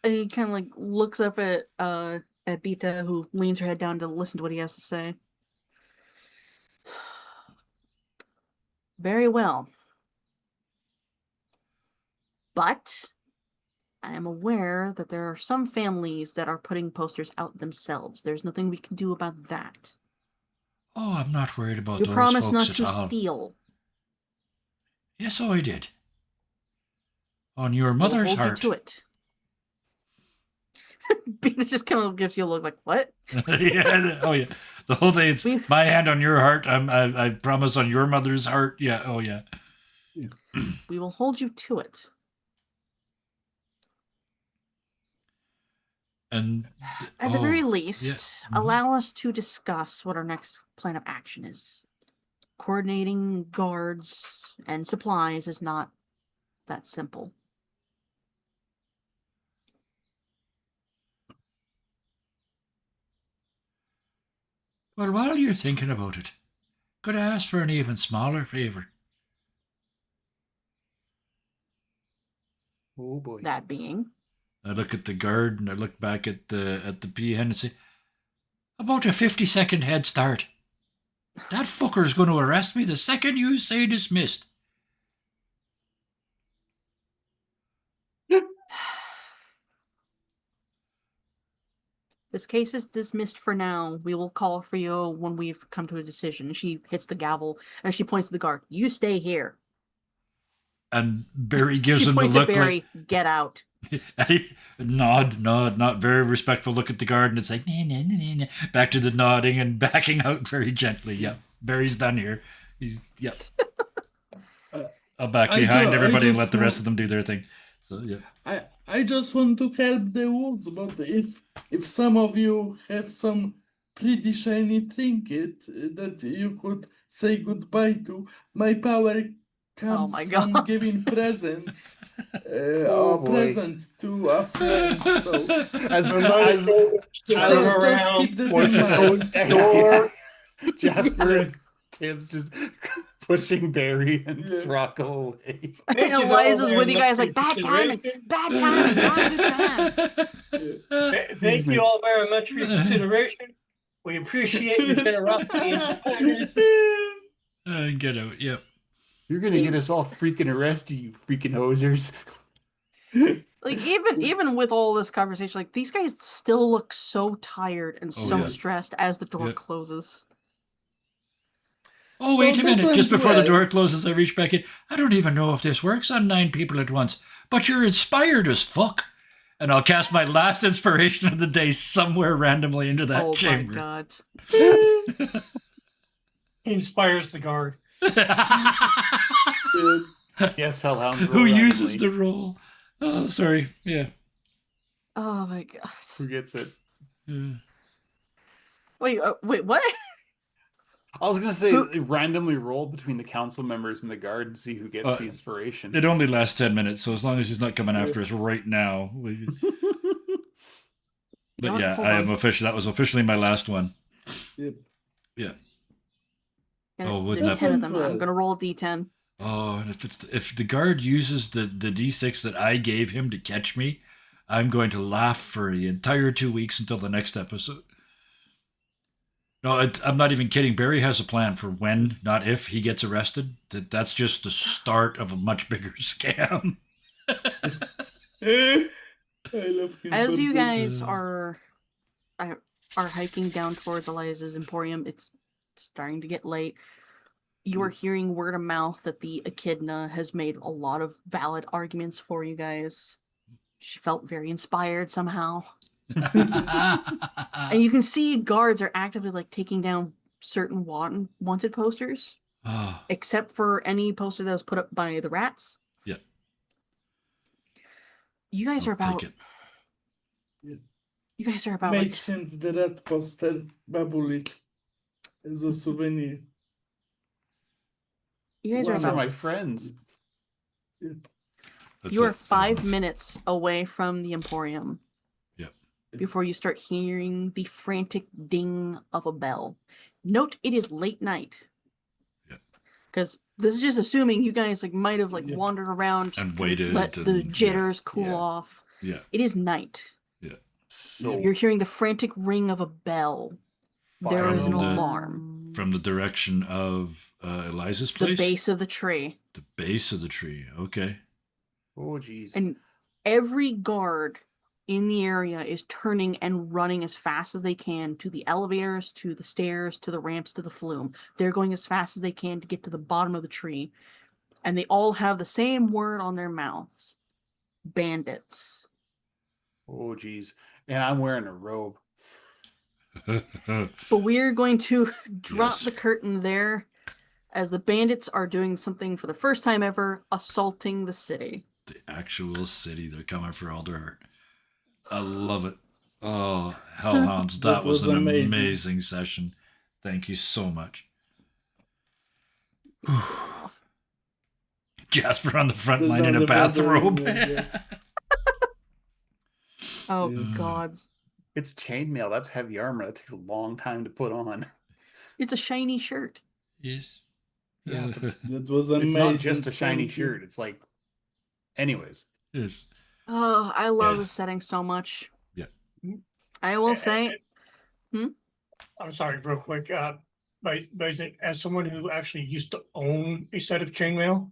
And he kind of like looks up at Beta, who leans her head down to listen to what he has to say. Very well. But I am aware that there are some families that are putting posters out themselves. There's nothing we can do about that. Oh, I'm not worried about You those promise folks not at to all. steal. Yes, oh, I did. On your We'll mother's hold heart. you to it. Beta just kind of gives you a look like, what? Yeah. Oh, yeah. The whole day, it's We- my hand on your heart. I promise on your mother's heart. Yeah. Oh, yeah. We will hold you to it. And At the very oh, least, yeah. Mhm. allow us to discuss what our next plan of action is. Coordinating guards and supplies is not that simple. Well, while you're thinking about it, could I ask for an even smaller favor? Oh boy. That being, I look at the guard and I look back at the PN and say, about a 50-second head start. That fucker's going to arrest me the second you say dismissed. this case is dismissed for now. We will call for you when we've come to a decision. She hits the gavel and she points to the guard. You stay here. And Barry gives She him the points look at Barry. like Get out. nod, not very respectful look at the guard, and it's like nah, nah, nah, nah. Back to the nodding and backing out very gently. Yep, Barry's done here. He's yep. I'll back I behind ju- I everybody and let just the rest want- of them do their thing. So yeah. I just want to help the woods, but if some of you have some pretty shiny trinket that you could say goodbye to, my power comes my from God. giving presents Oh, or boy. present to a friend. So As just keep that in mind. door. Jasper and Tibbs just pushing Barry and Yeah. Srocco away. And Thank you, Eliza's Alder, with you and guys look like, for bad timing, consideration. bad timing, not a good time. Thank you all very much for your consideration. We appreciate your generosity and support. Get out. Yep. You're gonna get us all freaking arrested, you freaking hosers. Like even with all this conversation, like these guys still look so tired and Oh, so yeah. stressed as the door Yeah. closes. Oh, So wait a that minute. went Just before the well. door closes, I reach back in. I don't even know if this works on 9 people at once, but you're inspired as fuck. and I'll cast my last inspiration of the day somewhere randomly into that Oh chamber. my god. He inspires the guard. Yes, Hellhounds roll Who uses randomly. the roll? Oh, sorry. Yeah. Oh my god. Who gets it? Yeah. Wait, what? I was gonna say Who- randomly roll between the council members and the guard and see who gets the inspiration. It only lasts 10 minutes, so as long as he's not coming after us right now. But know what? yeah, Hold I am on. official. That was officially my last one. Yep. Yeah. Gonna- Oh, the wouldn't that D10 of be- them. I'm gonna roll a D10. Oh, and if the guard uses the D6 that I gave him to catch me, I'm going to laugh for the entire 2 weeks until the next episode. No, I'm not even kidding. Barry has a plan for when, not if, he gets arrested. That's just the start of a much bigger scam. I love him. As for you that. guys are hiking down towards Eliza's Emporium, it's starting to get late. You are hearing word of mouth that the Echidna has made a lot of valid arguments for you guys. She felt very inspired somehow. And you can see guards are actively like taking down certain wanted posters, Oh, except for any poster that was put up by the rats. yeah. You guys are I'll about. take it. You guys are about like Mage hand the rat poster, Babulik, as a souvenir. you guys are Those are about my friends. Yep. That's You are what 5 everyone's- minutes away from the Emporium. Yep. Before you start hearing the frantic ding of a bell. Note it is late night. Yep. Because this is just assuming you guys like might have like Yep. wandered around, And kind of waited let the and- jitters cool Yeah. off. Yeah. It is night. So You're hearing the frantic ring of a bell. There is an From the- alarm. From the direction of Eliza's The place? base of the tree. The base of the tree. Okay. Oh jeez. And every guard in the area is turning and running as fast as they can to the elevators, to the stairs, to the ramps, to the flume. They're going as fast as they can to get to the bottom of the tree. And they all have the same word on their mouths. Bandits. Oh jeez. And I'm wearing a robe. But we're going to drop Yes. the curtain there as the bandits are doing something for the first time ever, assaulting the city. The actual city. They're coming for Alderheart. I love it. Oh, Hellhounds. That That was was an amazing. amazing session. Thank you so much. Jasper on the front Just line in down a the bathrobe. bathroom, Oh, Yeah. God. It's chainmail. That's heavy armor. That takes a long time to put on. It's a shiny shirt. Yes. Yeah, but it's, That was it's amazing. not just a shiny Thank you. shirt. It's like, anyways. Yes. Oh, I love the Yes. setting so much. Yeah. I will say, I'm sorry, real quick. But as someone who actually used to own a set of chainmail,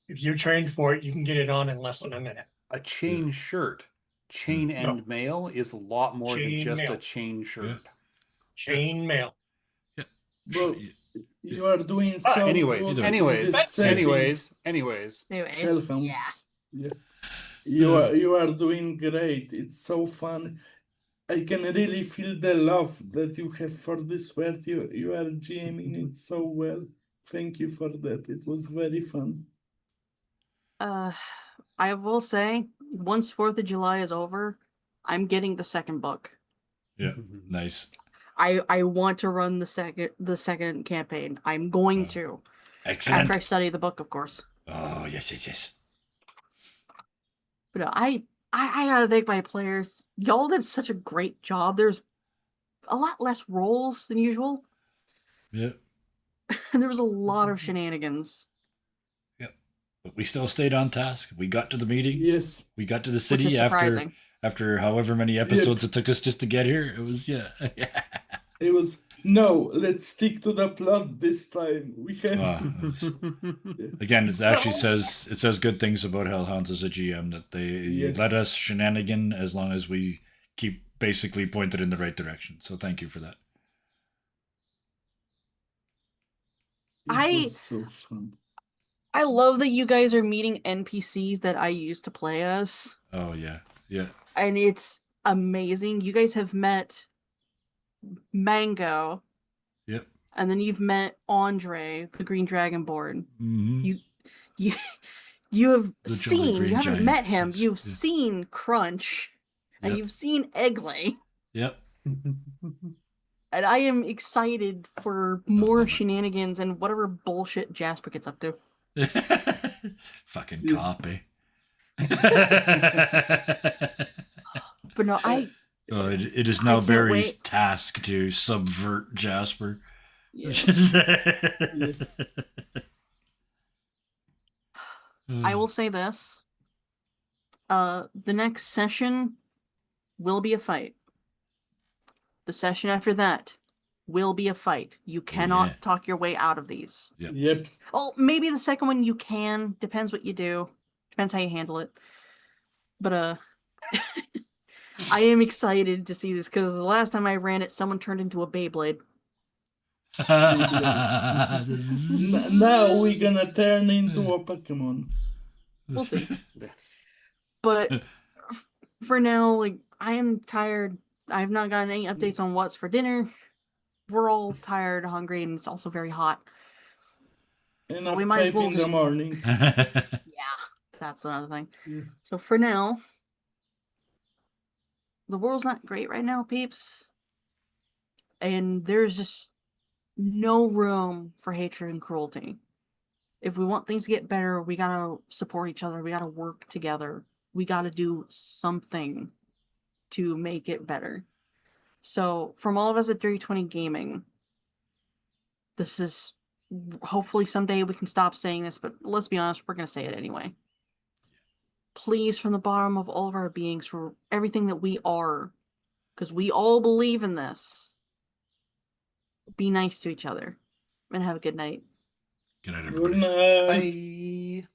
if you're trained for it, you can get it on in less than a minute. A chain shirt, chain No. and mail is a lot more than Chain just a mail. chain shirt. Chain mail. Well, you are doing Ah, so Anyways, good in anyways, this setting. anyways. Hellhounds. yeah. Yeah. You are doing great. It's so fun. I can really feel the love that you have for this world. You are GMing it so well. Thank you for that. It was very fun. I will say, once 4th of July is over, I'm getting the second book. Yeah. Nice. I want to run the second campaign. I'm going Oh. to. Excellent. After I study the book, of course. Oh, yes. But no, I gotta thank my players. Y'all did such a great job. There's a lot less rolls than usual. Yeah. And there was a lot of shenanigans. But we still stayed on task. We got to the meeting. Yes. We got to the Which city is surprising. after however many episodes it took us just to get here. It was yeah. It was no, let's stick to the plot this time. We have Ah, to. it was- Again, it actually says good things about Hellhounds as a GM that they Yes. let us shenanigan as long as we keep basically pointed in the right direction. So thank you for that. It I- was so fun. I love that you guys are meeting NPCs that I used to play as, Oh yeah, yeah. and it's amazing. You guys have met Mango, Yep. and then you've met Andre, the Green Dragonborn. Hmm. You you have The Jolly seen, you Green haven't Giant, met him, yes, you've yeah. seen Crunch, and Yep. you've seen Eggley. Yep. And I am excited for more shenanigans and whatever bullshit Jasper gets up to. Fucking Yeah. copy. But no, It is I now can't Barry's wait. task to subvert Jasper. Yes. I will say this. The next session will be a fight. The session after that will be a fight. You cannot yeah. talk your way out of these. Yep. Oh, maybe the second one you can. Depends what you do. Depends how you handle it. But I am excited to see this because the last time I ran it, someone turned into a Beyblade. Now we're gonna turn into a Pokemon. We'll see. But for now, like, I am tired. I have not gotten any updates on what's for dinner. We're all tired, hungry, and it's also very hot. And So at we might as 5 well in the just- morning. Yeah, that's another thing. Yeah. So for now, the world's not great right now, peeps. And there's just no room for hatred and cruelty. If we want things to get better, we gotta support each other. We gotta work together. We gotta do something to make it better. So, from all of us at 3020 Gaming, this is hopefully someday we can stop saying this, but let's be honest, we're going to say it anyway. Please, from the bottom of all of our beings, for everything that we are, because we all believe in this, be nice to each other and have a good night. Good night, Good everybody. night. Bye.